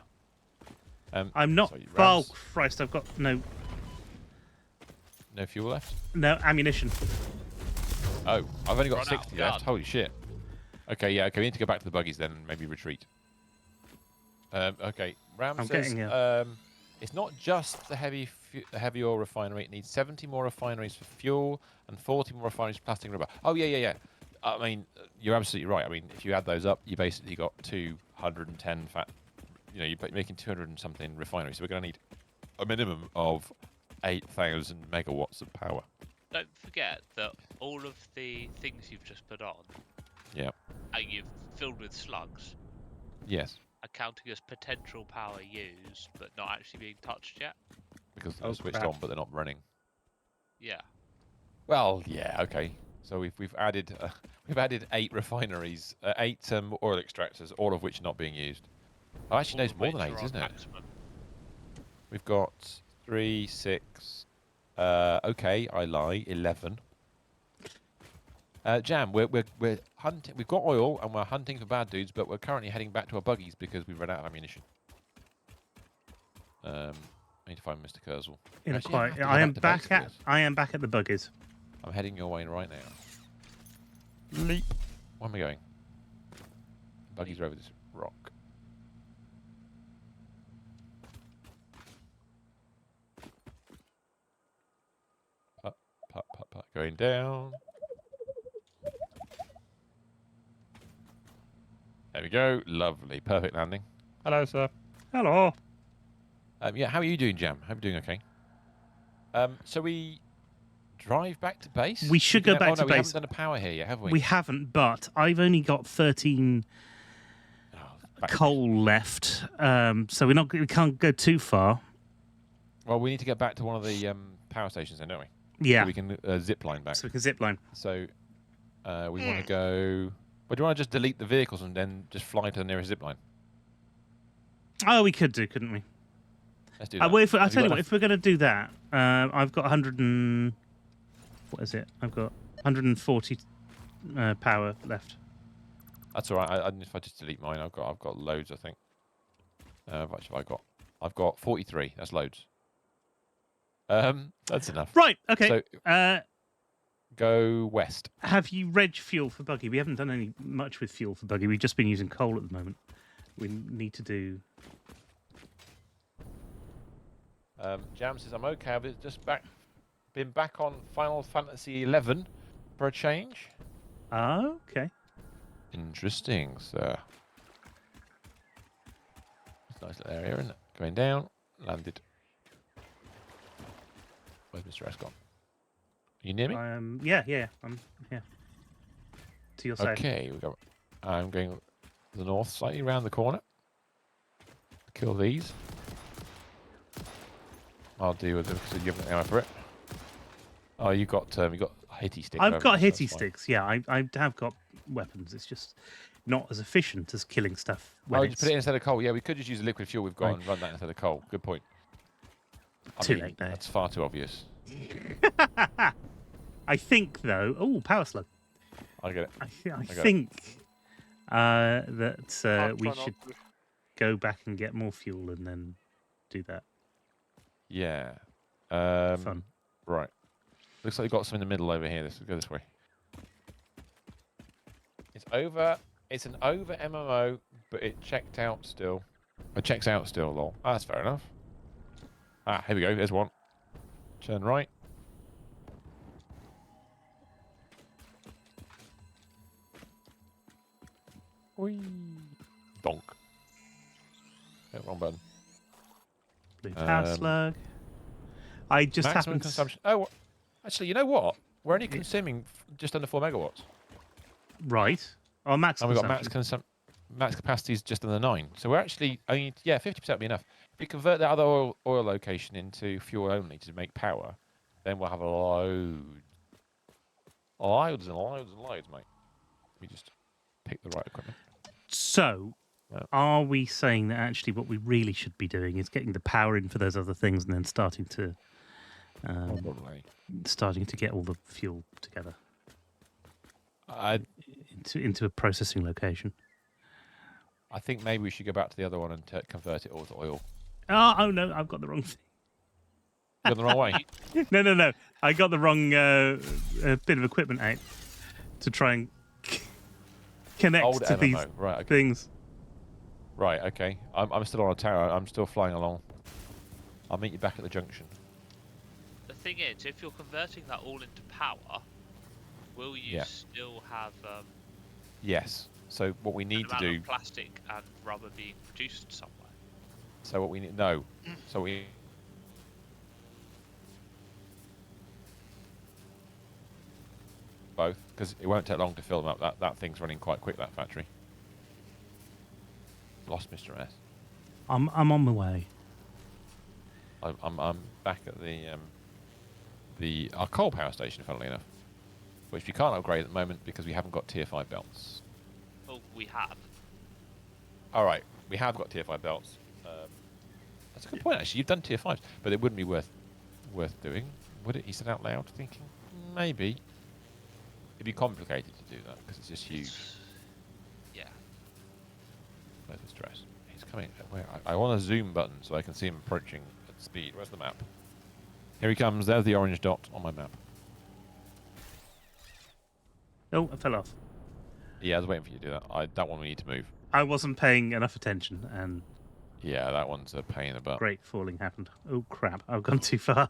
I'm not. Sorry, Oh Rams. Christ! I've got no. No fuel left? No ammunition. Oh, I've only got Run out 60 of left. gun. Holy shit. Okay, yeah, okay, we need to go back to the buggies then and maybe retreat. Okay, Ram I'm says getting it's not just the heavy oil refinery. It needs 70 more refineries for fuel and 40 more refineries for plastic and rubber. Oh, yeah. I mean, you're absolutely right. I mean, if you add those up, you basically got 210 fat. You know, you're making 200 and something refineries. So we're going to need a minimum of 8,000 megawatts of power. Don't forget that all of the things you've just put on, Yeah. you've filled with slugs, Yes. are counting as potential power used, but not actually being touched yet. Because they're Oh, switched crap. on, but they're not running. Yeah. Well, yeah, okay. So we've added 8 refineries, 8 oil extractors, all of which are not being used. Oh, actually, no, All it's of more which than are 8, on isn't it? maximum. We've got 3, 6. Okay, I lie. 11. Jam, we're hunting. We've got oil and we're hunting for bad dudes, but we're currently heading back to our buggies because we've run out of ammunition. I need to find Mr. Kurzel. In a Actually, quiet. have to go I am to base back for at. this. I am back at the buggies. I'm heading your way right now. Leap. Where am I going? Buggies are over this rock. Putt. Going down. There we go. Lovely. Perfect landing. Hello, sir. Hello. Yeah, how are you doing, Jam? Hope you're doing okay. So we drive back to base? We should go back to we base. haven't done a power here yet, have we? We haven't, but I've only got 13 Oh, back to coal left, so we can't go too far. base. Well, we need to get back to one of the power stations then, don't we? Yeah, So we can zip line back. so we can zip line. So we want to go... Well, do you want to just delete the vehicles and then just fly to the nearest zip line? Oh, we could do, couldn't we? Let's do that. Well, I'll Have tell you got what, if we're going to do that, I've got 100 and... What is it? I've got 140 power left. That's all right. If I just delete mine, I've got loads, I think. How much have I got? I've got 43. That's loads. That's enough. Right, okay. So go west. Have you reg fuel for buggy? We haven't done much with fuel for buggy. We've just been using coal at the moment. We need to do... Jam says I'm okay. I've just been back on Final Fantasy 11 for a change. Oh, okay. Interesting, sir. It's a nice little area, isn't it? Going down, landed. Where's Mr. Escott? Are you near me? Yeah. I'm here. To your side. Okay, I'm going to the north, slightly around the corner. Kill these. I'll deal with them because you haven't got ammo for it. Oh, you got hitty sticks. I've got haven't you? So hitty that's fine. sticks. Yeah, I have got weapons. It's just not as efficient as killing stuff. When Oh, it's just put it instead of coal. Yeah, we could just use the liquid fuel we've got Right. and run that instead of coal. Good point. Too late now. That's far too obvious. I think though. Oh, power slug. I get it. I it. think that I'll we try not should to. go back and get more fuel and then do that. Yeah. Fun. Right. Looks like you've got some in the middle over here. Let's go this way. It's over. It's an over MMO, but it checked out still. It checks out still, lol. Ah, that's fair enough. Ah, here we go. There's one. Turn right. Whee. Donk. Yeah, wrong button. Blue power slug. I just Maximum happened. consumption. Oh, actually, you know what? We're only consuming just under 4 megawatts. Right. Oh, max. And we've got consumption. max capacity is just under 9. So we're actually only 50% would be enough. If we convert that other oil location into fuel only to make power, then we'll have loads and loads, mate. We just pick the right equipment. So, Yeah. are we saying that actually what we really should be doing is getting the power in for those other things and then starting to Probably. get all the fuel together I into a processing location? think maybe we should go back to the other one and convert it all to oil. Oh no, I've got the wrong thing. Gone the wrong way. No. I got the wrong bit of equipment out to try and connect Old to MMO. these Right. Okay. things. Right. Okay. I'm still on a tower. I'm still flying along. I'll meet you back at the junction. The thing is, if you're converting that all into power, will you still have Yes. So what we need an to amount do. of plastic and rubber being produced somewhere? So what we need. No. So we. Both, because it won't take long to fill them up. That thing's running quite quick. That factory. Lost Mr. S. I'm on my way. I'm back at our coal power station, funnily enough, which we can't upgrade at the moment because we haven't got tier 5 belts. Oh, we have. All right, we have got tier 5 belts. That's a good point, actually. You've done tier 5s, but it wouldn't be worth doing, would it? He said out loud, thinking maybe it'd be complicated to do that because it's just huge. Yeah. Where's the stress? He's coming. Where? I want a zoom button so I can see him approaching at speed. Where's the map? Here he comes. There's the orange dot on my map. Oh, I fell off. Yeah, I was waiting for you to do that. That one we need to move. I wasn't paying enough attention, and Yeah, that one's a pain in the butt. great falling happened. Oh crap! I've gone too far.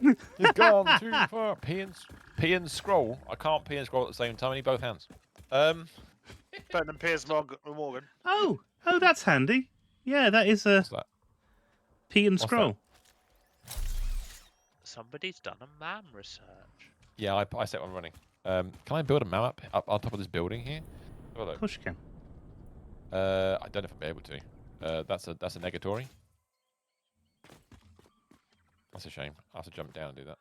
He's gone too far. P and scroll. I can't P and scroll at the same time. I need both hands. Better than Piers Morgan. Oh, that's handy. Yeah, that is a What's that? P and What's scroll. Somebody's done a MAM research. Yeah, I set one running. Can I build a map up on top of this building here? Have a look. Of course you can. I don't know if I'll be able to. That's a negatory. That's a shame. I have to jump down and do that.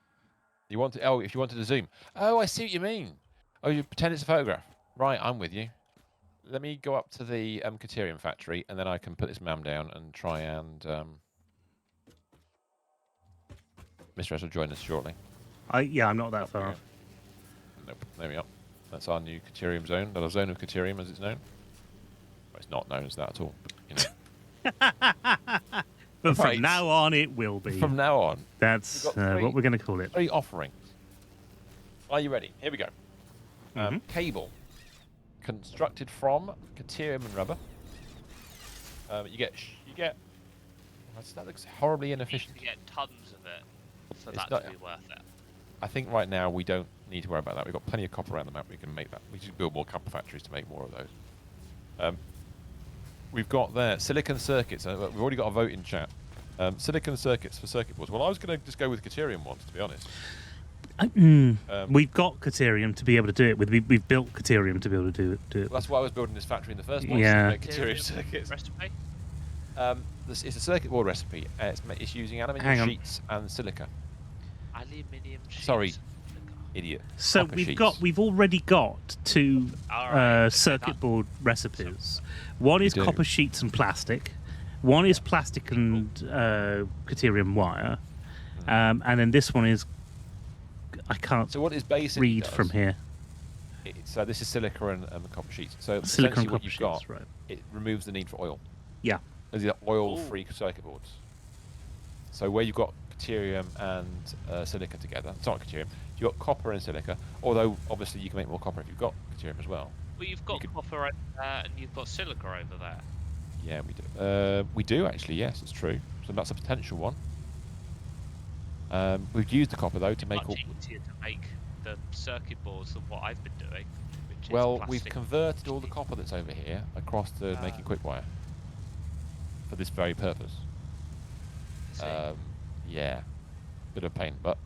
You want to? Oh, if you wanted to zoom. Oh, I see what you mean. Oh, you pretend it's a photograph. Right, I'm with you. Let me go up to the Caterium factory, and then I can put this MAM down and try and. Mr. S will join us shortly. I'm not that far Yeah. off. Nope. There we are. That's our new Caterium zone. Not a zone of Caterium as it's known. Well, it's not known as that at all. But, you know. But Right. from now on, it will be. From now on, That's We've got what we're going to call it. 3 offerings. Are you ready? Here we go. Cable. Constructed from Caterium and rubber. You get. That looks horribly You need inefficient. to get tons of it for It's that not- to be worth it. I think right now we don't need to worry about that. We've got plenty of copper around the map. We can make that. We should build more copper factories to make more of those. We've got there silicon circuits. We've already got a vote in chat. Silicon circuits for circuit boards. Well, I was going to just go with Caterium ones, to be honest. We've got Caterium to be able to do it with. We've built Caterium to be able to do it. Well, that's why I was building this factory in the first place. Yeah. To make Caterium circuits. Recipe? It's a circuit board recipe. It's using Hang aluminium on. sheets and silica. Aluminium sheets. Sorry. Idiot. So Copper we've sheets. already got 2 Alright, circuit that- board recipes. One is do. copper sheets and plastic. One is plastic and Caterium wire. And then this one is I can't So what is basically read does, from here. So this is silica and the copper sheets. So Silicon essentially copper what you've sheets, got, right? it removes the need for oil. Yeah. These are oil-free circuit boards. So where you've got Caterium and silica together, it's not Caterium, you've got copper and silica, although obviously you can make more copper if you've got Caterium as well. Well, you've got could- copper over there and you've got silica over there. Yeah, we do. We do actually, yes, it's true. So that's a potential one. We've used the copper though to make all. Much easier to make the circuit boards than what I've been doing. Which is Well, plastic. we've converted all the copper that's over here across to making quick wire for this very purpose. See? Yeah, bit of pain, but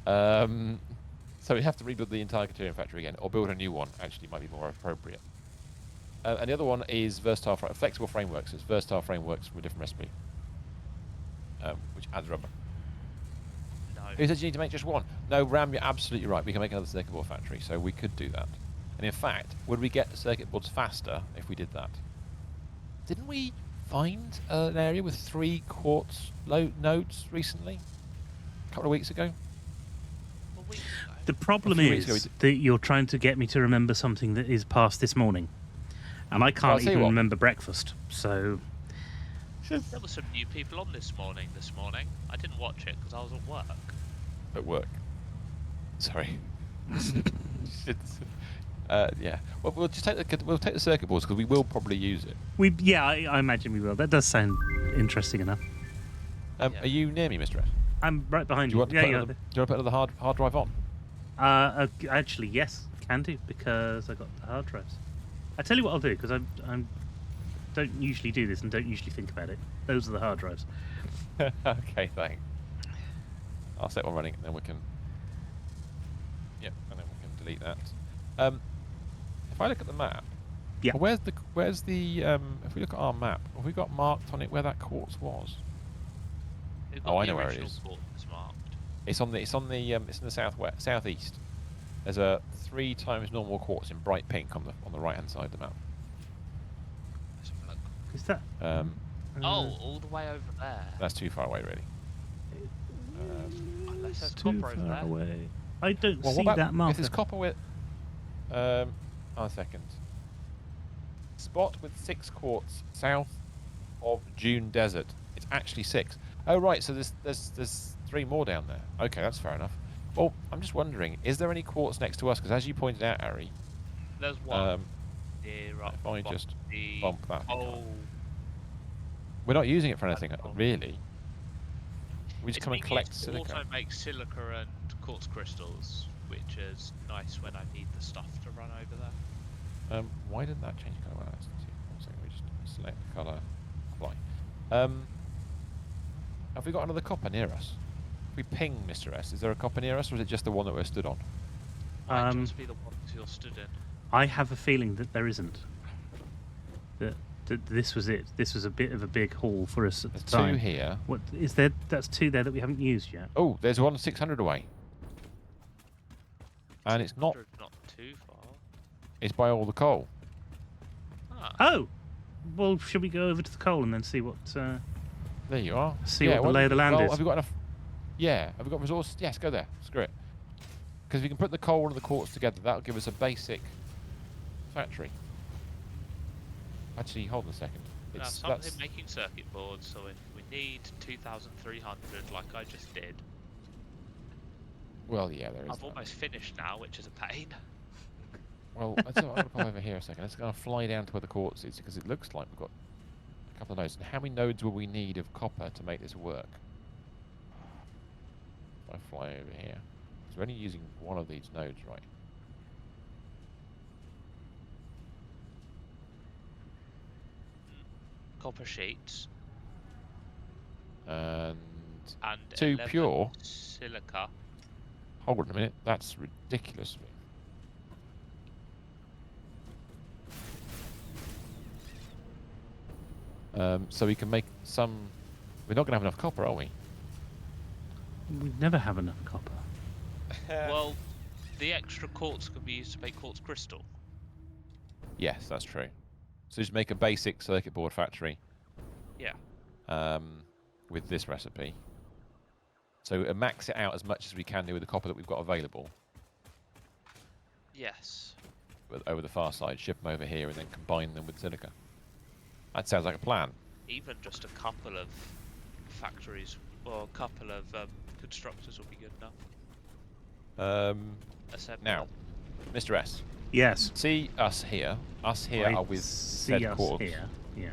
so we have to rebuild the entire Caterium factory again, or build a new one. Actually, might be more appropriate. And the other one is flexible frameworks. It's versatile frameworks from a different recipe, which adds rubber. No. Who said you need to make just one? No, Ram, you're absolutely right. We can make another circuit board factory, so we could do that. And in fact, would we get the circuit boards faster if we did that? Didn't we find an area with 3 quartz nodes recently? A couple of weeks ago? Well, we can go. The problem A few weeks ago is that you're trying to get me to remember something that is past this morning. And I I'll can't tell you even what. remember breakfast. So There were some new people on this morning. I didn't watch it because I was at work. at work. Sorry. Yeah. Well, we'll just take the circuit boards because we will probably use it. I imagine we will. That does sound interesting enough. Are you near me, Mr. S? I'm right behind Do you you. want to put another, do you want to put another hard drive on? Actually, yes, can do because I got the hard drives. I tell you what I'll do because I don't usually do this and don't usually think about it. Those are the hard drives. Okay, thanks. I'll set one running and then we can. Yep, and then we can delete that. If I look at the map, Yeah. where's the if we look at our map, have we got marked on it where that quartz was? Oh, I know where it is. Marked. It's in the southeast. There's a 3 times normal quartz in bright pink on the right hand side of the map. Let's have a look. Is that? All the way over there. That's too far away, really. Unless there's too copper over far there. away. I don't Well, see what about that marker. if there's copper with? A second. Spot with 6 quartz south of Dune Desert. It's actually 6. Oh right, so there's 3 more down there. Okay, that's fair enough. Well, I'm just wondering, is there any quartz next to us? Because as you pointed out, Ari, There's one. if I just the... bump that, Oh. we're not using it for anything really. We just It's come and being collect used to silica. also make silica and quartz crystals, which is nice when I need the stuff to run over there. Why didn't that change colour? Let's see. 1 second, we just select colour, apply. Have we got another copper near us? If we ping Mr. S, is there a copper near us, or is it just the one that we're stood on? Might just be the ones you're stood in. I have a feeling that there isn't. That this was it. This was a bit of a big haul for us at There's the time. 2 here. What is there? That's 2 there that we haven't used yet. Oh, there's one 600 away. And it's not. Not too far. It's by all the coal. Ah. Oh, well, should we go over to the coal and then see what? There you are. See what the lay of the land is. Have we got enough? Yeah. Have we got resources? Yes, go there. Screw it. Because if we can put the coal and the quartz together, that'll give us a basic factory. Actually, hold on a second. Now, something making circuit boards, so if we need 2,300 like I just did. Well, yeah, there is. I've almost finished now, which is a pain. Well, I'm going to pop over here a second. Let's go and fly down to where the quartz is, because it looks like we've got a couple of nodes. And how many nodes will we need of copper to make this work? If I fly over here. So we're only using one of these nodes, right? Copper sheets. And 2 11 pure. Silica. Hold on a minute. That's ridiculous. So we can make some. We're not going to have enough copper, are we? We never have enough copper. Well, the extra quartz can be used to make quartz crystal. Yes, that's true. So just make a basic circuit board factory. Yeah. With this recipe. So max it out as much as we can do with the copper that we've got available. Yes. Over the far side, ship them over here, and then combine them with silica. That sounds like a plan. Even just a couple of factories or a couple of constructors will be good enough. Now, Mr. S. Yes. See us here. Us here I are with see said us quartz. here. Yeah.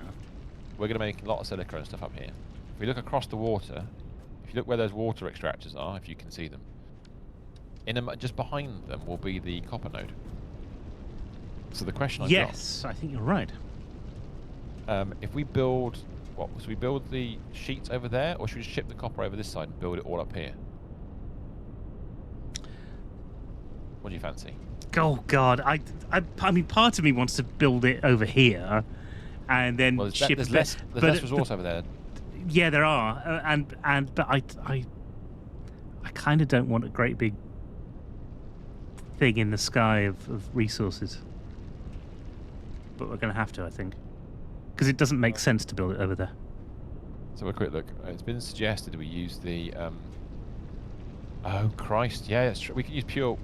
We're going to make a lot of silica and stuff up here. If we look across the water, if you look where those water extractors are, if you can see them, just behind them will be the copper node. So the question I've Yes, I think you're right. if we build, should we build the sheets over there, or should we just ship the copper over this side and build it all up here? What do you fancy? Oh God, I mean, part of me wants to build it over here, and then Well, ship there's it. less resource over there. Yeah, there are, but I kind of don't want a great big thing in the sky of resources. But we're going to have to, I think, because it doesn't make sense to build it over there. So a quick look. It's been suggested we use the. Oh Christ! Yeah, that's true. We can use pure.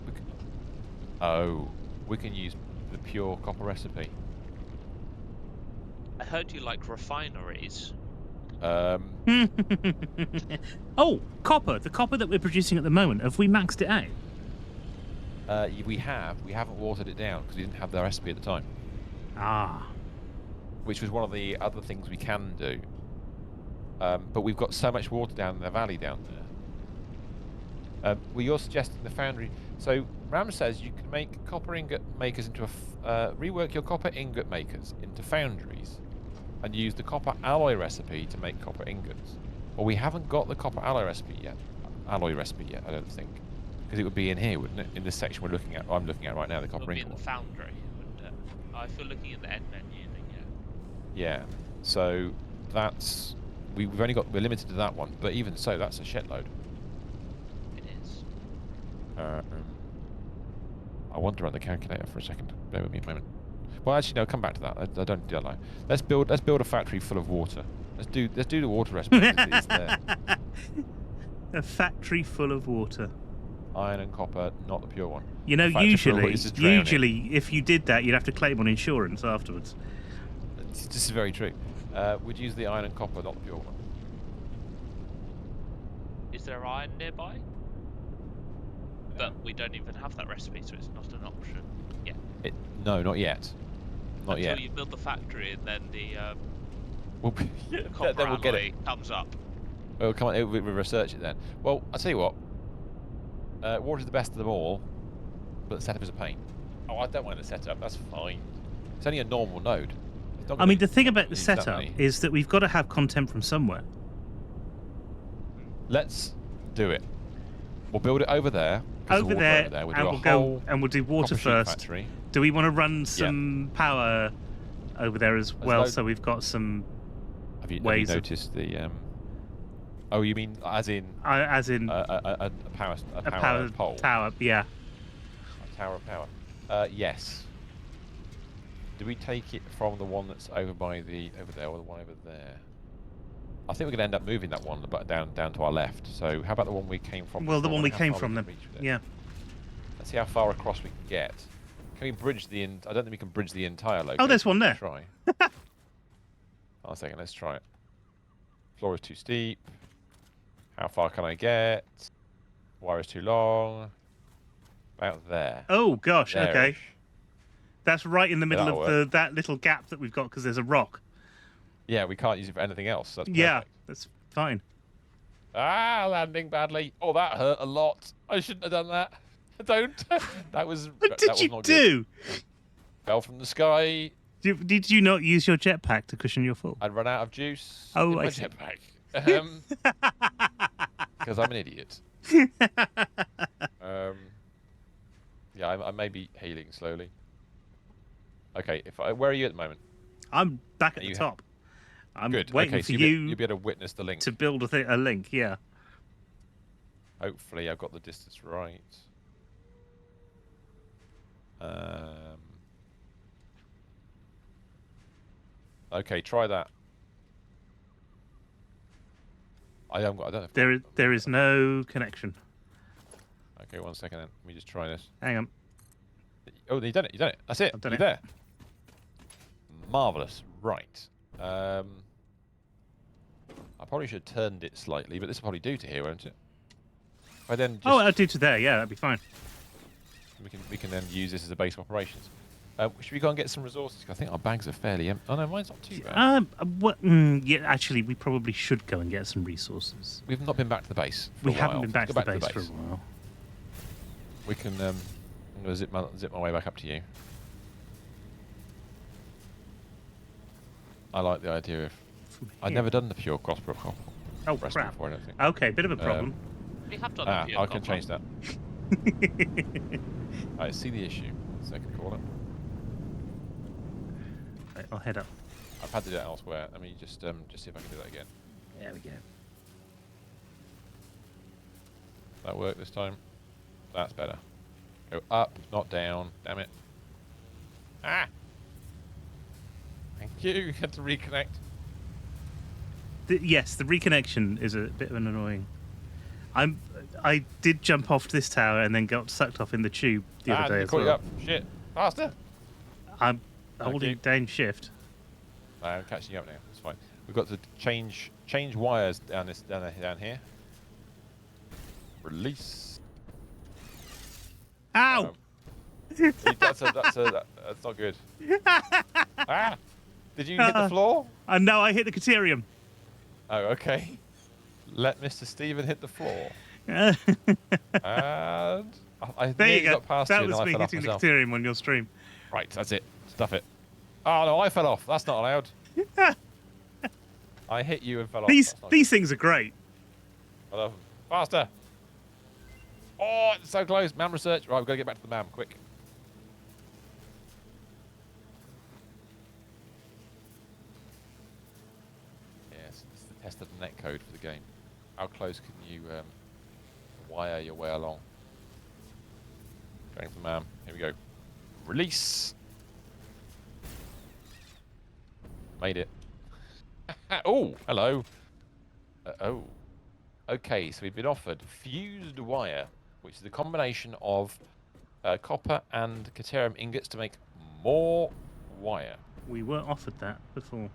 We can use the pure copper recipe. I heard you like refineries. Oh, copper. The copper that we're producing at the moment. Have we maxed it out? We haven't watered it down because we didn't have the recipe at the time, Ah. which was one of the other things we can do. But we've got so much water down in the valley down there. Well, you're suggesting the foundry. So Ram says you can make copper ingot makers into rework your copper ingot makers into foundries, and use the copper alloy recipe to make copper ingots. Well, we haven't got the copper alloy recipe yet. I don't think, because it would be in here, wouldn't it? In this section I'm looking at right now, the copper It'll be ingot in the one. foundry, wouldn't it? If you're looking in the end menu, then yeah. Yeah. So that's we're limited to that one, but even so, that's a shitload. It is. I want to run the calculator for a second. Bear with me a moment. Well, actually, no. Come back to that. I don't do that line. Let's build a factory full of water. Let's do the water recipe. It's there. A factory full of water. Iron and copper, not the pure one. You know, Factory full of water is just drowning. usually, if you did that, you'd have to claim on insurance afterwards. This is very true. We'd use the iron and copper, not the pure one. Is there iron nearby? But we don't even have that recipe, so it's not an option. Yeah. No, not yet. Not Until yet. you build the factory and then the Then copper we'll get alloy it. comes up. We'll come on. We'll research it then. Well, I'll tell you what. Water's the best of them all, but the setup is a pain. Oh, I don't mind the setup. That's fine. It's only a normal node. I mean, the thing about the use that setup many. is that we've got to have content from somewhere. Let's do it. We'll build it over there. 'Cause Over there's water there, over there. We'll and do a we'll go whole and we'll do water copper sheet first. factory. Do we want to run some power over there as well, load- so we've got some Have you ways of- noticed the? Oh, you mean as in as in a power a power pole? tower? Yeah. A tower of power. Yes. Do we take it from the one that's over there, or the one over there? I think we're going to end up moving that one down to our left. So how about the one we came from? Well, the before? one Wonder we how came far from can then. reach with it. Yeah. Let's see how far across we can get. Can we bridge the? I don't think we can bridge the entire location. Oh, there's one there. Try. Hold on a second. Let's try it. Floor is too steep. How far can I get? Wire is too long. About there. Oh gosh. There-ish. Okay. That's right in the middle that'll of that little gap that we've got because there's a rock. Yeah, we can't use it for anything else. That's Yeah, perfect. that's fine. Landing badly. Oh, that hurt a lot. I shouldn't have done that. Don't. That was. What that did was you not do? Good. Fell from the sky. Did you not use your jetpack to cushion your fall? I'd run out of juice. Oh, in my I see. jetpack. Because I'm an idiot. Yeah, I may be healing slowly. Okay, where are you at the moment? I'm back at You the ha- top. I'm Good. waiting Okay, for so you you'll be able to witness the link. to build a link. Yeah. Hopefully, I've got the distance right. Okay, try that. I don't know. There is no connection. Okay, 1 second then. Let me just try this. Hang on. Oh, you done it. You done it. That's it. I've done You're it. there. Marvelous. Right. I probably should have turned it slightly, but this will probably do to here, won't it? If I then just, Oh, I'll do to there. Yeah, that'd be fine. we can then use this as a base of operations. Should we go and get some resources? 'Cause I think our bags are fairly empty. Oh no, mine's not too bad. What? Yeah, actually, we probably should go and get some resources. We've not been back to the base. For We a haven't while. been back Let's to go the base for a while. We can. I'm gonna zip my way back up to you. I like the idea of. From I've here. never done the pure crossbow Oh recipe crap. before, I don't think. Okay, bit of a problem. We have done I a can change that. I see the issue. Second caller. Right, I'll head up. I've had to do it elsewhere. Let me just see if I can do that again. There we go. That work this time? That's better. Go up, not down. Damn it. Ah! Thank you. You had to reconnect. Yes, the reconnection is a bit of an annoying. I did jump off this tower and then got sucked off in the tube the other day you as caught you well. up. Shit. Faster. I'm Thank holding you. down shift. I'm catching you up now. It's fine. We've got to change wires down here. Release. Ow! That's not good. Ah! Did you hit the floor? No, I hit the Caterium. Oh, okay. Let Mr. Stephen hit the floor. There And I you nearly go. got past That you and was then I me fell off hitting the myself. Caterium on your stream. Right, that's it. Stuff it. Oh no, I fell off. That's not allowed. I hit you and fell off. These That's not these things are great. good. I love them. Faster. Oh, it's so close. MAM research. Right, we've got to get back to the MAM. Quick. Yes, it's the test of the netcode for the game. How close can you wire your way along? Going for MAM. Here we go. Release. Made it. Oh, hello. Oh. Okay, so we've been offered fused wire, which is a combination of copper and caterium ingots to make more wire. We were offered that before.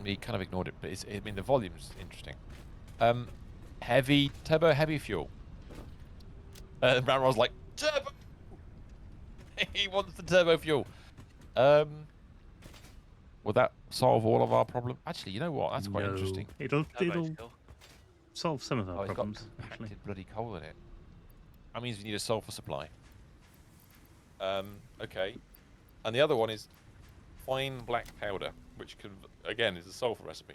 We kind of ignored it, but I mean, the volume's interesting. Turbo heavy fuel. Ramrod's like, turbo! He wants the turbo fuel. Will that solve all of our problems? Actually, you know what? That's quite interesting. It'll Turbo fuel. solve some of our Oh, it's problems. got Actually, compacted bloody coal in it. That means we need a sulfur supply. Okay. And the other one is fine black powder, which can, again, is a sulfur recipe.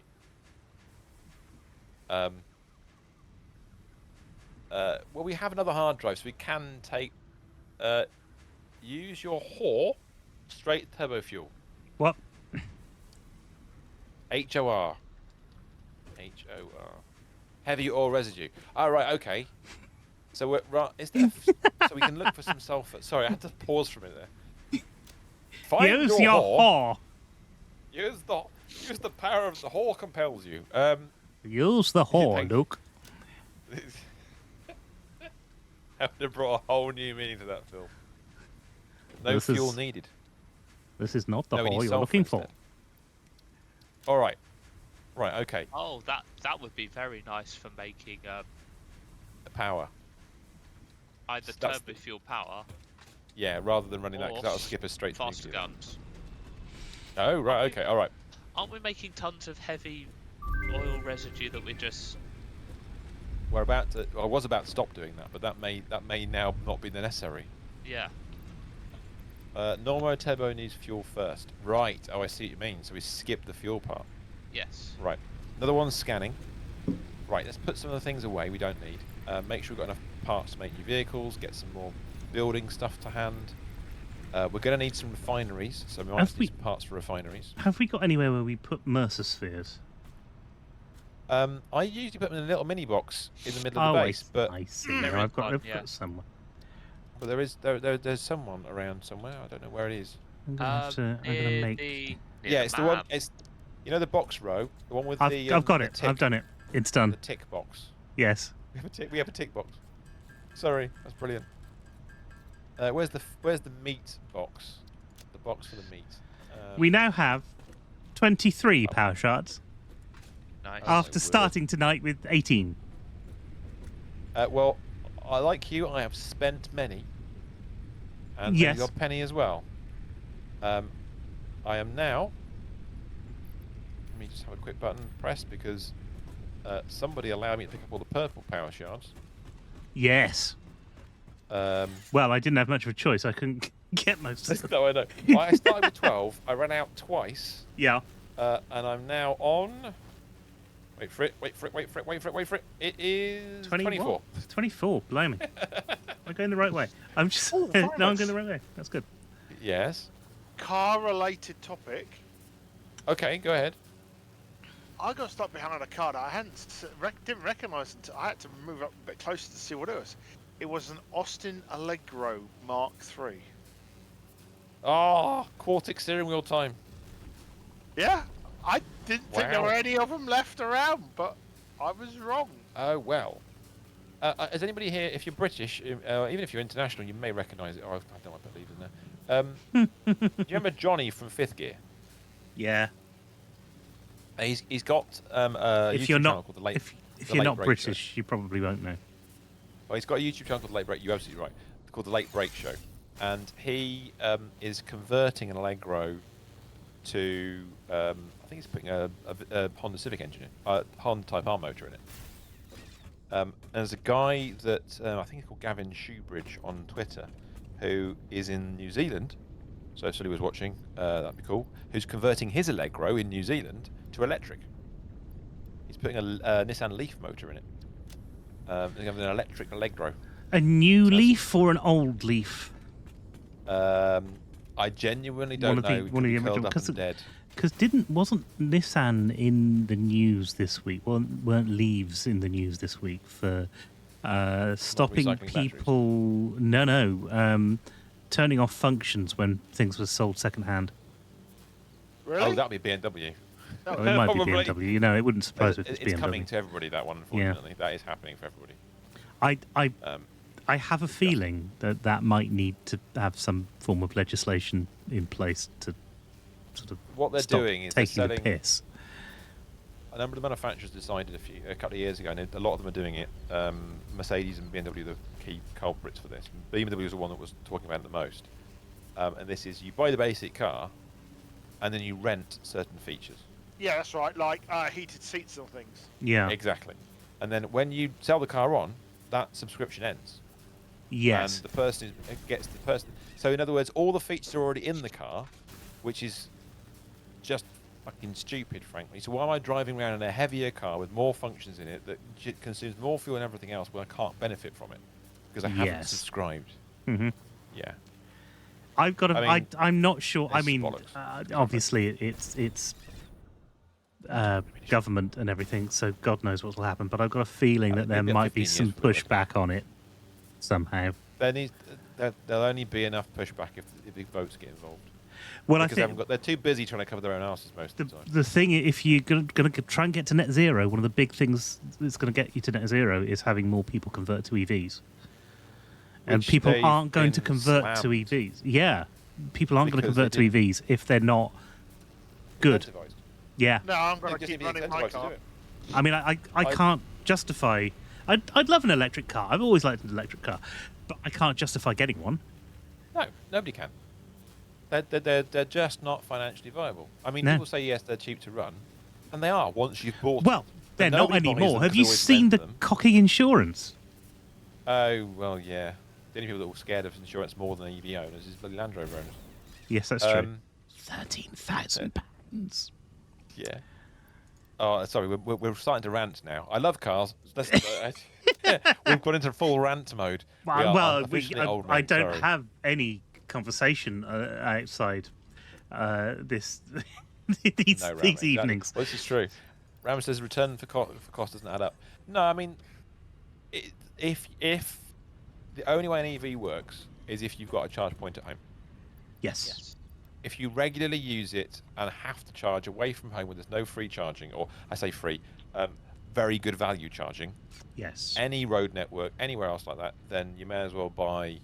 Well, we have another hard drive, so we can take, use your HOR straight turbo fuel. what? HOR. HOR. Heavy ore residue. Oh, right, okay. So we're right. Is there? So we can look for some sulfur. Sorry, I had to pause for a minute there. Find Use your your HOR. whore. Use the power of the HOR compels you. Use the whore, thank- Luke. I would have brought a whole new meaning to that, Phil. No This fuel is- needed. This is not the No, we need whore you're sulfur looking for. instead. All right. Right. Okay. Oh, that would be very nice for making The power. either That's turbo fuel power Yeah, rather than running that, because or that'll skip us straight to faster nuclear. guns. Oh, right. Okay. All right. Aren't we making tons of heavy oil residue that we just? We're about to. I was about to stop doing that, but that may now not be necessary. Yeah. Normal turbo needs fuel first. Right. Oh, I see what you mean. So we skip the fuel part. Yes. Right. Another one's scanning. Right. Let's put some of the things away we don't need. Make sure we've got enough parts to make new vehicles. Get some more building stuff to hand. We're going to need some refineries, so we might have to need some parts for refineries. Have we got anywhere where we put Mercer spheres? I usually put them in a little mini box in the middle of the base, but I see. There I've is got one, yeah. somewhere. there's someone around somewhere. I don't know where it is. I'm gonna have to. I'm gonna Near make. near Yeah, it's the one. map. It's the box row, the one with I've the. got the it. Tick, I've done it. It's the done. tick box. Yes. We have a tick box. Sorry, that's brilliant. Where's the meat box? The box for the meat. We now have 23 power shards Nice. after weird. starting tonight with 18. Well, I like you. I have spent many. And Yes. you got penny as well. I am now. Let me just have a quick button press because somebody allowed me to pick up all the purple power shards. Yes. Um, Well, I didn't have much of a choice. I couldn't get most of them. no, I know. I started with 12. I ran out twice, Yeah. and I'm now on. Wait for it. Wait for it. Wait for it. Wait for it. Wait for it. It is 24. What? 24. Blimey. I'm going the right way. I'm just. Oh, no, I'm virus. going the right way. That's good. Yes. Car-related topic. Okay, go ahead. I got stuck behind a car that I didn't recognise until I had to move up a bit closer to see what it was. It was an Austin Allegro Mark III. Ah, Quartic steering wheel time. Yeah, I didn't think there Wow. were any of them left around, but I was wrong. Oh well. Is anybody here? If you're British, even if you're international, you may recognise it. Oh, I don't want to put leave in there. Do you remember Johnny from Fifth Gear? Yeah. Yeah. He's got a If YouTube you're channel not called the Late. if the you're Late not Break British, Show. you probably won't know. Well, he's got a YouTube channel called the Late Break. You're absolutely right. It's called the Late Break Show, and he is converting an Allegro to I think he's putting a Honda Civic engine in, Honda Type R motor in it. And there's a guy that I think he's called Gavin Shoebridge on Twitter, who is in New Zealand. So if somebody was watching, that'd be cool. Who's converting his Allegro in New Zealand to electric? He's putting a Nissan Leaf motor in it. An electric Allegro. A new So Leaf or an old Leaf? I genuinely don't know. One of the curled original, up and dead. because wasn't Nissan in the news this week? Weren't Leaves in the news this week for stopping recycling people? No. Turning off functions when things were sold secondhand. Really? Oh, that'd be BMW. Well, it might be Probably. BMW. You know, it wouldn't surprise me if it's It's BMW. coming to everybody, that one, unfortunately. That is happening for everybody. I have a feeling that might need to have some form of legislation in place to sort of What they're stop doing is they're taking the selling- piss. A number of manufacturers decided a couple of years ago, and a lot of them are doing it. Mercedes and BMW are the key culprits for this. BMW was the one that was talking about it the most. And this is, you buy the basic car, and then you rent certain features. Yeah, that's right. Like heated seats and things. Yeah. Exactly. And then when you sell the car on, that subscription ends. Yes. And the person gets the person. So in other words, all the features are already in the car, which is just fucking stupid, frankly. So why am I driving around in a heavier car with more functions in it that consumes more fuel and everything else when I can't benefit from it because I haven't Yes. subscribed? hmm Yeah. I've got. I mean, I'm not sure. I it's mean, bollocks. obviously it's government and everything, so God knows what will happen. But I've got a feeling that there maybe might be 15 some years for it. pushback on it somehow. There'll only be enough pushback if the votes get involved. Well, Because I think they're too busy trying to cover their own asses most of the time. the thing, if you're going to try and get to net zero, one of the big things that's going to get you to net zero is having more people convert to EVs. And Which people they've aren't going to been convert to slammed. EVs. Yeah, people aren't going to Because convert to they EVs if they're not good. Incentivized. Yeah, No, I'm They going to just keep need to be running my incentivized to car. do it. I mean, I can't justify. I'd love an electric car. I've always liked an electric car, but I can't justify getting one. No, nobody can. They're just not financially viable. I mean, No. people say yes, they're cheap to run, and they are once you've bought Well, them. they're But not nobody buys anymore. them Have 'cause you they always seen rent the them. cocking insurance? Oh, well, yeah. The only people that were scared of insurance more than EV owners is bloody Land Rover owners. Yes, that's true. Um, £13,000. Yeah. Oh, sorry, we're starting to rant now. I love cars. We've gone into full rant mode. We are officially old I men, don't sorry. have any conversation outside this these No, Ram, these exactly. evenings. Well, this is true. Ram says return for cost doesn't add up. No, I mean, if the only way an EV works is if you've got a charge point at home. Yes. If you regularly use it and have to charge away from home when there's no free charging, or I say free, very good value charging, Yes. any road network, anywhere else like that, then you may as well buy.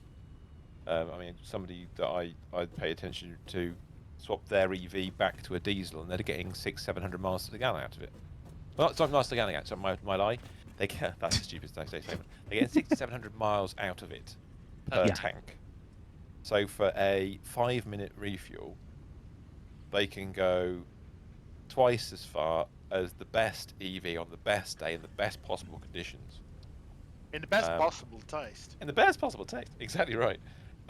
I mean, somebody that I pay attention to swap their EV back to a diesel, and they're getting 600-700 miles to the gallon out of it. Well, not miles to the gallon out. So my lie. They get that's a stupid statement. They get 600-700 miles out of it per Yeah. tank. So for a 5-minute refuel, they can go twice as far as the best EV on the best day in the best possible conditions. In the best Um, possible taste. In the best possible taste, exactly right.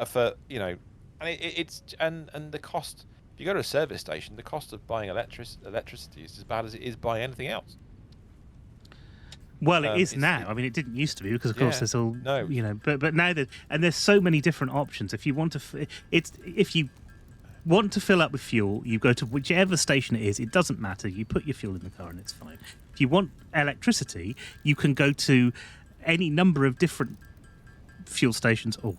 For and it's and the cost. If you go to a service station, the cost of buying electricity is as bad as it is buying anything else. Well, it is it's- now. I mean, it didn't used to be because, of course, Yeah, there's all no. But now there's so many different options. If you want to, if you want to fill up with fuel, you go to whichever station it is. It doesn't matter. You put your fuel in the car and it's fine. If you want electricity, you can go to any number of different fuel stations or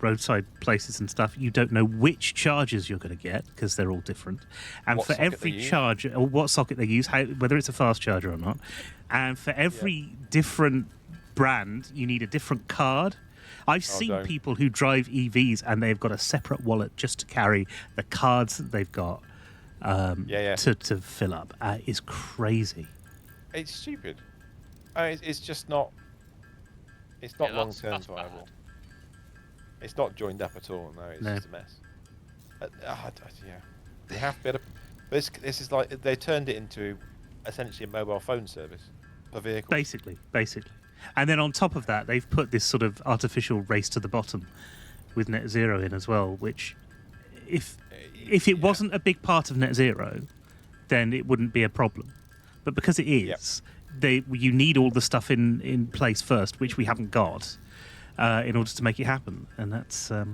roadside places and stuff. You don't know which chargers you're going to get because they're all different. And What for socket every they use. charger or what socket they use, whether it's a fast charger or not, and for every different brand, you need a different card. I've seen don't. people who drive EVs and they've got a separate wallet just to carry the cards that they've got to fill up is crazy. It's stupid. It's just not. It's not long term that's viable. bad. It's not joined up at all. No, it's just a mess. Yeah, you have to be able to. This is like they turned it into essentially a mobile phone service per vehicle. Basically. And then on top of that, they've put this sort of artificial race to the bottom with net zero in as well, which if it wasn't a big part of net zero, then it wouldn't be a problem. But because it is, you need all the stuff in place first, which we haven't got, in order to make it happen. And that's a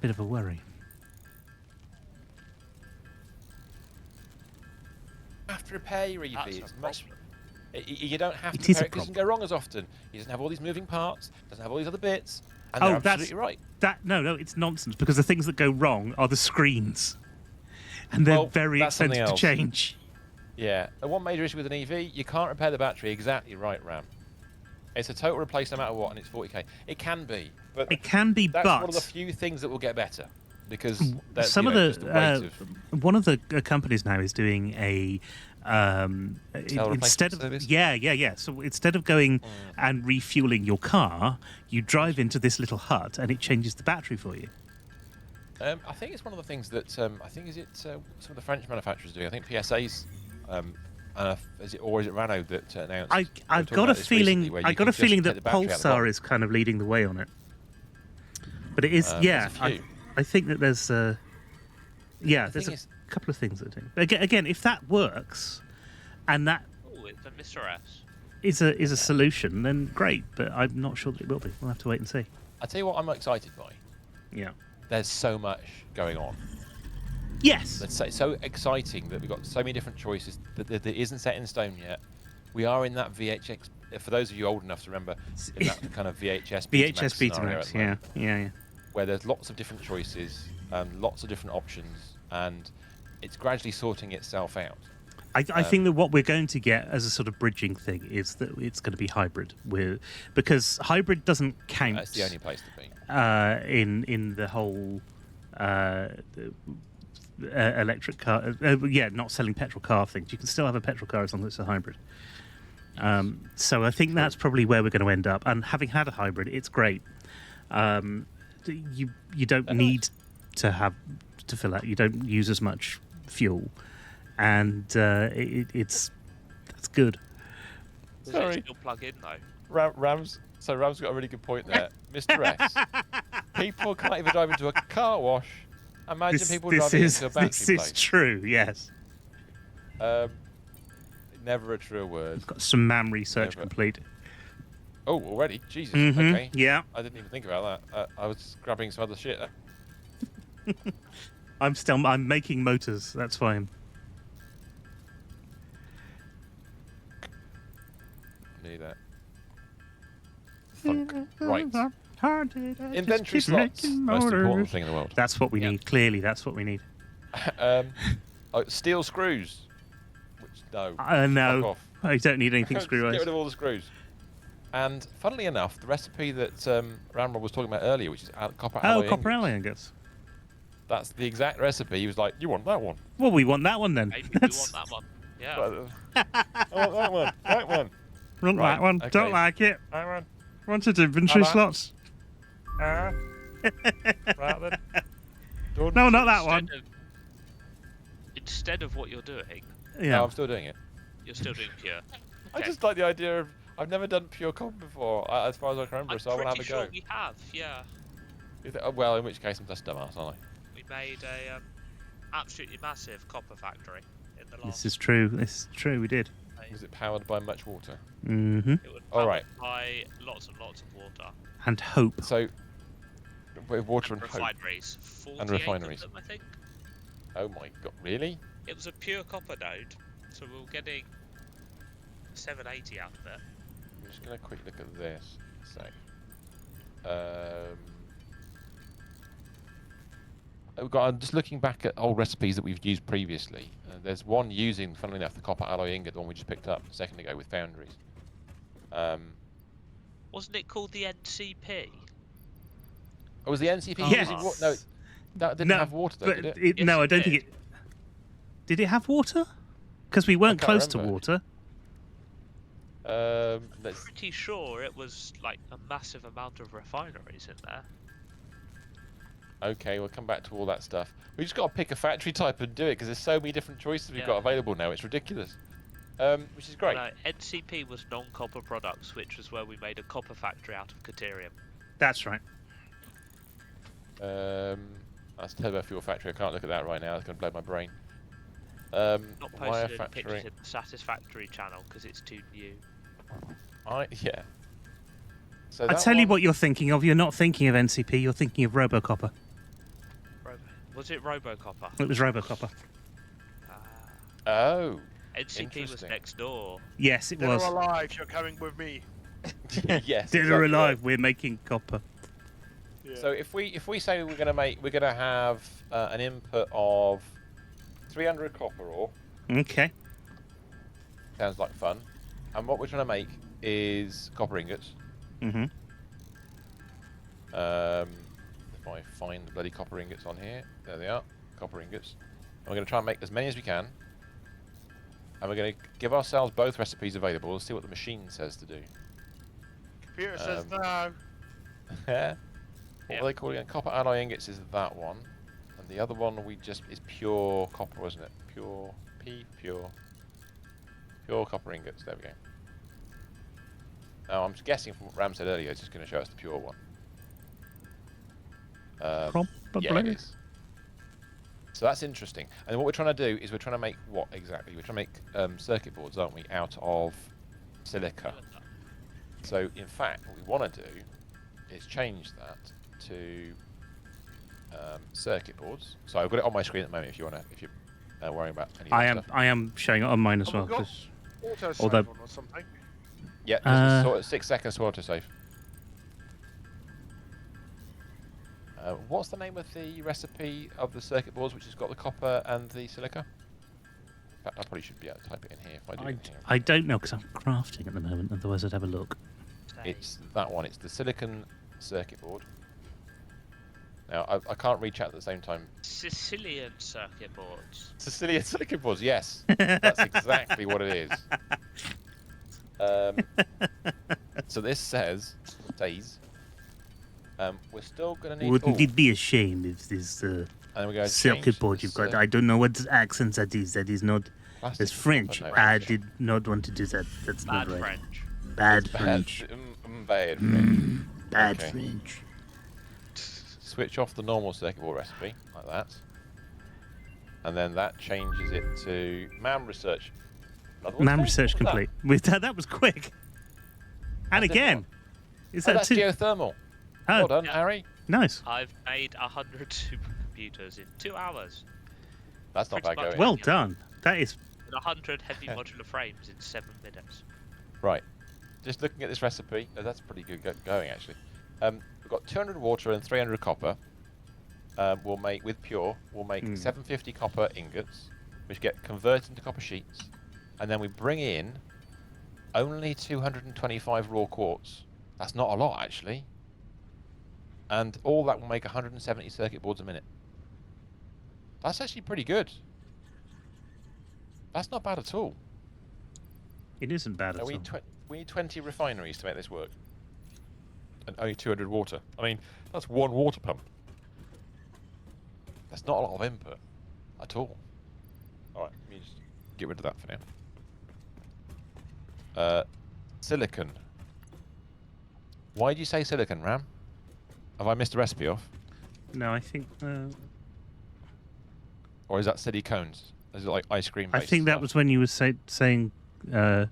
bit of a worry. You have to repair your EV. It's much. You don't have It to is a repair it because it doesn't go wrong as often. It doesn't have all these moving parts. Doesn't have all these other bits. And Oh, they're that's- absolutely right. No, it's nonsense because the things that go wrong are the screens, and they're very that's something expensive to else. change. Yeah, and one major issue with an EV, you can't repair the battery exactly right, Ram. It's a total replace no matter what, and it's 40k. It can be, but It can be, that's but one of the few things that will get better because that's, some just the weight of of one of the companies now is doing a instead of service? So instead of going and refueling your car, you drive into this little hut and it changes the battery for you. I think it's one of the things that I think some of the French manufacturers do. I think PSA's is it Renault that announced? I've got a feeling that Pulsar is kind of leading the way on it. But it is I think that there's there's a couple of things that do. Again, if that works, and that it's a Mr. S. is a solution, then great. But I'm not sure that it will be. We'll have to wait and see. I tell you what, I'm excited by. Yeah. There's so much going on. Yes. It's so exciting that we've got so many different choices that isn't set in stone yet. We are in that VHX. For those of you old enough to remember, in that kind of VHS Betamax, scenario yeah. where there's lots of different choices and lots of different options, and it's gradually sorting itself out. I think that what we're going to get as a sort of bridging thing is that it's going to be hybrid, because hybrid doesn't count. That's the only place to be. In the whole electric car, not selling petrol car things. You can still have a petrol car as long as it's a hybrid. So I think that's probably where we're going to end up. And having had a hybrid, it's great. You don't need to fill out. You don't use as much fuel, and that's good. Does Sorry. it still plug in though? Ram's got a really good point there. Mr. S. People can't even drive into a car wash. Imagine people driving into a battery This is place. true, yes. Never a true word. I've got some MAM research Never. complete. Oh, already? Jesus. Mhm, Okay. yeah. I didn't even think about that. I was grabbing some other shit. I'm making motors, that's fine. Need that. Funk. Right. Inventory slots. Most important thing in the world. That's what we need. Clearly, that's what we need. Steel screws. Which, no. No. Fuck off. I don't need anything Get screw-wise. rid of all the screws. And funnily enough, the recipe that Ramrod was talking about earlier, which is copper alloy Copper ingots, alloy ingots. that's the exact recipe. He was like, "You want that one? Well, we want that one then. Maybe we want that one. Yeah. I want that one. That one. Want Right, that one. okay. Don't like it. That one. Wanted inventory Have slots. Right then. Done. No, not that one. Instead of what you're doing, Yeah. No, I'm still doing it. you're still doing pure. I Okay. just like the idea of I've never done pure copper before, as far as I can remember, I'm so I want to have pretty a go. sure we have. Yeah. Well, in which case I'm just a dumbass, aren't We made a absolutely massive copper factory in the last. This is true. We did. I? Was it powered by much water? Mm-hmm. It would All right. by lots and lots of water. And hope. So, with water and hope. Refineries. 48 And refineries. of them, I think. Oh my god, really? It was a pure copper node, so we were getting 780 out of it. I'm just gonna quick look at this. A sec. I'm just looking back at old recipes that we've used previously. There's one using, funnily enough, the copper alloy ingot, the one we just picked up a second ago with foundries. Wasn't it called the NCP? Oh, was the NCP Yes. using water? No, that didn't have water though, did it? Yes, no, I it don't did. think it. Did it have water? Because we weren't can't close to remember. water. Let's, Pretty sure it was like a massive amount of refineries in there. okay, we'll come back to all that stuff. We just got to pick a factory type and do it because there's so many different choices we've got Yeah. available now. It's ridiculous. Which is great. No, NCP was non-copper products, which was where we made a copper factory out of Caterium. That's right. That's Turbo Fuel Factory. I can't look at that right now. It's going to blow my brain. Not Wire posted any pictures factory. in the Satisfactory channel because it's too new. Yeah. So I that tell you one- what you're thinking of. You're not thinking of NCP. You're thinking of Robocopper. Was it Robocopper? It was Robocopper. Oh. NCP was Interesting. next door. Yes, it Dead was. or alive, you're coming with me. Yes. Dead or exactly alive, right. we're making copper. Yeah. So if we say we're gonna have an input of 300 copper ore. Okay. Sounds like fun. And what we're trying to make is copper ingots. Mm-hmm. If I find the bloody copper ingots on here, there they are, copper ingots. And we're going to try and make as many as we can. And we're going to give ourselves both recipes available and see what the machine says to do. Computer says no. What Yep. are they calling it? Copper alloy ingots is that one. And the other one is pure copper, wasn't it? Pure copper ingots. There we go. Now I'm guessing from what Ram said earlier, it's just going to show us the pure one. Probably. Yeah, it is. So that's interesting. And what we're trying to do is we're trying to make what exactly? We're trying to make circuit boards, aren't we, out of silica. So in fact, what we want to do is change that to circuit boards. So I've got it on my screen at the moment. If you're worrying about any of that stuff. I am showing it on mine as Oh, well. we've got 'cause- Auto Although- save on or something. Yeah, sort of 6 seconds to autosave. What's the name of the recipe of the circuit boards which has got the copper and the silica? In fact, I probably should be able to type it in here if I do. I don't know because I'm crafting at the moment. Otherwise, I'd have a look. It's that one. It's the silicon circuit board. Now, I can't read chat at the same time. Sicilian circuit boards. Sicilian circuit boards, yes. That's exactly what it is. So this says, we're still going to need... Wouldn't oh, it be a shame if this and then we're going to circuit change board the you've got? cir- I don't know what accent that is. That is not. plastic It's French. copper, no, I French. did not want to do that. That's Bad not right. French. Bad Bad, French. bad French. Bad Okay. French. Switch off the normal circuit board recipe, like that. And then that changes it to MAM research. Another one Man today? research What was that? complete. With that was quick. And That's again, different. is Oh, that that's too? geothermal. Oh, Well done, Yeah. Harry. nice. I've made 100 supercomputers in 2 hours. That's not Pretty bad much. going. Well done. That is. And 100 heavy modular frames in 7 minutes. Right. Just looking at this recipe, that's pretty good going actually. We've got 200 water and 300 copper. We'll make with pure. We'll make 750 copper ingots, which get converted into copper sheets, and then we bring in only 225 raw quartz. That's not a lot actually. And all that will make 170 circuit boards a minute. That's actually pretty good. That's not bad at all. It isn't bad at all. We need 20 refineries to make this work. And only 200 water. I mean, that's one water pump. That's not a lot of input at all. Alright, let me just get rid of that for now. Silicon. Why did you say silicon, Ram? Have I missed a recipe off? No, I think. Or is that city cones? Is it like ice cream? I think that was when you were saying. A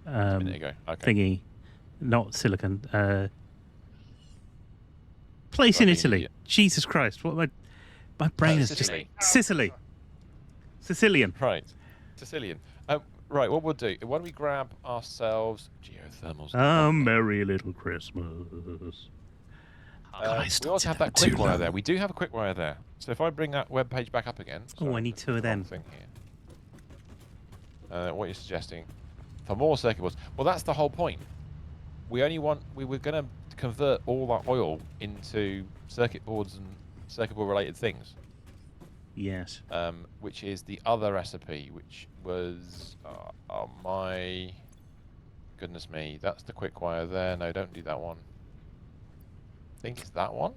minute ago. Okay. Thingy, not silicon. Place in Fucking Italy. idiot. Jesus Christ! What my brain is just Sicily. Sicily. Sicilian. Right. Sicilian. Right, what we'll do, why don't we grab ourselves geothermals? A merry little Christmas. We also have that quick wire there. We do have a quick wire there. So if I bring that web page back up again. Oh, I sorry, need there's two of the wrong them. thing here. What you're suggesting for more circuit boards? Well, that's the whole point. We were going to convert all that oil into circuit boards and circuit board related things. Yes. which is the other recipe, which was oh my goodness me, that's the quick wire there. No, don't do that one. I think it's that one.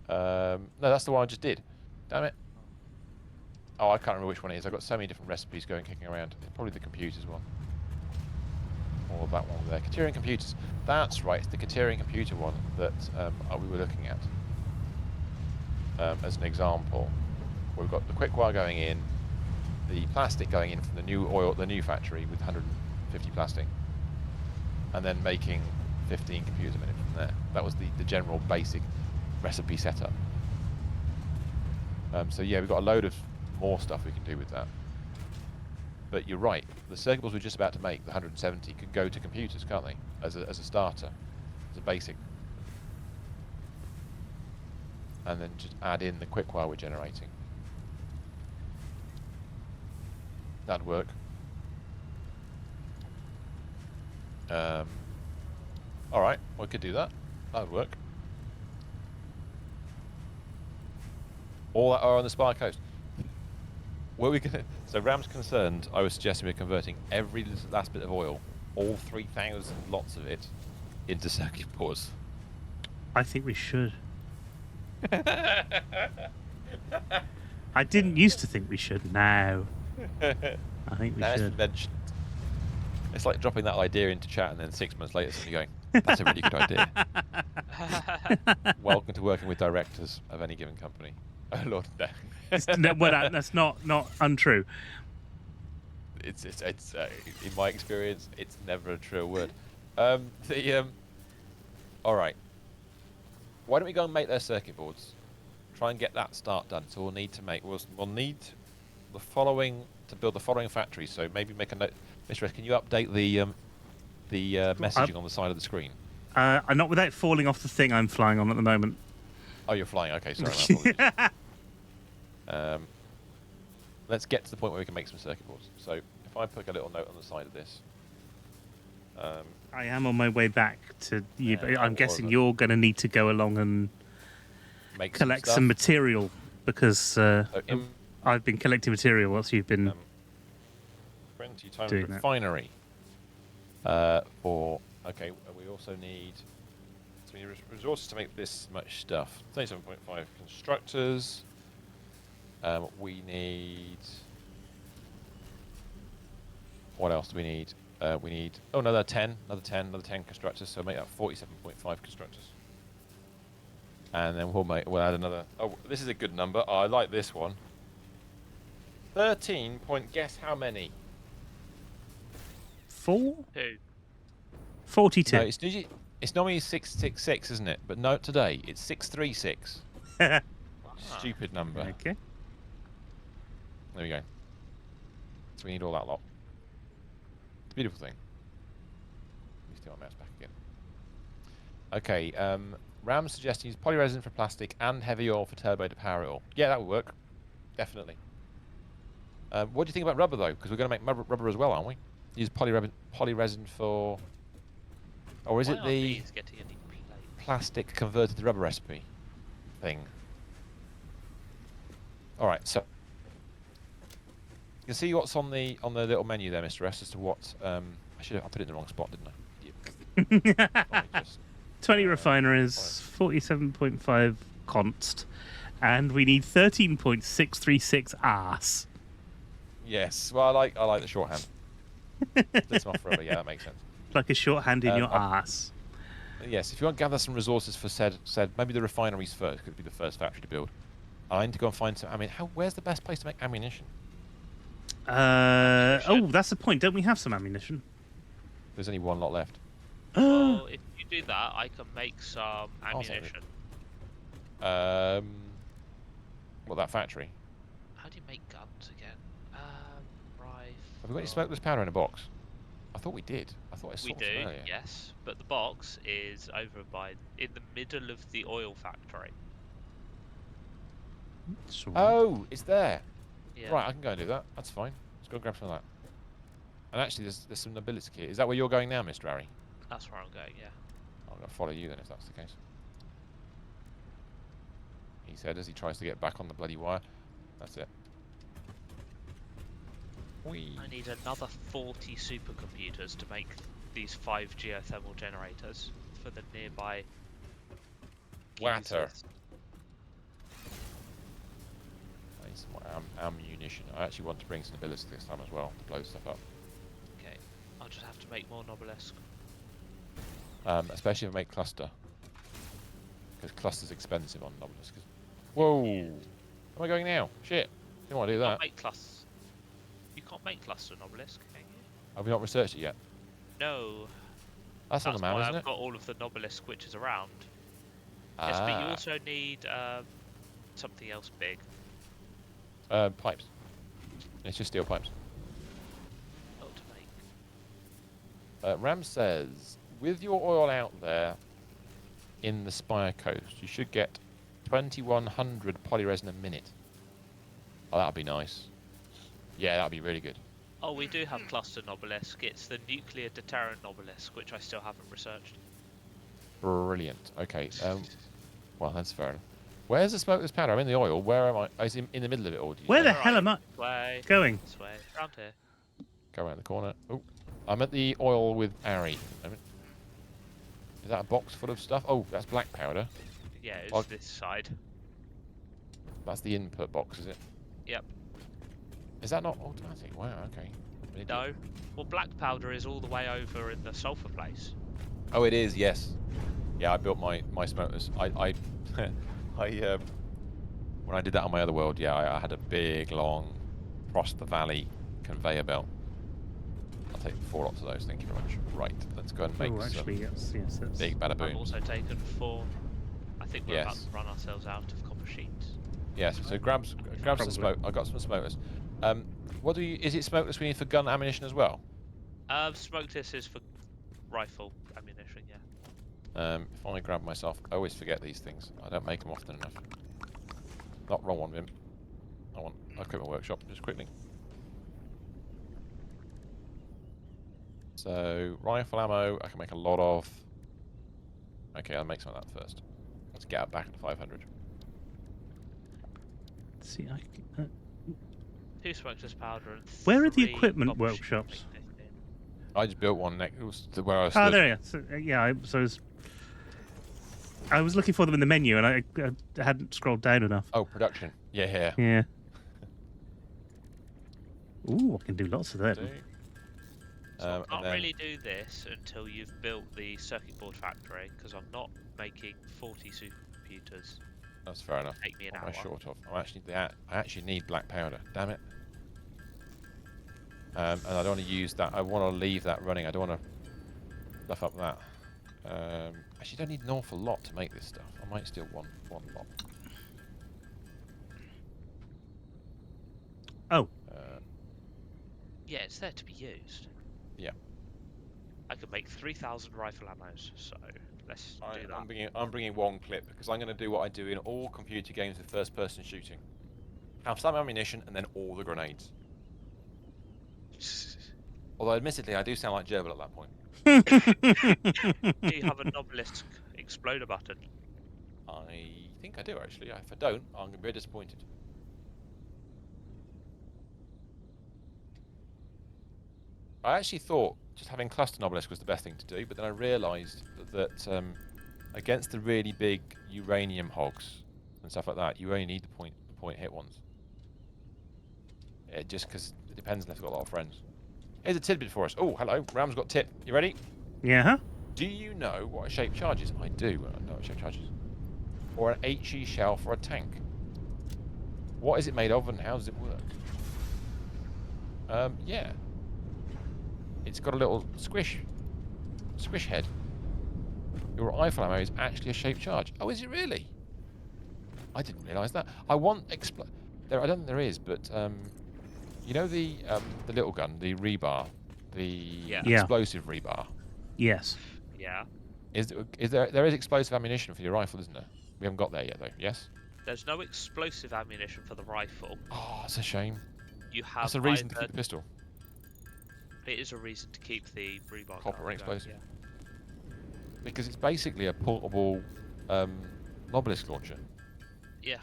No, that's the one I just did. Damn it. Oh, I can't remember which one it is. I've got so many different recipes going kicking around. It's probably the computers one. Or that one there. Katerian computers. That's right, it's the Katerian computer one that we were looking at. As an example. We've got the quick wire going in, the plastic going in from the new factory with 150 plastic, and then making 15 computers a minute from there. That was the general basic recipe setup. So yeah, we've got a load of more stuff we can do with that. But you're right, the circuit boards we're just about to make, the 170, could go to computers, can't they? As a starter, as a basic. And then just add in the quick wire we're generating. That'd work. Alright, we could do that. That'd work. All that are on the Spire Coast. Were we gonna? So Ram's concerned. I was suggesting we're converting every last bit of oil, all 3,000 lots of it, into circuit boards. I think we should. I didn't used to think we should. Now, I think we Now should. it's mentioned. It's like dropping that idea into chat and then 6 months later somebody going, "That's a really good idea." Welcome to working with directors of any given company. Oh Lord, no. No, well, that's not untrue. It's in my experience, it's never a true word. All right. Why don't we go and make their circuit boards? Try and get that start done. So we'll need to make we'll need the following to build the following factory. So maybe make a note, Mr. S. Can you update the messaging on the side of the screen? Not without falling off the thing I'm flying on at the moment. Oh, you're flying. Okay, sorry. My apologies. Let's get to the point where we can make some circuit boards. So if I put a little note on the side of this. I am on my way back to you, but I'm guessing or- you're going to need to go along and Make collect stuff. some material because So in I've been collecting material whilst you've been 20 times doing that. refinery. Okay, we also need resources to make this much stuff. 37.5 constructors. We need. What else do we need? We need another 10 constructors. So make that 47.5 constructors. And then we'll add another. Oh, this is a good number. Oh, I like this one. 13 point. Guess how many? 42. No, it's normally 666, isn't it? But no, today it's 636. Stupid number. Okay. There we go. So we need all that lot. It's a beautiful thing. Let me steal my mouse back again. Okay, Ram's suggesting use polyresin for plastic and heavy oil for turbo to power it all. Yeah, that would work. Definitely. What do you think about rubber, though? Because we're going to make rubber as well, aren't we? Use polyresin for... Or is Why it aren't the these getting any plates? plastic converted to rubber recipe thing? All right, so you can see what's on the little menu there, Mr. S, as to what I put it in the wrong spot, didn't I? Let me just 20 refineries, 47.5 const, and we need 13.636 arse. yes. Well, I like the shorthand. This off rubber. Yeah, that makes sense. Like a shorthand in your I- arse. Yes, if you want to gather some resources for said maybe the refineries first, could be the first factory to build. I need to go and find some. I mean, where's the best place to make ammunition? Oh, that's the point. Don't we have some ammunition? There's only one lot left. Well, if you do that, I can make some I'll save it. ammunition. What, that factory? How do you make guns again? Right. Have we got any smokeless powder in a box? I thought we did. I thought I saw We some do, earlier. yes, but the box is over in the middle of the oil factory. Sweet. Oh, it's there. Yeah. Right, I can go and do that. That's fine. Let's go and grab some of that. And actually, there's some nobility kit. Is that where you're going now, Mr. Harry? That's where I'm going. Yeah. I'm going to follow you then, if that's the case. he said as he tries to get back on the bloody wire. That's it. Whee. I need another 40 supercomputers to make these 5 geothermal generators for the nearby Water. geysers. I need some more ammunition. I actually want to bring some ability this time as well to blow stuff up. Okay, I'll just have to make more Nobelisks. Especially if I make cluster. Because cluster's expensive on Novelist. Whoa! Where am I going now? Shit! Didn't want to do You that. can't make cluster. You can't make cluster Nobelisk, can you? Have we not researched it yet? No. That's on the map, why isn't I've it? got all of the Nobelisk witches around. Yes, but you Ah. also need something else big. Pipes. It's just steel pipes. Not to make. Ram says, with your oil out there in the Spire Coast, you should get 2100 polyresin a minute. Oh, that'd be nice. Yeah, that'd be really good. Oh, we do have cluster Nobelisk. It's the nuclear deterrent Nobelisk, which I still haven't researched. Brilliant. Okay. Well, that's fair enough. Where's the smokeless powder? I'm in the oil. Where am I? Is it in the middle of it, or do you Where say? the hell am I This way. going? This way. Around here. Go around the corner. Oh, I'm at the oil with Ari. Is that a box full of stuff? Oh, that's black powder. Yeah, it's Oh. this side. That's the input box, is it? Yep. Is that not automatic? Wow, okay. No. Well, black powder is all the way over in the sulfur place. Oh, it is, yes. Yeah, I built my smokers. I when I did that on my other world, yeah, I had a big, long, across the valley conveyor belt. I'll take 4 lots of those, thank you very much. Right, let's go and make Oh, actually, yes, that's... big bada I've boom. also taken 4. I think we're about Yes. to run ourselves out of copper sheets. Yes, so grab some Probably. smoke. I got some smokers. What do you? Is it smokeless we need for gun ammunition as well? Smokeless is for rifle ammunition, yeah. If I grab myself, I always forget these things. I don't make them often enough. Not wrong one, Vim. I want equipment workshop just quickly. So rifle ammo, I can make a lot of. Okay, I'll make some of that first. Let's get it back to 500. See, 2 smokeless powder and Where are the 3 equipment copper sheets, workshops? I think. I just built one next to where I was. Oh, there you are. So, I was looking for them in the menu, and I hadn't scrolled down enough. Oh, production. Yeah. Yeah. Ooh, I can do lots of that. So I and can't then- really do this until you've built the circuit board factory, because I'm not making 40 supercomputers. That's fair enough. Take me an What am I hour. short of? I actually need black powder. Damn it. And I don't want to use that. I want to leave that running. I don't want to stuff up that. Actually, don't need an awful lot to make this stuff. I might steal one lot. Oh, Yeah, it's there to be used. Yeah. I could make 3,000 rifle ammos, so let's do that. I'm bringing one clip because I'm going to do what I do in all computer games with first-person shooting. Have some ammunition and then all the grenades. Although, admittedly, I do sound like Gerbil at that point. Do you have a Nobelisk exploder button? I think I do, actually. If I don't, I'm going to be very disappointed. I actually thought just having cluster Nobelisk was the best thing to do, but then I realised that against the really big uranium hogs and stuff like that, you only need the point hit ones. Just because it depends if they've got a lot of friends. Here's a tidbit for us. Oh, hello. Ram's got tip. You ready? yeah, huh? Do you know what a shape charge is? I do know what a shape charge is. Or an HE shell for a tank. What is it made of and how does it work? Yeah. It's got a little squish head. Your rifle ammo is actually a shaped charge. Oh, is it really? I didn't realise that. I want I don't think there is, but you know the little gun, the rebar, the Yeah. explosive rebar. Yes. Yeah. Is there is explosive ammunition for your rifle, isn't there? We haven't got there yet, though. Yes. There's no explosive ammunition for the rifle. Oh, that's a shame. You have That's a reason to either- keep the pistol. It is a reason to keep the rebar Copper gun and going, explosive. Because it's basically a portable Nobelisk launcher. Yeah.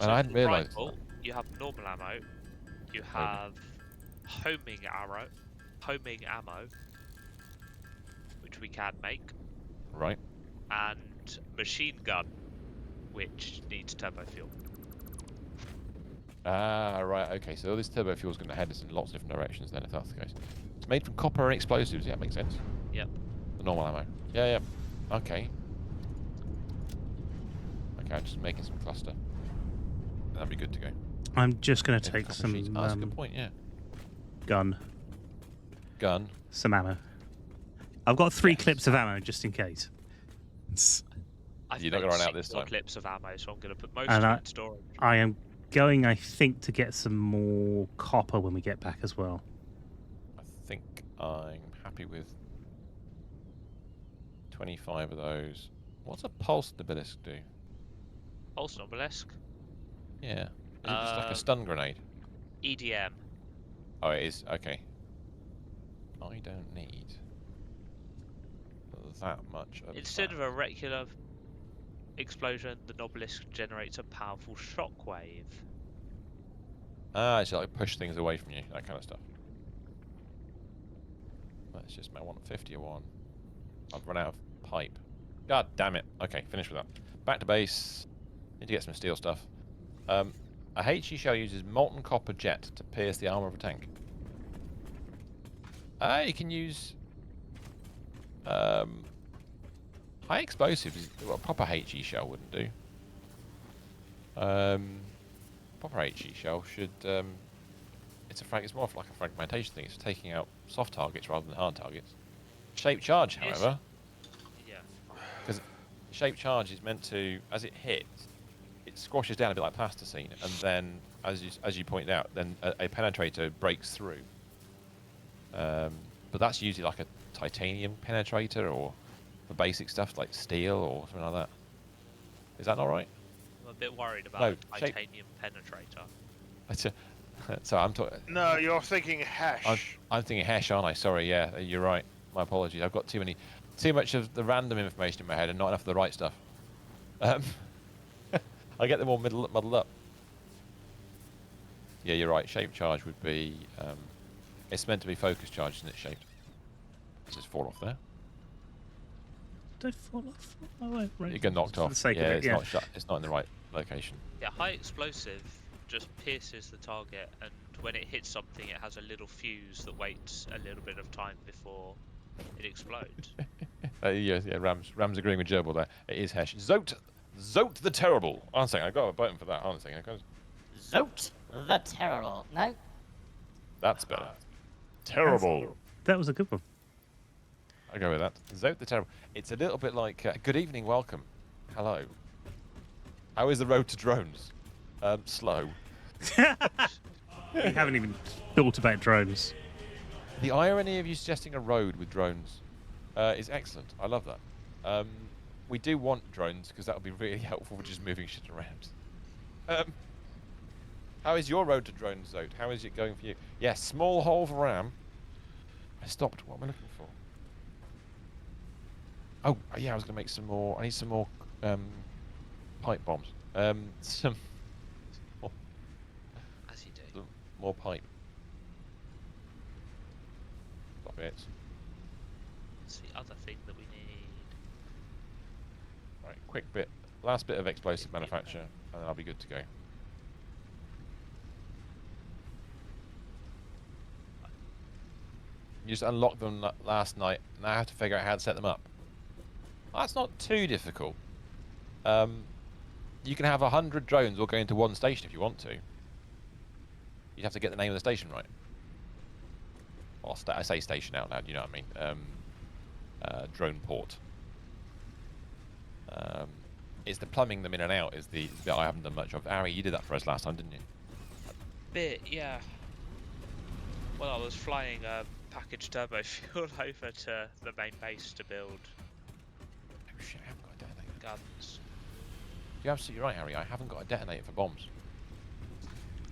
And I hadn't for the realised. rifle, you have normal ammo. You have homing ammo, which we can make, Right. and machine gun, which needs turbo fuel. Ah, right. Okay. So all this turbo fuel is going to head us in lots of different directions. Then, if that's the case, it's made from copper and explosives. Yeah, makes sense. Yep. The normal ammo. Yeah, yeah. Okay. Okay, I'm just making some cluster. That'd be good to go. I'm just going to Maybe a take couple of sheets. some Oh, that's a good point. Yeah. gun, Gun. some ammo. I've got 3 Yes. clips of ammo just in case. I've You're not made gonna run out 6 this more time. clips of ammo, so I'm going to put most And of I- it in storage. I am going, I think, to get some more copper when we get back as well. I think I'm happy with 25 of those. What's a pulse obelisk do? Pulse obelisk. Yeah. Is it just like a stun grenade? EDM. Oh, it is. Okay. I don't need that much of Instead that. of a regular explosion, the obelisk generates a powerful shockwave. Ah, it's like push things away from you, that kind of stuff. Let's just, I want 50 of one. I've run out of pipe. God damn it. Okay, finish with that. Back to base. Need to get some steel stuff. A HE shell uses molten copper jet to pierce the armor of a tank. You can use high explosives. Well, a proper HE shell wouldn't do. Proper HE shell should. It's more of like a fragmentation thing. It's taking out soft targets rather than hard targets. Shape charge, Yes. however, Yeah. because shape charge is meant to, as it hits, it squashes down a bit like plasticine, and then, as you pointed out, then a penetrator breaks through. But that's usually like a titanium penetrator, or for basic stuff like steel or something like that. Is that not right? I'm a bit worried about No, a shape- titanium penetrator. So I'm talking. No, you're thinking hash. I'm thinking hash, aren't I? Sorry, yeah, you're right. My apologies. I've got too much of the random information in my head and not enough of the right stuff. I get them all muddled up. Yeah, you're right. Shape charge would be. It's meant to be focus charge, isn't it? Shaped. Does it fall off there? Don't fall off. Oh, right. You get knocked For off. the sake Yeah, of it, it's yeah. not shut. It's not in the right location. Yeah, high explosive just pierces the target, and when it hits something, it has a little fuse that waits a little bit of time before it explodes. Yeah. Ram's agreeing with Gerbil there. It is hash. Zote the terrible. Hold on a second. I got a button for that. Hold on a second. Zote the Terrible. No? That's better. Terrible. That was a good one. I'll go with that. Zote the terrible. It's a little bit like good evening, welcome, hello. How is the road to drones? Slow. We haven't even thought about drones. The irony of you suggesting a road with drones is excellent. I love that. We do want drones because that would be really helpful for just moving shit around. How is your road to drones, Zote? How is it going for you? Yes, small hole for Ram. I stopped. What am I looking for? Oh, yeah, I was going to make some more. I need some more pipe bombs. Some As you do. more pipe. Stop it. It's the other thing that we need. Right, quick bit. Last bit of explosive manufacture, and then I'll be good to go. You just unlocked them last night. Now I have to figure out how to set them up. That's not too difficult. You can have 100 drones all going to one station if you want to. You'd have to get the name of the station right. Well, I say station out loud, you know what I mean. Drone port. It's the plumbing them in and out is the bit I haven't done much of. Ari, you did that for us last time, didn't you? Bit, yeah. Well, I was flying a packaged turbo fuel over to the main base to build Oh shit, I haven't got a detonator. guns. You're absolutely right, Harry. I haven't got a detonator for bombs.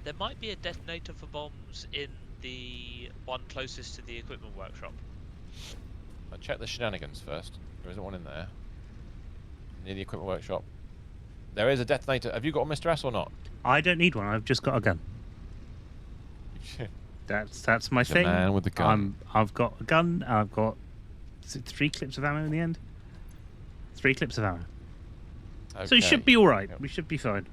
There might be a detonator for bombs in the one closest to the equipment workshop. I'll check the shenanigans first. There isn't one in there. Near the equipment workshop. There is a detonator. Have you got one, Mr. S, or not? I don't need one. I've just got a gun. That's my He's a thing. man with a gun. I've got a gun. I've got 3 clips of ammo in the end. 3 clips of ammo. So it should be all right. Yep. We should be fine.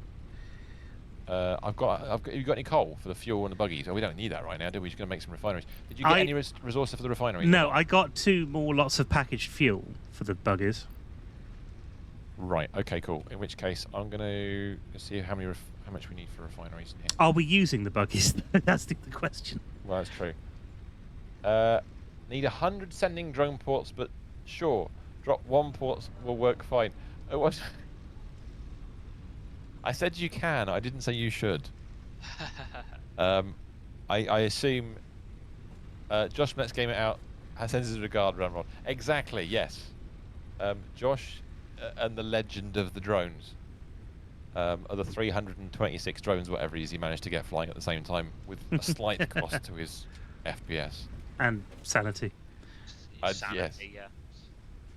I've got. You got any coal for the fuel and the buggies? Oh, we don't need that right now, do we? We're just going to make some refineries. Did you get any resources for the refineries? No, I got 2 more lots of packaged fuel for the buggies. Right. Okay. Cool. In which case, I'm going to see how much we need for refineries in here. Are we using the buggies? That's the question. Well, that's true. Need 100 sending drone ports, but sure, drop 1 port will work fine. Oh, what? I said you can. I didn't say you should. I assume Josh Metz Game It Out sends his regard, Ramrod. Exactly. Yes. Josh and the legend of the drones. Are the 326 drones, whatever it is, he managed to get flying at the same time with a slight cost to his FPS. And sanity. Sanity, yes. yeah.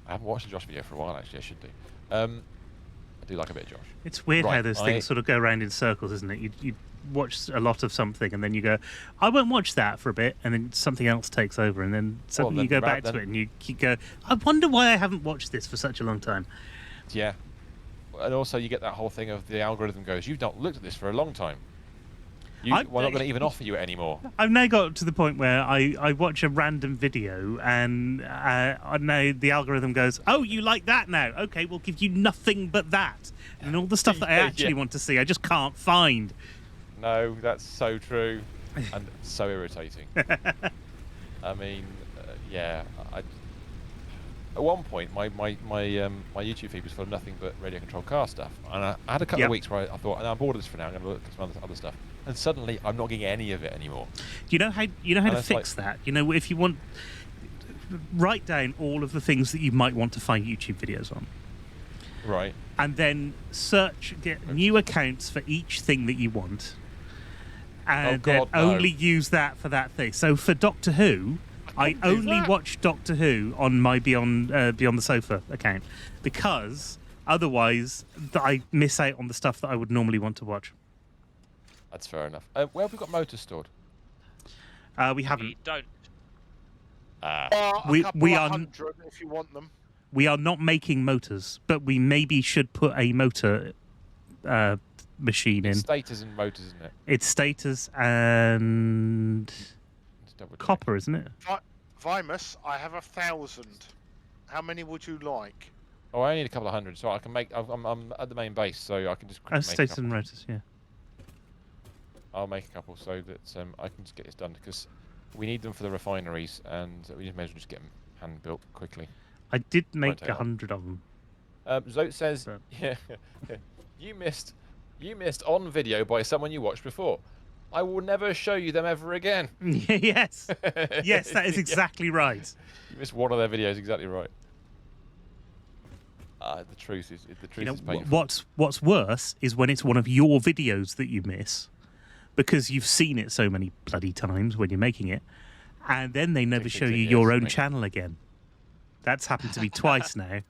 I haven't watched a Josh video for a while, actually. I should do. I do like a bit of Josh. It's weird how Right, those things sort of go around in circles, isn't it? You watch a lot of something and then you go, I won't watch that for a bit, and then something else takes over, and then suddenly then you go back to it and you go, I wonder why I haven't watched this for such a long time. Yeah. And also you get that whole thing of the algorithm goes, you've not looked at this for a long time. We're not going to even offer you it anymore. I've now got to the point where I watch a random video and now the algorithm goes, oh, you like that now? Okay, we'll give you nothing but that. And all the stuff that I actually want to see, I just can't find. No, that's so true. And so irritating. I mean, yeah. At one point, my YouTube feed was full of nothing but radio controlled car stuff. And I had a couple of weeks where I thought, I'm bored of this for now, I'm going to look at some other stuff. And suddenly, I'm not getting any of it anymore. Do you know how to fix that? You know, if you want, write down all of the things that you might want to find YouTube videos on. Right. And then get new accounts for each thing that you want. And then only use that for that thing. So for Doctor Who, I only watch Doctor Who on my Beyond the Sofa account, because otherwise I miss out on the stuff that I would normally want to watch. That's fair enough. Where have we got motors stored? We haven't. We don't. We are 100 if you want them. We are not making motors, but we maybe should put a motor machine in. Stators and motors, isn't it? It's stators and copper, isn't it? Vimus, I have 1,000. How many would you like? Oh, I need a couple of hundred, so I can make. I'm at the main base, so I can just. Stators and rotors, yeah. I'll make a couple so that I can just get this done, because we need them for the refineries, and we just may as well just get them hand built quickly. I did make 100 of them. Zote says, yeah, you missed on video by someone you watched before. I will never show you them ever again. Yes, yes, that is exactly right. You missed one of their videos, exactly right. The truth is painful. What's worse is when it's one of your videos that you miss, because you've seen it so many bloody times when you're making it, and then they never show you your own channel again. That's happened to me twice now,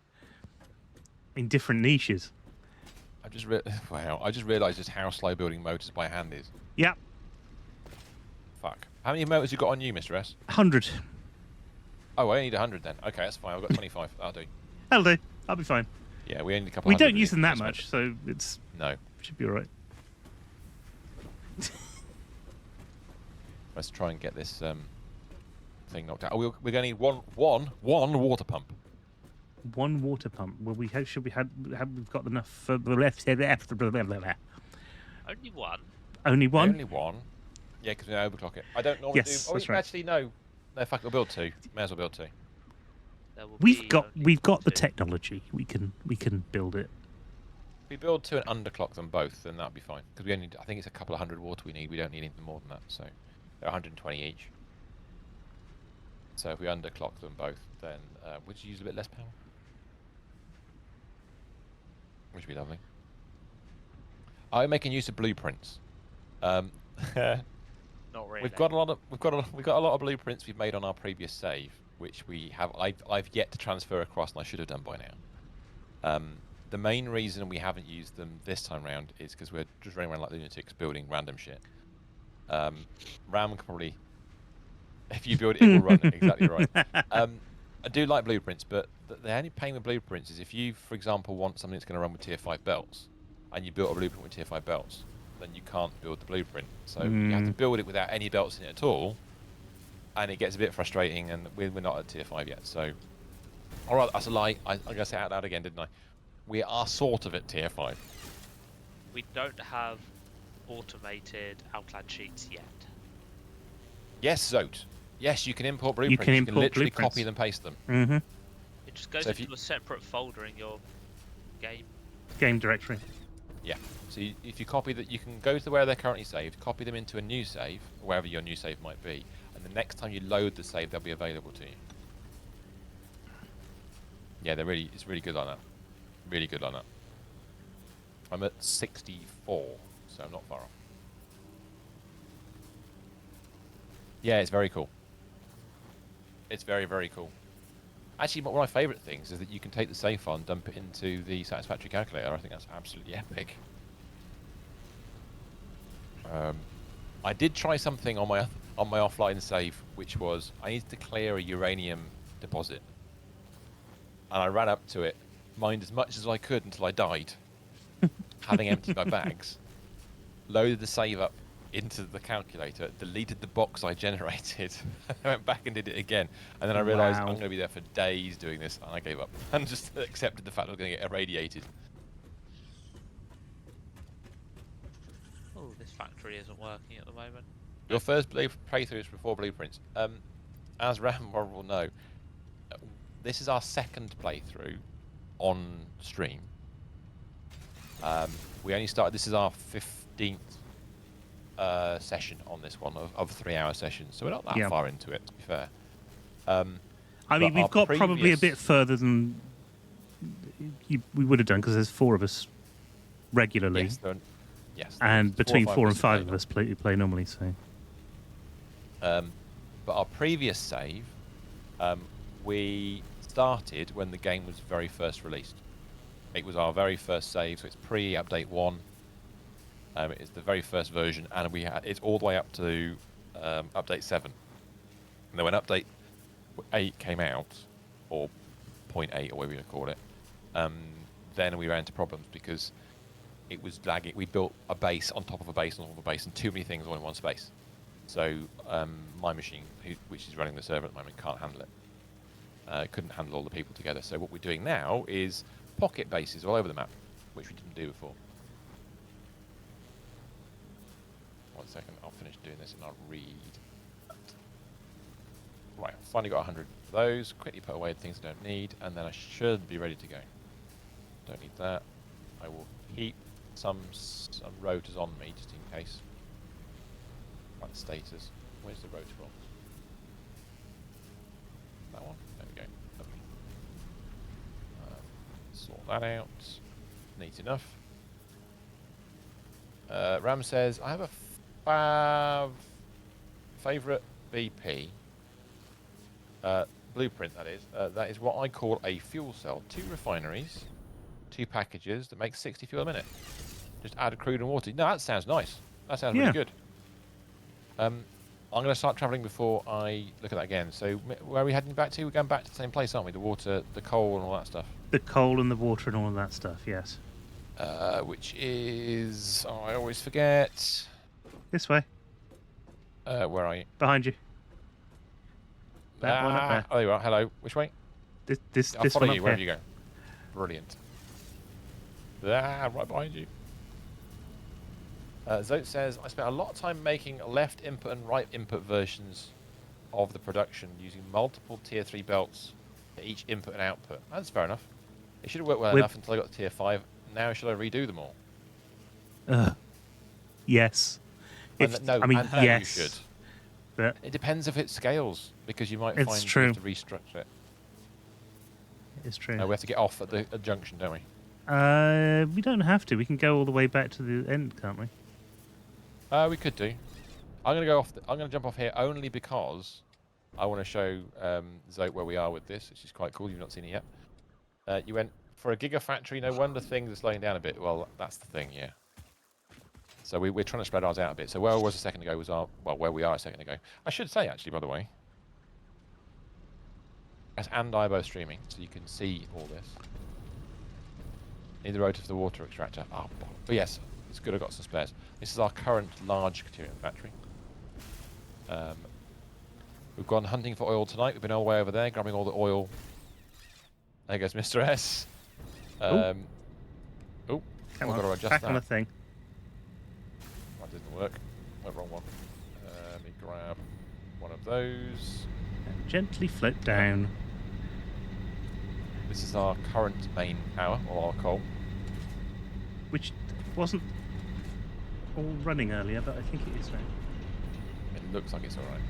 in different niches. I just realised just how slow building motors by hand is. Yep. Fuck. How many motors you got on you, Mr. S? 100. Oh, I only need 100 then. Okay, that's fine. I've got 25. That'll do. That'll do. I'll be fine. Yeah, we only need a couple. We don't use them that much, so it's should be all right. Let's try and get this thing knocked out. Oh, we're going to need one water pump. One water pump. Well, we've got enough for the left. Only one. Only one. Only one. Yeah, because we overclock it. I don't normally do. Oh, that's right. Actually, no. No, fuck. We'll build 2. May as well build 2. We've got the technology. We can build it. If we build 2 and underclock them both, then that'll be fine. Because we only, I think it's a couple of hundred water we need. We don't need anything more than that. So they're 120 each. So if we underclock them both, then would you use a bit less power? Which would be lovely. I'm making use of blueprints. Not really. We've got a lot of blueprints we've made on our previous save, which I've yet to transfer across, and I should have done by now. The main reason we haven't used them this time round is because we're just running around like lunatics building random shit. RAM can probably, if you build it, it will run. Exactly right. I do like blueprints, but the only pain with blueprints is if you, for example, want something that's going to run with tier 5 belts, and you built a blueprint with tier 5 belts, then you can't build the blueprint. So you have to build it without any belts in it at all, and it gets a bit frustrating, and we're not at tier 5 yet. So, all right, that's a lie. I'm going to say it out loud again, didn't I? We are sort of at tier 5. We don't have automated outland sheets yet. Yes, Zote. Yes, you can import blueprints. You can literally copy them, paste them. Mm-hmm. It just goes into a separate folder in your game directory. Yeah. So if you copy that, you can go to where they're currently saved, copy them into a new save, wherever your new save might be, and the next time you load the save, they'll be available to you. Yeah, it's really good on that. Really good on that. I'm at 64, so I'm not far off. Yeah, it's very cool. It's very, very cool. Actually, one of my favourite things is that you can take the save file and dump it into the Satisfactory calculator. I think that's absolutely epic. I did try something on my offline save, which was I needed to clear a uranium deposit, and I ran up to it, mined as much as I could until I died, having emptied my bags, loaded the save up into the calculator, deleted the box I generated, went back and did it again, and then I realised I'm going to be there for days doing this, and I gave up and just accepted the fact I was going to get irradiated. Oh, this factory isn't working at the moment. Your first playthrough is before blueprints. As Ram will know, this is our second playthrough on stream. We only started. This is our 15th session on this one of 3-hour sessions, so we're not that far into it, to be fair. I mean, we've got probably a bit further than we would have done because there's 4 of us regularly. Yes, and between 4 and 5 of us play normally. So, but our previous save, we started when the game was very first released. It was our very first save, so it's pre-update 1. It's the very first version, and it's all the way up to update 7. And then when update 8 came out, or 0.8 or whatever you want to call it, then we ran into problems because it was lagging. We built a base on top of a base on top of a base, and too many things all in one space. So my machine, which is running the server at the moment, can't handle it. Couldn't handle all the people together. So what we're doing now is pocket bases all over the map, which we didn't do before. 1 second, I'll finish doing this and I'll read. Right, finally got 100 of those. Quickly put away the things I don't need, and then I should be ready to go. Don't need that. I will keep some rotors on me just in case. Like the status. Where's the rotor from? That one. There we go. Lovely. Sort that out. Neat enough. Ram says, I have a favourite BP. Blueprint, that is. That is what I call a fuel cell. 2 refineries, 2 packages that make 60 fuel a minute. Just add crude and water. No, that sounds nice. That sounds really good. I'm going to start travelling before I look at that again. So where are we heading back to? We're going back to the same place, aren't we? The water, the coal and all that stuff. The coal and the water and all of that stuff, yes. Which is... Oh, I always forget. This way. Where are you? Behind you. That one up there. Oh, there you are. Hello. Which way? This I'll follow one you up wherever here. you go. Brilliant. Right behind you. Zote says, I spent a lot of time making left input and right input versions of the production using multiple tier 3 belts for each input and output. That's fair enough. It should have worked well enough until I got to tier 5. Now should I redo them all? Yes. No, I mean, yes. You should. But it depends if it scales, because you might find you have to restructure it. It's true. We have to get off at the junction, don't we? We don't have to. We can go all the way back to the end, can't we? We could do. I'm going to go off. I'm going to jump off here only because I want to show Zote where we are with this, which is quite cool. You've not seen it yet. You went for a gigafactory, no wonder things are slowing down a bit. Well, that's the thing, yeah. So we're trying to spread ours out a bit. So where I was a second ago was where we are a second ago. I should say, actually, by the way, as and I both streaming, so you can see all this. Need the rotor for the water extractor. Oh, but yes, it's good I've got some spares. This is our current large Caterium factory. We've gone hunting for oil tonight. We've been all the way over there, grabbing all the oil. There goes Mr. S. Oh, Come I've got on, to adjust back that. on the thing. That didn't work. Went wrong one. Let me grab one of those. And gently float down. This is our current main power, or our coal. Which wasn't all running earlier, but I think it is now. It looks like it's alright.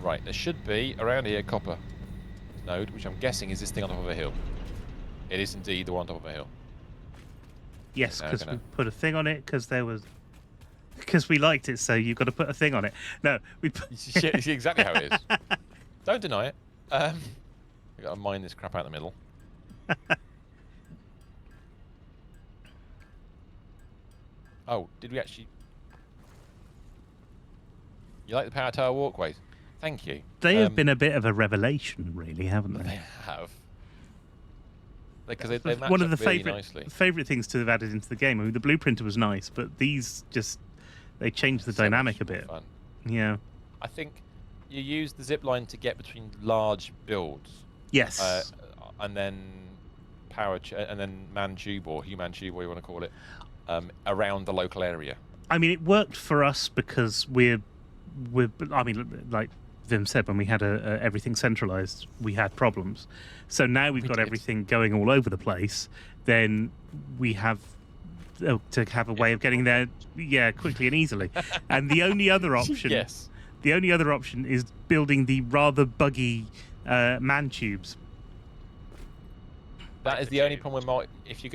Right, there should be, around here, copper node, which I'm guessing is this thing on top of a hill. It is indeed the one on top of a hill. Yes, Now because gonna- we put a thing on it because we liked it, so you've got to put a thing on it. No, we put... You see exactly how it is. Don't deny it. We've got to mine this crap out the middle. Oh, did we actually... You like the power tower walkways? Thank you. They have been a bit of a revelation, really, haven't They they? have. Because they match One of up the really nicely. favorite things to have added into the game. I mean, the blueprinter was nice, but these just they changed the So dynamic much a more bit. fun. Yeah. I think you use the zip line to get between large builds. Yes. And then and then man tube or human tube, what you want to call it, around the local area. I mean, it worked for us because we're. I mean, like Vim said, when we had everything centralized, we had problems. So now we've got everything going all over the place. Then we have to have a way of getting there, quickly and easily. And the only other option, the only other option is building the rather buggy man tubes. That is the only problem with if you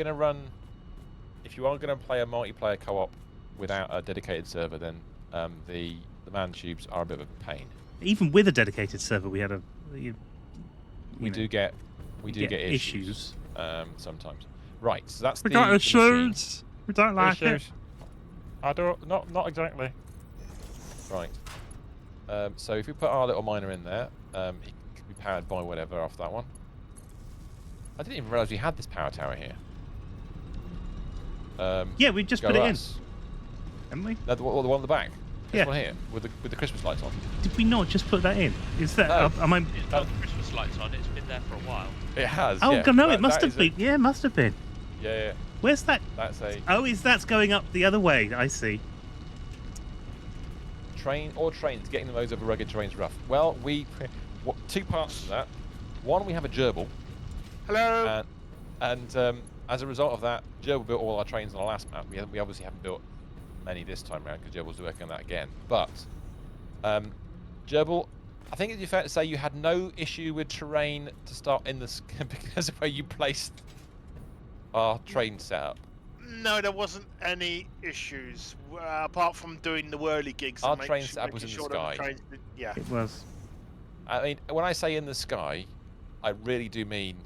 are going to play a multiplayer co-op without a dedicated server, then the man tubes are a bit of a pain. Even with a dedicated server, we had we do get issues sometimes. Right, so that's we the got machine. issues. We don't like it. I don't. Not exactly. Right. So if we put our little miner in there, it can be powered by whatever off that one. I didn't even realise we had this power tower here. Yeah, we just put it in, us. haven't we? No, the one at the back. This Yeah. one here with the Christmas lights on. Did we not just put that in? Is that? No. Am I? It's got Christmas lights on. It's been there for a while. It has. Oh yeah. no! That- It must that have is been. Yeah, it must have been. Yeah. Where's that? That's a Oh, that's going up the other way. I see. trains. Getting those over rugged terrain's rough. Well, two parts to that. One, we have a gerbil. Hello. And as a result of that, Gerbil built all our trains on the last map. We obviously haven't built many this time around because Gerbil's working on that again. But Gerbil, I think it'd be fair to say you had no issue with terrain to start in the because of where you placed our train setup. No, there wasn't any issues apart from doing the whirly gigs. Our and train setup was in the making sure that sky. Yeah. It was. I mean, when I say in the sky, I really do mean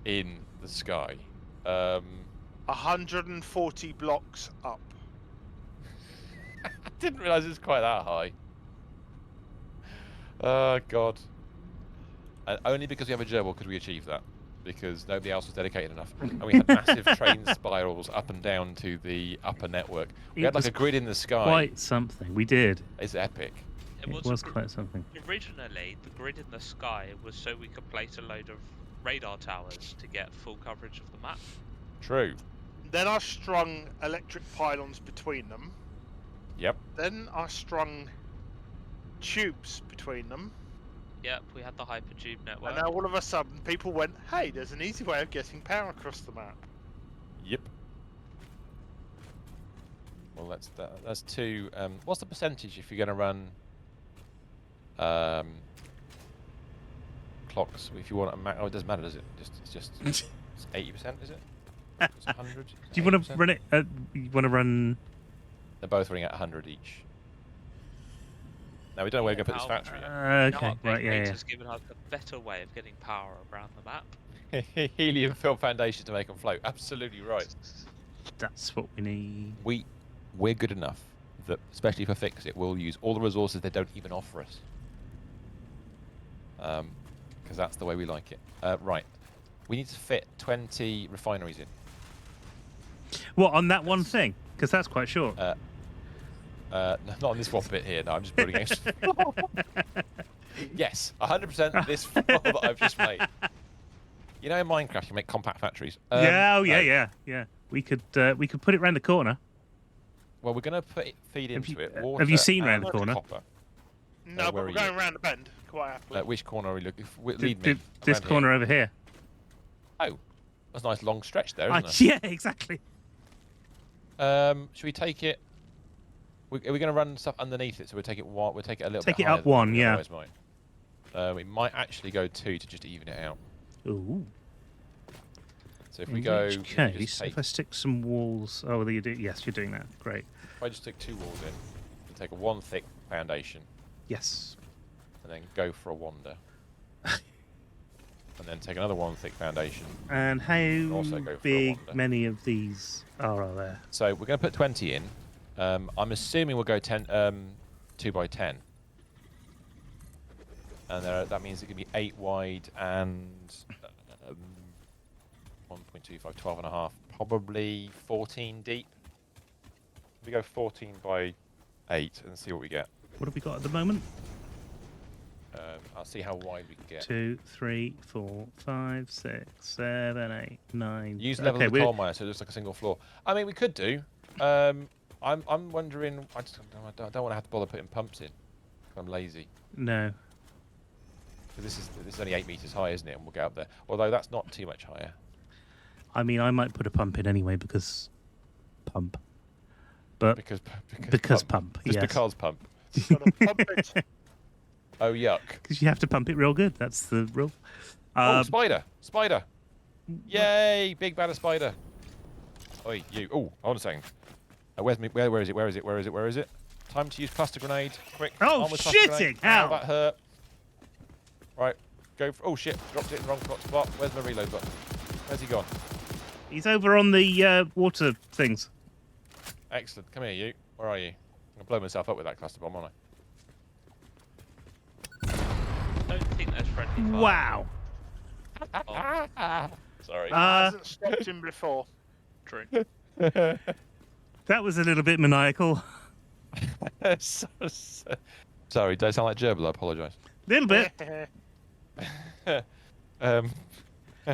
in the sky. 140 blocks up. I didn't realise it was quite that high. Oh, God. And only because we have a gerbil could we achieve that. Because nobody else was dedicated enough. And we had massive train spirals up and down to the upper network. We had like a grid in the sky. Quite something. We did. It's epic. It was quite something. Originally, the grid in the sky was so we could place a load of radar towers to get full coverage of the map. True. Then I strung electric pylons between them. Yep. Then I strung tubes between them. Yep, we had the hypertube network. And now all of a sudden people went, hey, there's an easy way of getting power across the map. Yep. Well, that's two. What's the percentage if you're going to run clocks? If you want a it doesn't matter, does it? It's just 80%, is it? It's 100. Do you want to run it? You want to run? They're both running at 100 each. Now we don't know where we're going to put this factory Okay, Now right, yeah. has given us a better way of getting power around the map. yet. Helium filled foundation to make them float. Absolutely right. That's what we need. We're good enough that, especially for Fix It, we'll use all the resources they don't even offer us. Because that's the way we like it. Right. We need to fit 20 refineries in. What, on that one thing? Because that's quite short. Not on this one bit here. No, I'm just building extra. Yes, 100% this floor that I've just made. You know, in Minecraft, you make compact factories. Yeah, no. yeah. We could put it round the corner. Well, we're going to feed into it water. Have you seen and round the corner? Copper. No, where but we're are going you? around the bend quite happily. Which corner are we looking? Lead me. This around corner Here. over here. Oh, that's a nice long stretch there, isn't it? Yeah, exactly. Should we take it? Are we going to run stuff underneath it? So we'll take it. We'll take it a little Take bit it higher up than one, we yeah. otherwise might. We might actually go 2 to just even it out. Ooh. So if we In go, which we just case, take, if I stick some walls, you do. Yes, you're doing that. Great. if I just stick 2 walls in, we'll take a 1 thick foundation, Yes. and then go for a wander, and then take another 1 thick foundation. And how Also go for a big wander. many of these are there? So we're going to put 20 in. I'm assuming we'll go 2 by 10. And that means it can be 8 wide and 1.25, 12 and a half, probably 14 deep. We go 14 by 8 and see what we get. What have we got at the moment? I'll see how wide we can get. 2, 3, 4, 5, 6, 7, 8, 9. Use level of the coal miner, so it looks like a single floor. I mean, we could do. I'm wondering. I don't want to have to bother putting pumps in. I'm lazy. No. Because this is only 8 meters high, isn't it? And we'll get up there. Although that's not too much higher. I mean, I might put a pump in anyway because pump. But Because pump. Just yes. because pump. Gotta pump it. Oh yuck! Because you have to pump it real good. That's the rule. Oh, spider! Spider! Yay! Big bad spider! Oi, you! Oh, hold on a second. Where is it? Where is it? Where is it? Where is it? Time to use cluster grenade. Quick! Oh, on with cluster shitting grenade. hell. Ow, that hurt. Right, go for. Oh shit! Dropped it in the wrong spot. Where's my reload button? Where's he gone? He's over on the water things. Excellent. Come here, you. Where are you? I'm gonna blow myself up with that cluster bomb, aren't I don't think there's friendly fire. Wow. I? Sorry. Hasn't stopped him before. True. That was a little bit maniacal. Sorry, did I sound like Gerbil? I apologise. Little bit.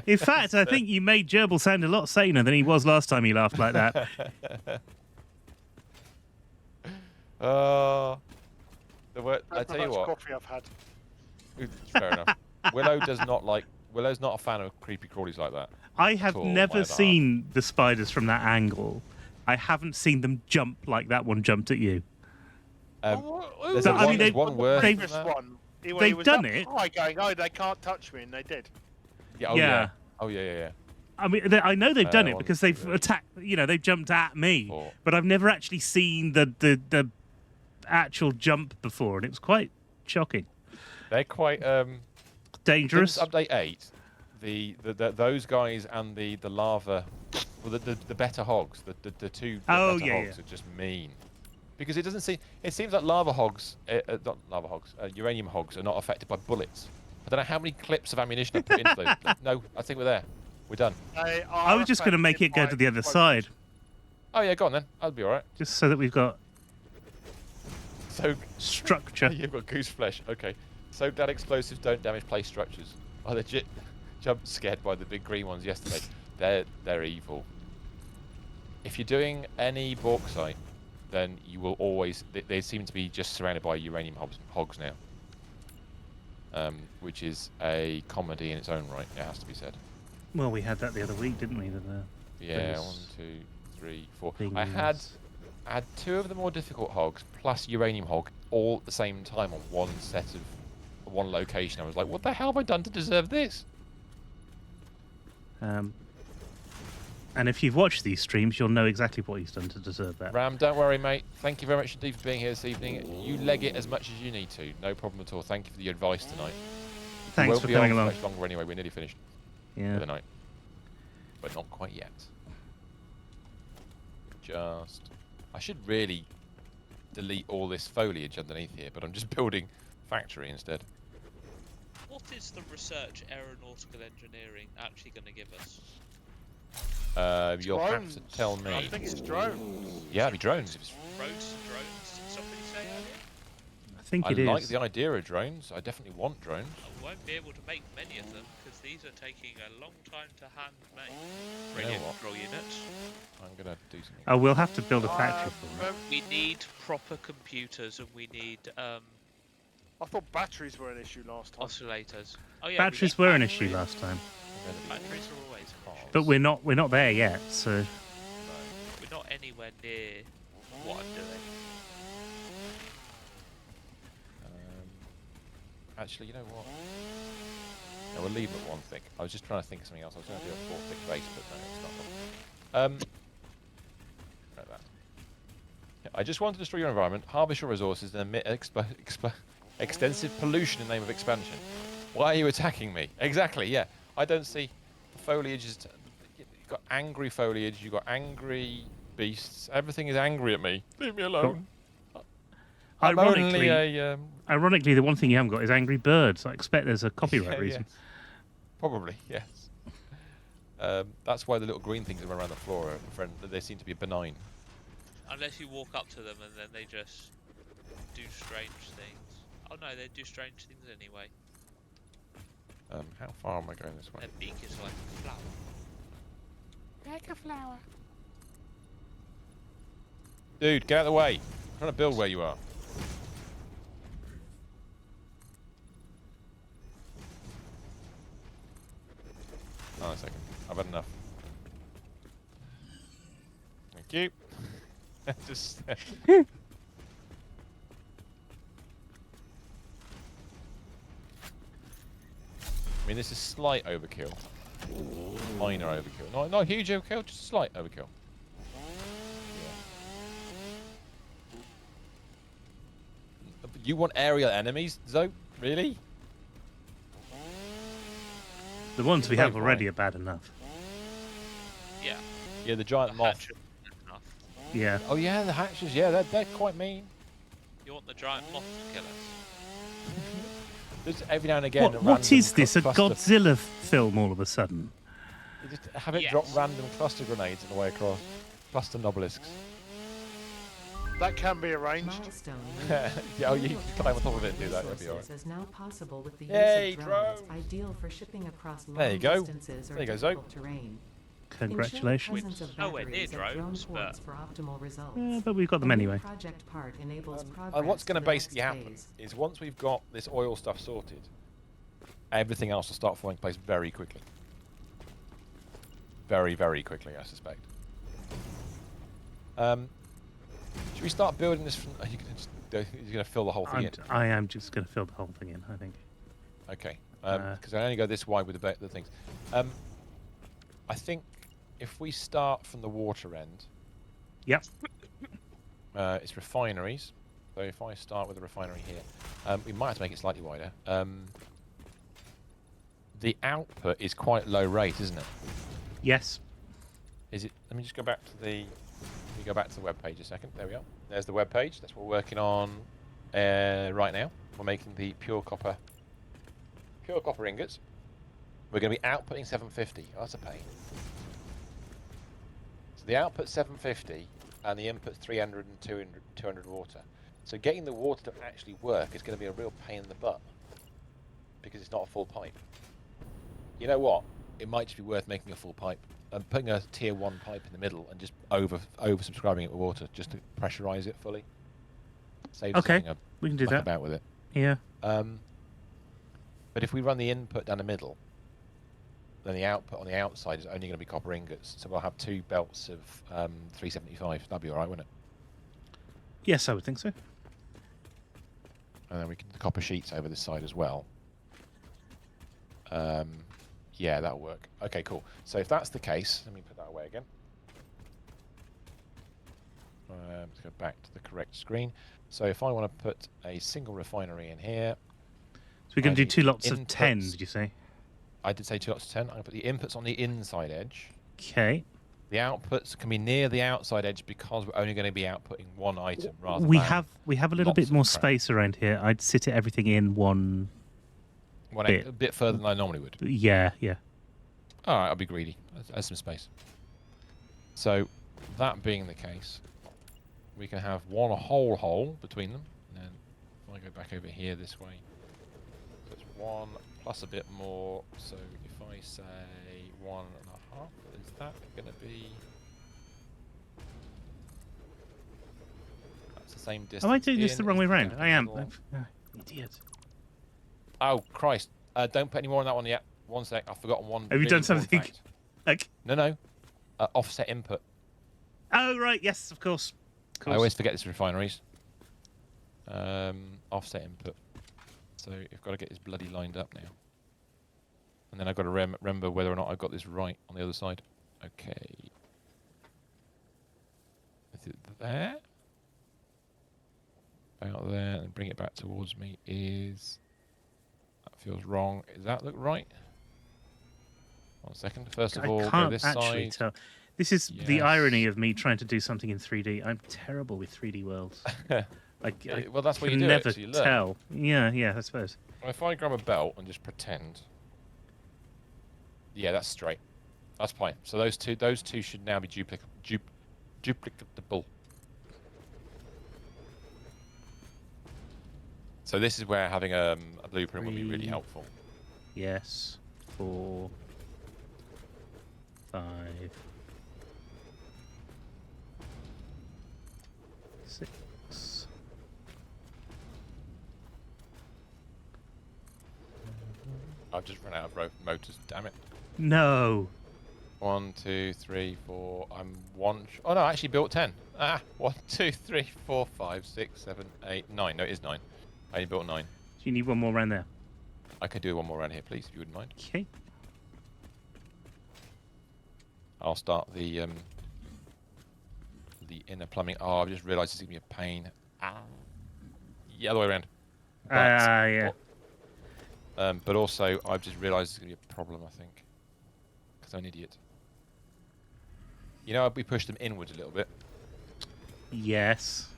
In fact, I think you made Gerbil sound a lot saner than he was last time he laughed like that. I tell you what. Coffee I've had. Fair enough. Willow's not a fan of creepy crawlies like that. I have Cool, never why seen the spiders from that angle. I haven't seen them jump like that one jumped at you. There's I mean, there's one worse they've- than that. One. He they've was done up it. high going, oh, they can't touch me, and they did. Yeah, oh Yeah. yeah. Oh yeah. I mean, I know they've done it 1, because they've 2, attacked. They've jumped at me, 4. but I've never actually seen the actual jump before, and it was quite shocking. They're quite Dangerous. Since update 8, those guys and the lava, well, the better hogs, the two Oh, better yeah, hogs are just mean. Because it doesn't seem. It seems like lava hogs, not lava hogs, uranium hogs are not affected by bullets. I don't know how many clips of ammunition I put into those. No, I think we're there. We're done. I was just going to make it go to the other side, Oh yeah, go on then. I'll be all right. just so that we've got So structure. you've got goose flesh. Okay. So that explosives don't damage place structures. I legit jumped scared by the big green ones yesterday. They're evil. If you're doing any bauxite, then you will always. They seem to be just surrounded by uranium hogs now, which is a comedy in its own right. It has to be said. Well, we had that the other week, didn't we? Yeah, Those 1, 2, 3, 4. things. I had 2 of the more difficult hogs plus uranium hog all at the same time on one location. I was like, what the hell have I done to deserve this? And if you've watched these streams, you'll know exactly what he's done to deserve that. Ram, don't worry, mate. Thank you very much indeed for being here this evening. You leg it as much as you need to. No problem at all. Thank you for the advice tonight. Thanks won't for be coming on along. much longer anyway. We're nearly finished Yeah. for the night. But not quite yet. I should really delete all this foliage underneath here, but I'm just building factory instead. What is the research aeronautical engineering actually going to give us? You'll have to Drones. tell me. I think it's drones. Yeah, it'd be drones. Roads to drones, did somebody say earlier? I think I it is. like the idea of drones. I definitely want drones. I won't be able to make many of them because these are taking a long time to hand make. You know Brilliant what? control units. I'm gonna do something. Oh, we'll have to build a factory for it. We need proper computers and we need I thought batteries were an issue last time. oscillators. Oh yeah, Batteries were an issue last time, Batteries are always an issue. but we're not there yet. So We're not anywhere near what I'm doing. Actually, you know what? No, we'll leave it at one thick. I was just trying to think of something else. I was going to do a 4 thick base, but no, it's not. Like that. Yeah, I just want to destroy your environment, harvest your resources, and emit extensive pollution in the name of expansion. Why are you attacking me? Exactly, yeah. I don't see foliage. You've got angry foliage, you've got angry beasts. Everything is angry at me. Leave me alone. I'm only a... ironically, the one thing you haven't got is angry birds. I expect there's a copyright reason. Yes. Probably, yes. That's why the little green things around the floor are they seem to be benign. Unless you walk up to them and then they just do strange things. Oh no, they do strange things anyway. How far am I going this way? Their beak is like a flower. Like a flower. Dude, get out of the way. I'm trying to build where you are. Hold on a second. I've had enough. Thank you. Just. I mean, this is slight overkill. Minor overkill. Not huge overkill, just slight overkill. You want aerial enemies, Zoe? Really? The ones we No have already point. are bad enough. Yeah. Yeah, the giant moth. Hatchet enough. Yeah. Oh yeah, the hatches. Yeah, they're quite mean. You want the giant moth to kill us? There's every now and again. What is this? A cluster, Godzilla film all of a sudden? You just have it Yes. drop random cluster grenades on the way across. Cluster nobelisks. That can be arranged. Milestone. Yeah, oh, you can climb on top of it and do that. That'd be alright. Resources is now possible with the use Yay, of drones, drones! ideal for shipping across long There you go. distances or There you go, Zoe. difficult terrain. Congratulations. Ensure presence of Nowhere near batteries at drone drones, ports but- for optimal results. Yeah, but we've got them The new anyway. Project part enables And progress what's going to to the basically next happen phase. is once we've got this oil stuff sorted, everything else will start falling in place very quickly. Very, very quickly, I suspect. Should we start building this from... Are you going to fill the whole thing in? I am just going to fill the whole thing in, I think. Okay. Because I only go this wide with the things. I think if we start from the water end... Yep. It's refineries. So if I start with a refinery here, we might have to make it slightly wider. The output is quite low rate, isn't it? Yes. Is it? Let me just go back to the... Let me go back to the web page a second. There we are. There's the web page. That's what we're working on right now. We're making the pure copper ingots. We're going to be outputting 750. Oh, that's a pain. So the output's 750 and the input's 300 and 200 water. So getting the water to actually work is going to be a real pain in the butt because it's not a full pipe. You know what? It might just be worth making a full pipe and putting a tier 1 pipe in the middle and just over subscribing it with water just to pressurize it fully. Saves us Okay, having a we can do muck that. about with it. Yeah. But if we run the input down the middle, then the output on the outside is only going to be copper ingots. So we'll have 2 belts of 375. That'd be all right, wouldn't it? Yes, I would think so. And then we can do the copper sheets over this side as well. Yeah, that'll work. Okay, cool. So if that's the case, let me put that away again. Let's go back to the correct screen. So if I want to put a single refinery in here, So we're going to do I 2 lots of inputs- 10, did you say? I did say 2 lots of 10. I'm going to put the inputs on the inside edge. Okay. The outputs can be near the outside edge because we're only going to be outputting one item rather We than have a little lots bit of more crap. space around here. I'd sit everything in one bit. a bit further than I normally would. Yeah, yeah. All right, I'll be greedy. There's some space. So, that being the case, we can have one whole hole between them. And then if I go back over here this way, so it's 1 plus a bit more. So if I say 1.5, is that going to be... That's the same distance. Am I doing this in. the wrong Is way the round? gap I a am. little- Idiot. Oh, Christ. Don't put any more on that one yet. One sec. I've forgotten one. Have you really done important something? fact. Like, No. Offset input. oh, right. Yes, of course. I always forget this refineries. Offset input. So you've got to get this bloody lined up now. And then I've got to remember whether or not I've got this right on the other side. Okay. Is it there? About there, and bring it back towards me is... That feels wrong. Does that look right? 1 second. First of all, I go can't this actually side. tell. This is the Yes. irony of me trying to do something in 3D. I'm terrible with 3D worlds. Like, I Well, that's why you can do never it, so you learn. tell. Yeah, I suppose. Well, if I grab a belt and just pretend... Yeah, that's straight. That's fine. So those two should now be duplicable. So this is where having a blueprint would be really 3. helpful. Yes. 4, 5, 6. I've just run out of motors. Damn it. No. 1, 2, 3, 4. I'm one. Oh no, I actually built 10. 1, 2, 3, 4, 5, 6, 7, 8, 9. No, it is 9. I only built 9. So you need one more around there. I could do one more around here, please, if you wouldn't mind. Okay. I'll start the inner plumbing. Oh, I've just realised it's gonna be a pain. Yeah, other way around. Yeah. But also, I've just realised it's gonna be a problem. I think because I'm an idiot. You know, we pushed them inwards a little bit. Yes.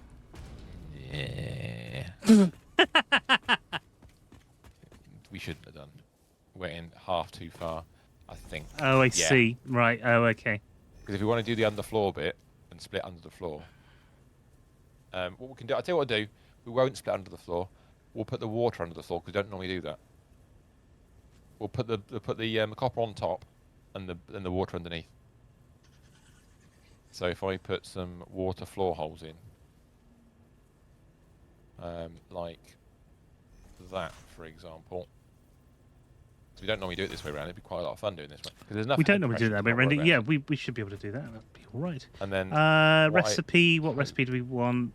Yeah. We shouldn't have done. Went in half too far, I think. Oh, I Yeah. see. Right. Oh, okay. Because if we want to do the underfloor bit and split under the floor, what we can do, I'll tell you what I'll do. We won't split under the floor. We'll put the water under the floor because we don't normally do that. We'll put the copper on top and the water underneath. So if I put some water floor holes in, like that, for example. So we don't normally do it this way around. It'd be quite a lot of fun doing this way. 'Cause there's enough We don't head normally do pressure that, to but not worry Randy, about yeah, it. we should be able to do that. That'd be all right. And then Recipe. What recipe do we want?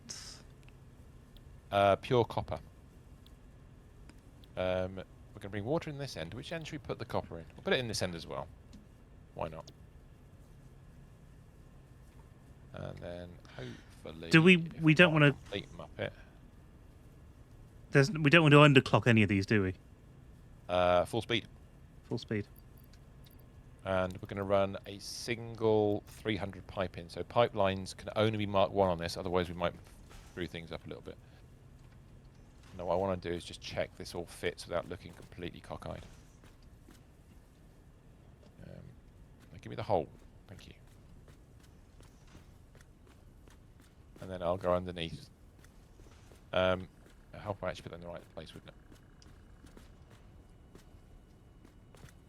pure copper. We're going to bring water in this end. Which end should we put the copper in? We'll put it in this end as well. Why not? And then hopefully... Do we if don't not, want to... complete Muppet. We don't want to underclock any of these, do we? Full speed. Full speed. And we're going to run a single 300 pipe in. So pipelines can only be marked 1 on this, otherwise we might screw things up a little bit. Now what I want to do is just check this all fits without looking completely cockeyed. Give me the hole. Thank you. And then I'll go underneath. Help I actually put that in the right place, wouldn't it?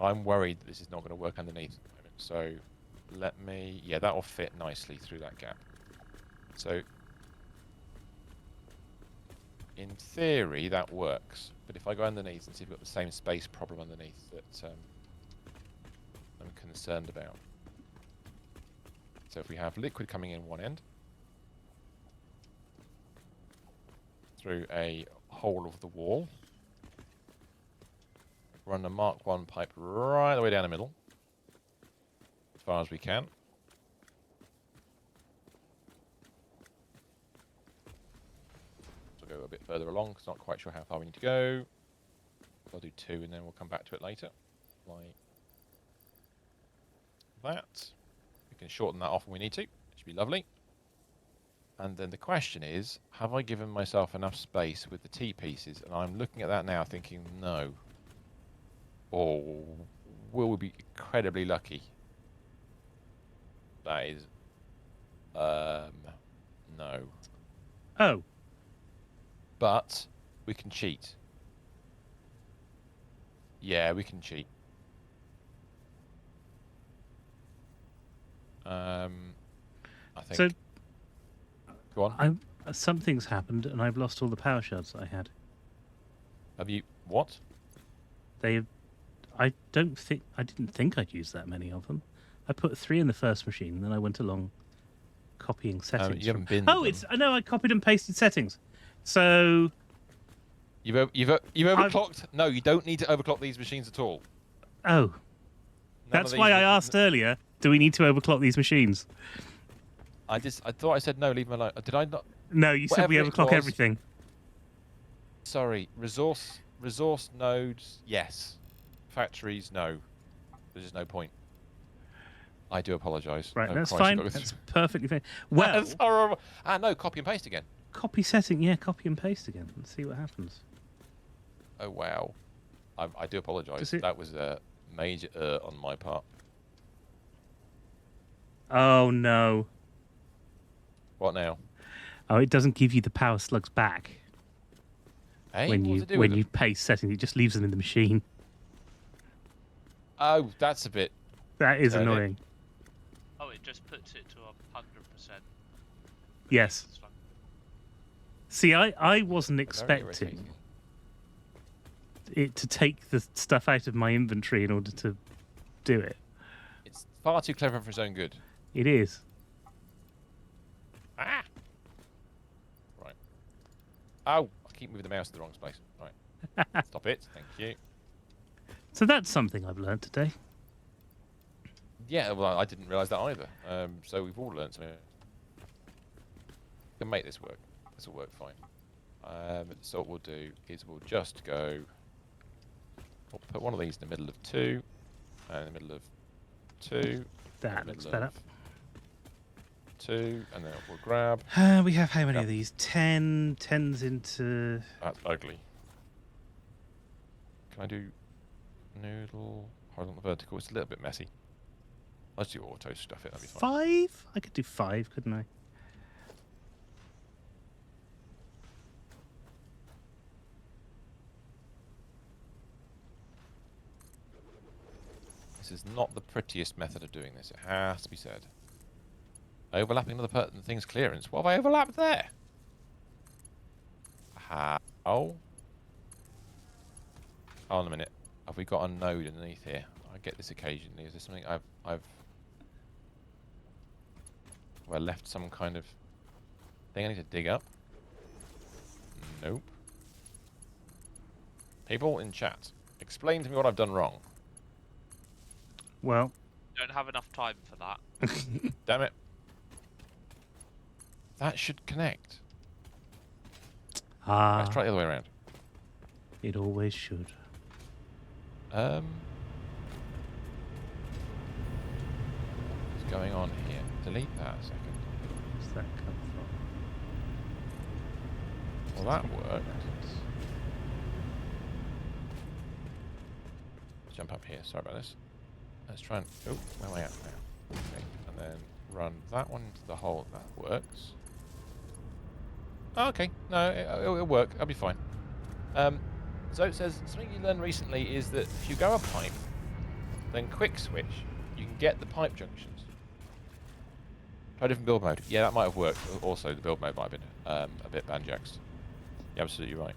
I'm worried that this is not going to work underneath at the moment. So let me... Yeah, that will fit nicely through that gap. So in theory, that works. But if I go underneath and see if we've got the same space problem underneath that I'm concerned about. So if we have liquid coming in one end, through a hole of the wall, run the Mark 1 pipe right the way down the middle. As far as we can. So we'll go a bit further along, because not quite sure how far we need to go. I'll do 2 and then we'll come back to it later. Like that. We can shorten that off when we need to. It should be lovely. And then the question is, have I given myself enough space with the T-pieces? And I'm looking at that now thinking, no. Or will we be incredibly lucky? That is... no. Oh. But we can cheat. Yeah, we can cheat. I think... So, go on. something's happened, and I've lost all the power shards I had. Have you... What? I didn't think I'd use that many of them. I put 3 in the first machine, and then I went along copying settings. You haven't been. No, I copied and pasted settings. So you've overclocked. No, you don't need to overclock these machines at all. Oh, that's why I asked earlier. Do we need to overclock these machines? I thought I said no. Leave them alone. Did I not? No, you said we Whatever it overclock was. everything. Sorry, resource nodes, yes. Factories, no. There's just no point. I do apologise. Right, Oh, that's Christ, fine. you've got That's perfectly fine. Well, that's horrible. No, copy and paste again. copy setting, yeah, copy and paste again. Let's see what happens. Oh wow, I do apologise. Does it- That was a major on my part. Oh no! What now? Oh, it doesn't give you the power slugs back Hey, when what you does it do with them? paste settings. It just leaves them in the machine. Oh, that's a bit. That is Turn it. annoying. Oh, it just puts it to 100%. Yes. It's like- See, I wasn't very expecting irritating. it to take the stuff out of my inventory in order to do it. It's far too clever for its own good. It is. Ah. Right. Oh, I keep moving the mouse to the wrong space. Right. Stop it. Thank you. So that's something I've learned today. Yeah, well, I didn't realise that either. So we've all learned something. We can make this work. This will work fine. So what we'll do is we'll just go... We'll put one of these in the middle of 2, and in the middle of 2. in That the looks middle better. of 2, and then we'll grab... We have how many Yep. of these? 10. 10's into... That's ugly. Can I do noodle, horizontal, vertical? It's a little bit messy. Let's do auto stuff it, that'd be fine. 5? I could do 5, couldn't I? This is not the prettiest method of doing this, it has to be said. Overlapping another thing's clearance. What have I overlapped there? How? Hold on a minute. Have we got a node underneath here? I get this occasionally. Is there something I've left some kind of thing I need to dig up? Nope. People in chat, explain to me what I've done wrong. Well, Don't have enough time for that. Damn it. That should connect. Let's try it the other way around. It always should. What's going on here? Delete that a second. Where's that come from? Well, that worked. Jump up here. Sorry about this. Let's try and... Oh, where am I at now? Okay. And then run that one into the hole. That works. Oh, okay. No, it'll work. I'll be fine. So it says, something you learned recently is that if you go a pipe, then quick switch, you can get the pipe junctions. Try a different build mode. Yeah, that might have worked. Also, the build mode might have been a bit banjaxed. You're absolutely right.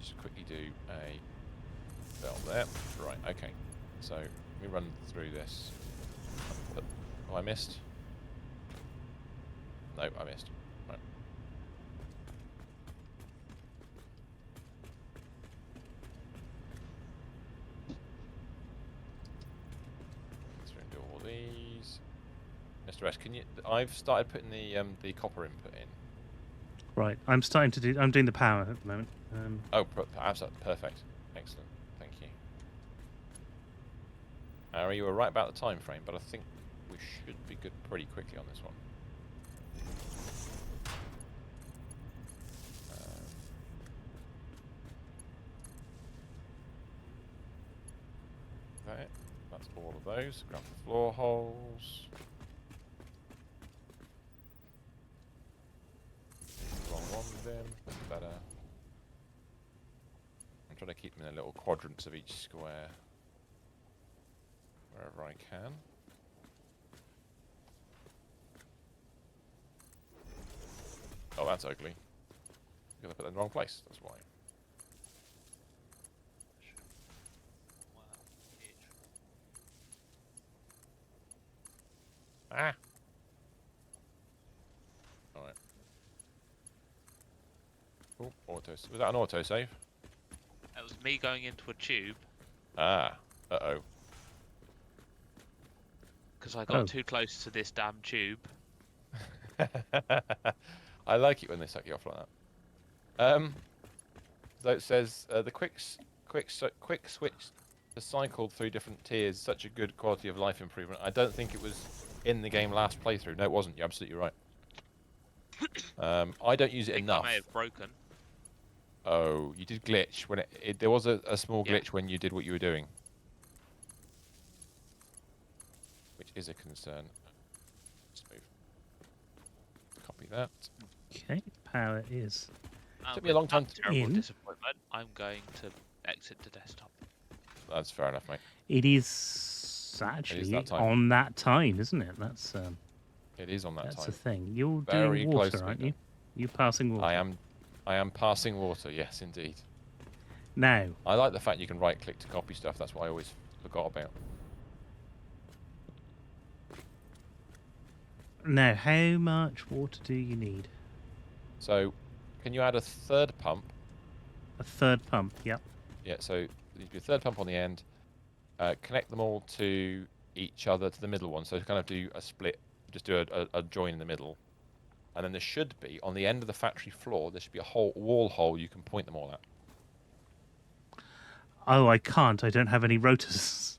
Just quickly do a build there. Right, okay. So, let me run through this. Oh, I missed? No, I missed. Right. Mr. S, can you? I've started putting the copper input in. Right, I'm doing the power at the moment. Oh, absolutely perfect. Excellent. Thank you. Harry, you were right about the time frame, but I think we should be good pretty quickly on this one. Right, that's all of those. Grab the floor holes. Wrong one with them. That's better. I'm trying to keep them in the little quadrants of each square. Wherever I can. Oh, that's ugly. I'm gonna put it in the wrong place, that's why. Ah! Alright. Oh, auto. Was that an autosave? That was me going into a tube Ah. Uh-oh. because I got too close to this damn tube. I like it when they suck you off like that. So it says the quick switch to cycle through different tiers, such a good quality of life improvement. I don't think it was in the game last playthrough. No, it wasn't. You're absolutely right. I don't use it I think enough. I may have broken. Oh, you did glitch when there was a small Yeah. glitch when you did what you were doing, which is a concern. Smooth. Copy that. Okay, power is. Took me a long time With that terrible in. disappointment. I'm going to exit the desktop. That's fair enough, mate. It is actually that time. on that time, isn't it? That's It is on that that's time. the thing. You're Very doing close water, to aren't it, you? You're passing water. I am passing water. Yes, indeed. Now, I like the fact you can right-click to copy stuff. That's what I always forgot about. how much water do you need? So, can you add a third pump? A third pump. Yep. Yeah. So you do a third pump on the end. Connect them all to each other to the middle one. So kind of do a split. Just do a join in the middle. And then there should be, on the end of the factory floor, there should be a wall hole you can point them all at. Oh, I can't. I don't have any rotors.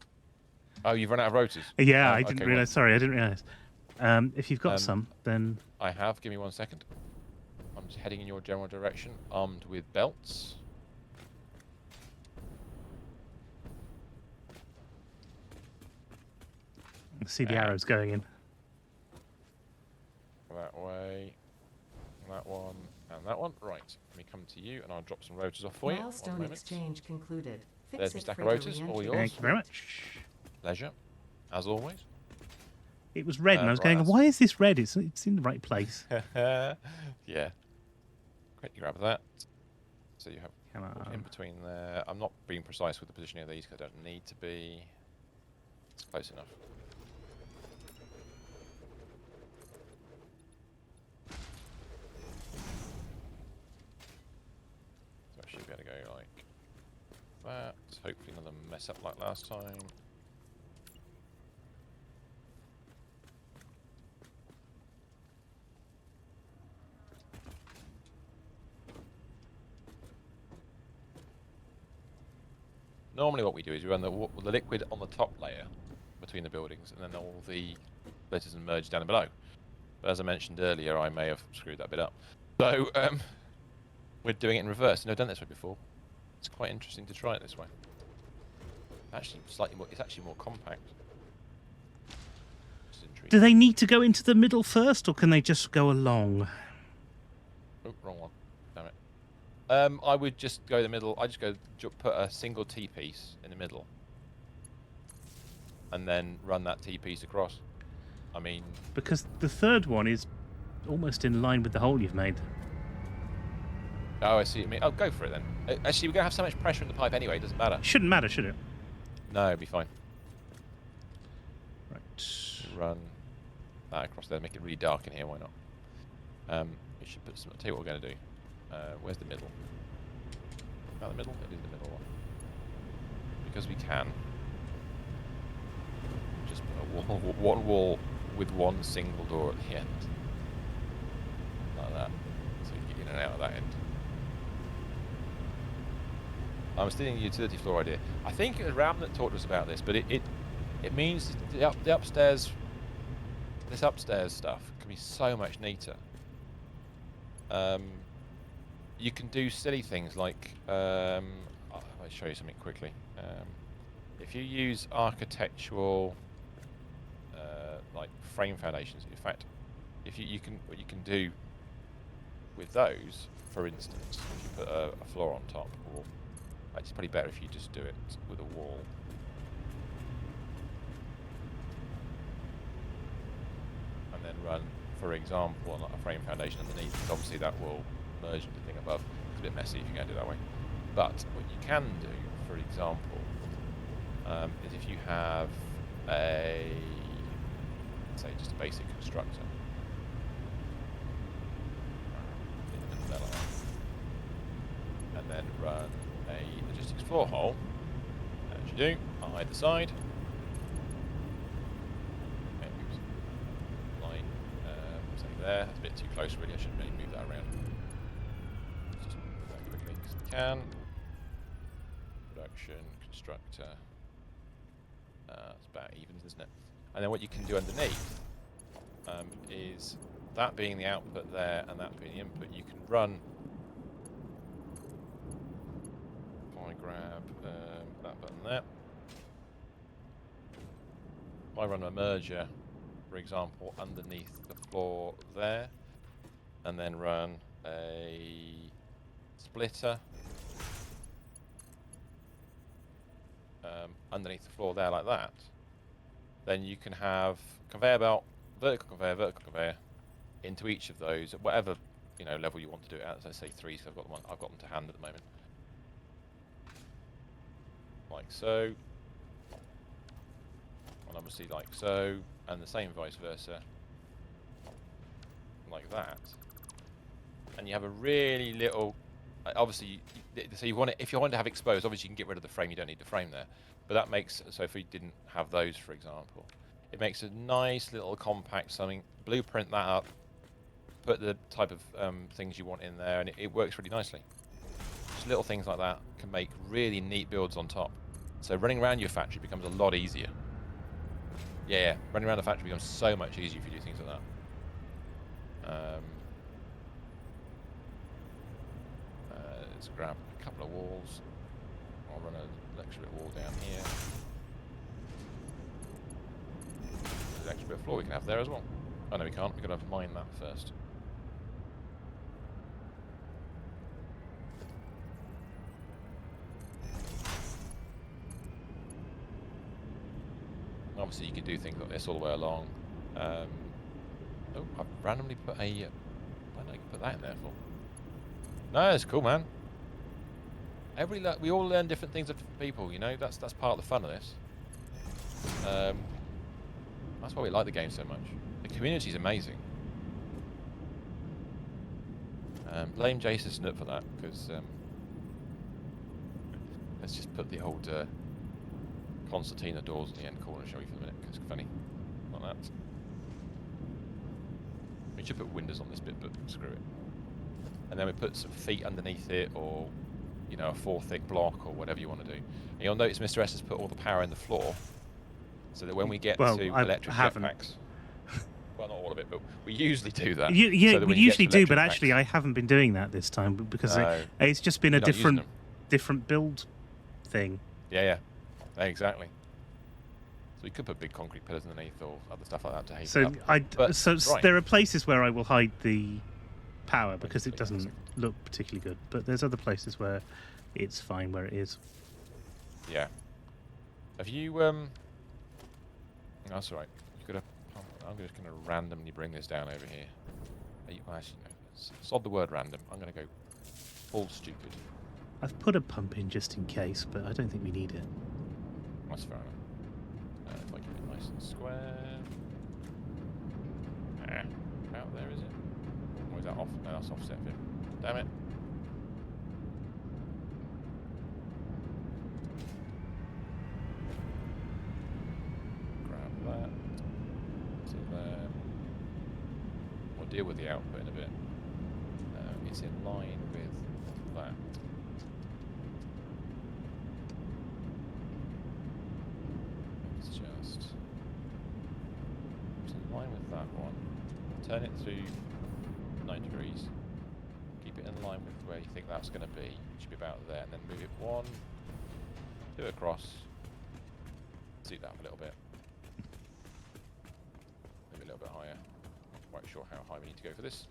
Oh, you've run out of rotors? Yeah, Oh, I didn't okay, realize. Sorry, I didn't realize. If you've got some, then I have. Give me 1 second. I'm just heading in your general direction, armed with belts. see the arrows going in. That way. That one. And that one. Right. Let me come to you, and I'll drop some rotors off for you. 1 Milestone moment. exchange concluded. There's Fix my it stack of freighter rotors, all re-entry. yours. Thank you very much. Pleasure. As always. It was red, and I was Right, going, that's- "Why is this red? It's in the right place." Yeah. Quick grab that. So you have Come in on. between there. I'm not being precise with the positioning of these because I don't need to be. It's close enough. So I should be able to go like that. Hopefully none of them mess up like last time. Normally what we do is we run the liquid on the top layer between the buildings, and then all the splitters and merge down below. But as I mentioned earlier, I may have screwed that bit up. So we're doing it in reverse. I've never done it this way before. It's quite interesting to try it this way. Actually, slightly more. It's actually more compact. Which is intriguing. Do they need to go into the middle first, or can they just go along? Oh, wrong one. Damn it. I would just go the middle. I just go put a single T-piece in the middle, and then run that T-piece across. I mean, Because the third one is almost in line with the hole you've made. oh, I see what you mean. Oh, go for it then. Actually, we're gonna have so much pressure in the pipe anyway. It doesn't matter. Shouldn't matter, should it? No, it'll be fine. Right. Run that across there. Make it really dark in here. Why not? We should put some. I'll tell you what we're gonna do. Where's the middle? Not the middle. It is the middle one. Because we can. Just put a wall, one wall with one single door at the end. Like that. So you can get in and out of that end. I'm stealing the utility floor idea. I think it was Ram that talked to us about this, but it means the upstairs, this upstairs stuff can be so much neater. You can do silly things like, I'll show you something quickly. If you use architectural, like frame foundations, in fact, if you can, what you can do with those, for instance, if you put a floor on top, or it's probably better if you just do it with a wall. And then run, for example, on a frame foundation underneath, because obviously that will merge into the thing above. It's a bit messy if you go do it that way. But what you can do, for example, is if you have a, say, just a basic constructor. And then run a logistics floor hole, as you do, on either side. Okay, oops. Line, say there, that's a bit too close really, I shouldn't really move that around. Just move that quickly because we can. Production, constructor, it's about evens, isn't it? And then what you can do underneath is, that being the output there and that being the input, you can run. I grab that button there. I run a merger, for example, underneath the floor there, and then run a splitter underneath the floor there like that. Then you can have conveyor belt, vertical conveyor into each of those at whatever level you want to do it at. So say 3, so I've got them to hand at the moment. Like so, and obviously like so, and the same vice versa, like that. And you have a really little, obviously, so you want it, if you want to have exposed, obviously you can get rid of the frame, you don't need the frame there. But that makes, so if we didn't have those, for example, it makes a nice little compact something, blueprint that up, put the type of things you want in there, and it works really nicely. Just little things like that can make really neat builds on top. So running around your factory becomes a lot easier. Yeah, running around the factory becomes so much easier if you do things like that. Let's grab a couple of walls. I'll run an extra bit of wall down here. There's an extra bit of floor we can have there as well. Oh no, we can't. We've got to mine that first. Obviously, you can do things like this all the way along. Oh, I've randomly put a. I don't know you can put that in there for. No, it's cool, man. We all learn different things of different people. That's part of the fun of this. That's why we like the game so much. The community is amazing. Blame Jason Snook for that, because let's just put the old concertina doors in the end corner, shall we, for a minute, because it's funny. Like that. We should put windows on this bit, but screw it. And then we put some feet underneath it, or a 4-thick block, or whatever you want to do. And you'll notice Mr. S has put all the power in the floor, so that when we get to electric jetpacks, well, not all of it, but we usually do that. Yeah, we usually do, but actually I haven't been doing that this time because it's just been a different build thing. Yeah, exactly. So we could put big concrete pillars underneath or other stuff like that to hasten it up. There are places where I will hide the power because it doesn't look particularly good, but there's other places where it's fine where it is. Yeah. Have you that's all right. You've got I'm just going to randomly bring this down over here. Actually, no. Sod the word random. I'm going to go full stupid. I've put a pump in just in case, but I don't think we need it. That's fair enough. If I keep it nice and square. Out there, is it? Or is that off? No, that's offset bit. Damn it. Grab that. To there. deal with the output in a bit. It's in line with that. It's just it's in line with that one. Turn it to 90 degrees. Keep it in line with where you think that's going to be. It should be about there, and then move it 1, 2 across. Seat that up a little bit. Maybe a little bit higher. Not quite sure how high we need to go for this.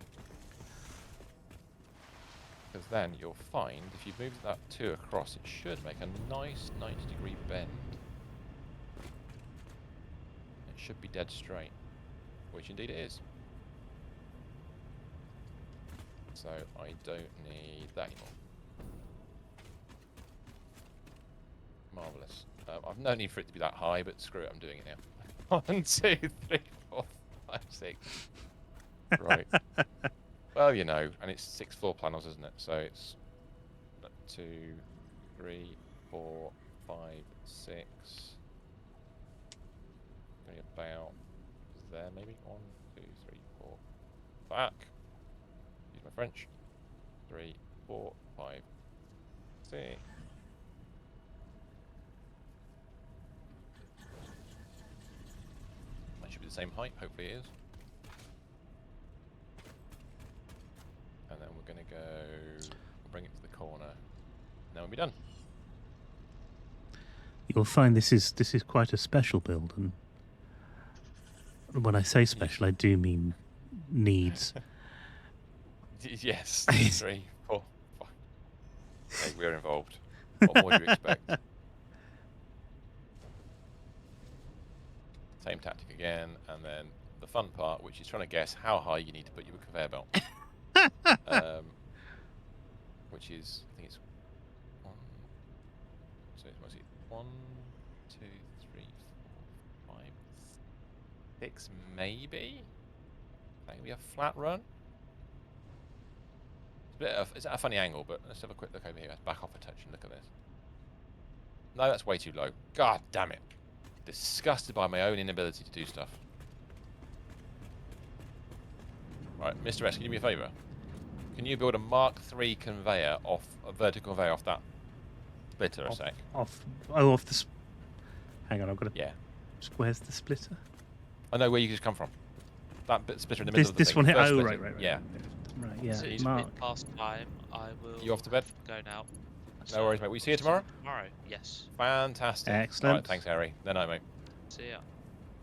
Because then you'll find if you move that 2 across, it should make a nice 90-degree bend. It should be dead straight, which indeed it is. So I don't need that anymore. Marvellous. I've no need for it to be that high, but screw it, I'm doing it now. 1, 2, 3, 4, 5, 6. Right. Well, you know, and it's 6 floor panels, isn't it? So it's 2, 3, 4, 5, 6. Maybe about there, maybe 1, 2, 3, 4. Back. Use my French. 3, 4, 5, 6. That should be the same height. Hopefully it is. And then we're going to go bring it to the corner. Now we'll be done. You'll find this is quite a special build, and when I say special, I do mean needs. Yes, 3, 4, 5. Hey, we're involved. What more do you expect? Same tactic again, and then the fun part, which is trying to guess how high you need to put your conveyor belt. Which is, I think it's 1. So what's it? 1, 2, 3, 4, 5, 6, maybe. Maybe a flat run. It's at a funny angle, but let's have a quick look over here. Let's back off a touch and look at this. No, that's way too low. God damn it! Disgusted by my own inability to do stuff. Right, Mr. S, can you do me a favour? Can you build a Mark III conveyor off a vertical conveyor off that splitter a sec? Off the. Hang on, I've got to. Yeah. Where's the splitter? I know where you just come from. That bit splitter in the middle of the This thing. one here. First Oh, splitter. right. Yeah. Right, yeah. So it's a Mark. bit past time. I will. You off to bed? Go now. No worries, mate. We see you tomorrow? Tomorrow, yes. Fantastic. Excellent. Right, thanks, Harry. No, mate. See ya.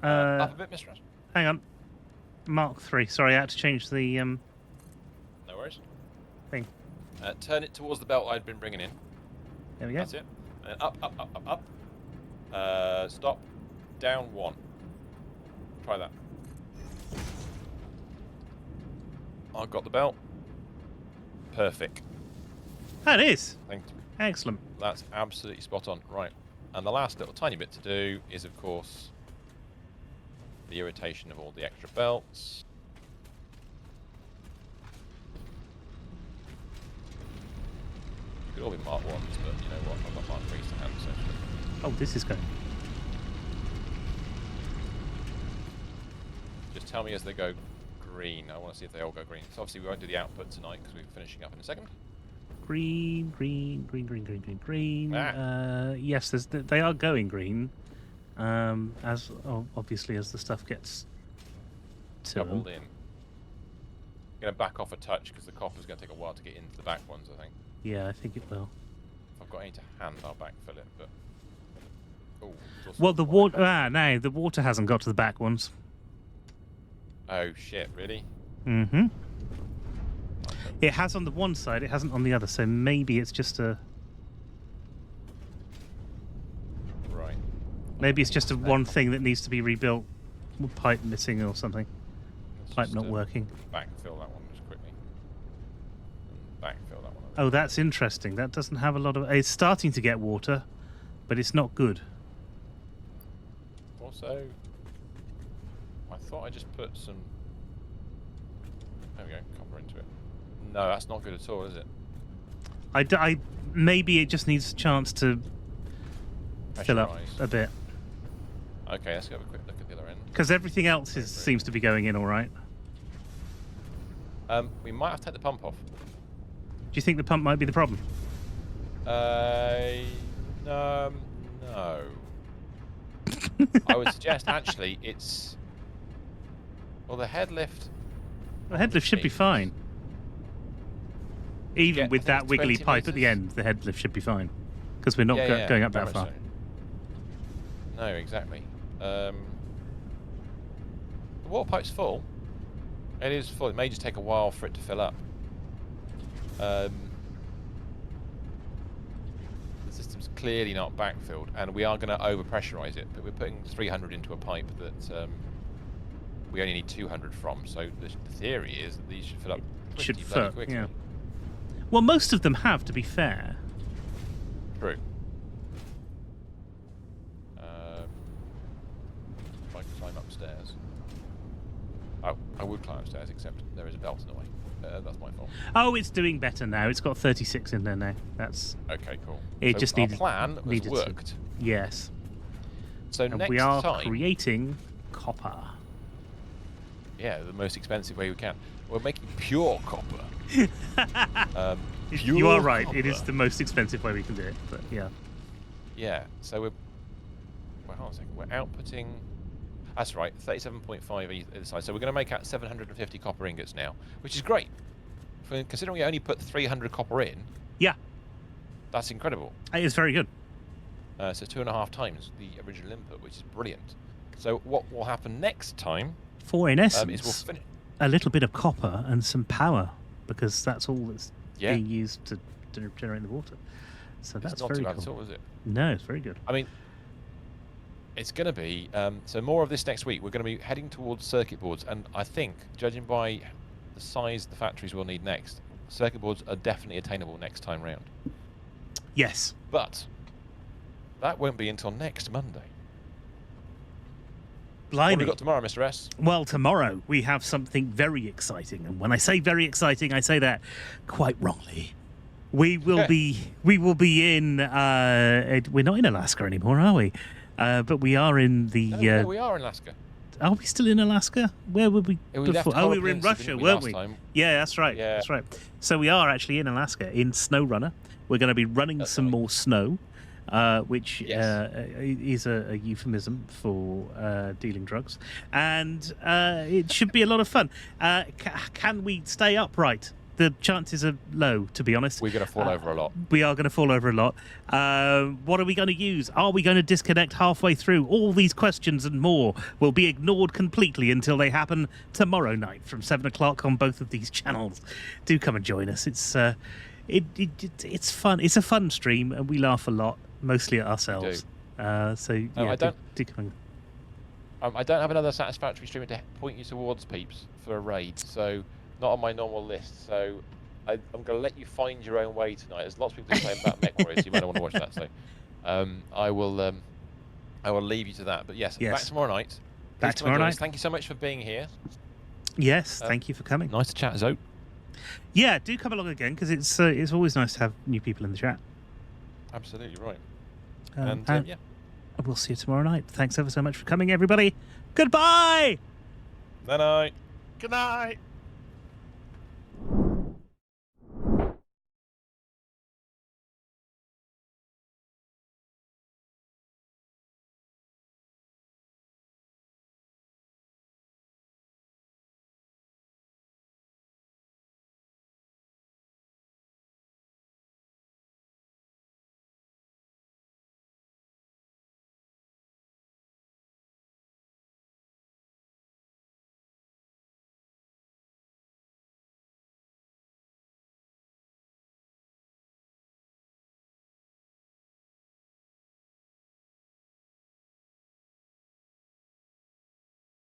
Up a bit, Mr. S. Hang on. Mark III. Sorry, I had to change the No worries. thing. Turn it towards the belt I'd been bringing in. There we go. That's it. And up, up, up, up, up. Stop. Down 1. Try that. I've got the belt. Perfect. That is. Thank you. Excellent. That's absolutely spot on. Right. And the last little tiny bit to do is, of course, the irritation of all the extra belts. You could all be Mark 1s, but you know what? I've got Mark 3s to hand, so... Oh, this is going. Just tell me as they go green. I want to see if they all go green. So obviously we won't do the output tonight because we're finishing up in a second. Green, green, green, green, green, green, green. Ah. Yes, they are going green. As obviously as the stuff gets to Doubled them. in. Going to back off a touch because the copper's going to take a while to get into the back ones, I think. Yeah, I think it will. If I've got any to hand, I'll backfill it, but... Oh, Well, the water. No, the water hasn't got to the back ones. Oh, shit, really? Mm-hmm. It has on the one side, it hasn't on the other, so maybe it's just a... Right. Maybe it's just a one thing that needs to be rebuilt. Pipe missing or something. Let's Pipe just, not working. Backfill that one just quickly. Backfill that one. Oh, that's interesting. That doesn't have a lot of... It's starting to get water, but it's not good. Also, I thought I just put some... There we go, copper into it. No, that's not good at all, is it? Maybe it just needs a chance to fill up Pressurise. a bit. Okay, let's have a quick look at the other end. Because everything else seems to be going in all right. We might have to take the pump off. Do you think the pump might be the problem? No. I would suggest actually it's. Well, the head lift. The head lift should be seems- fine. Even Yeah, with I think that it's wiggly 20 pipe at the metres. end, the head lift should be fine. Because we're not Yeah, going up very that much far. so. No, exactly. The water pipe's full. It is full. It may just take a while for it to fill up. The system's clearly not backfilled, and we are going to overpressurize it. But we're putting 300 into a pipe that we only need 200 from. So the theory is that these should fill up Should pretty bloody fill, quickly. yeah. Well, most of them have, to be fair. True. If I can climb upstairs. Oh, I would climb upstairs, except there is a belt in the way. That's my fault. Oh, it's doing better now. It's got 36 in there now. That's Okay, cool. It So just our needed- plan has needed to- worked. yes. So And next we are time, creating copper. yeah, the most expensive way we can. We're making pure copper. You are right. Pure It is copper. the most expensive way we can do it. But yeah. Yeah. So we're. Well, hold on a second. We're outputting. That's right, 37.5 either side. So we're going to make out 750 copper ingots now, which is great. Considering we only put 300 copper in, Yeah. that's incredible. It is very good. So 2.5 times the original input, which is brilliant. So what will happen next time For, in is essence, we'll finish. a little bit of copper and some power, because that's all that's Yeah. being used to generate the water. So It's that's not very too bad cool. at all, is it? No, it's very good. I mean, it's going to be so more of this next week. We're going to be heading towards circuit boards, and I think, judging by the size of the factories we'll need next, circuit boards are definitely attainable next time round. Yes. But that won't be until next Monday. What have Blimey. we got tomorrow, Mr. S? Well, tomorrow we have something very exciting, and when I say very exciting, I say that quite wrongly. We will be in. We're not in Alaska anymore, are we? But we are in the. No, we are in Alaska. Are we still in Alaska? Where were we Yeah, we left before? Oh, we were in Peninsula, Russia, didn't we, weren't last we? time? Yeah, that's right. Yeah. That's right. So we are actually in Alaska, in SnowRunner. We're going to be running That's some right. more snow, which Yes. is a euphemism for dealing drugs, and it should be a lot of fun. Can we stay upright? The chances are low, to be honest. We're going to fall over a lot. We are going to fall over a lot. What are we going to use? Are we going to disconnect halfway through? All these questions and more will be ignored completely until they happen tomorrow night from 7 o'clock on both of these channels. Do come and join us. It's it's fun. It's a fun stream, and we laugh a lot, mostly at ourselves. So yeah, I don't- do come and I don't have another Satisfactory streamer to point you towards, peeps, for a raid, so not on my normal list. So I'm going to let you find your own way tonight. There's lots of people playing about Mech Warriors, so you might want to watch that. So I will leave you to that. But yes, Yes. back tomorrow night. Back Please come and tomorrow join us. night. Thank you so much for being here. Yes, thank you for coming. Nice to chat, Zoe. Yeah, do come along again, because it's always nice to have new people in the chat. Absolutely right. And Yeah. we'll see you tomorrow night. Thanks ever so much for coming, everybody. Goodbye. Night night. Good night.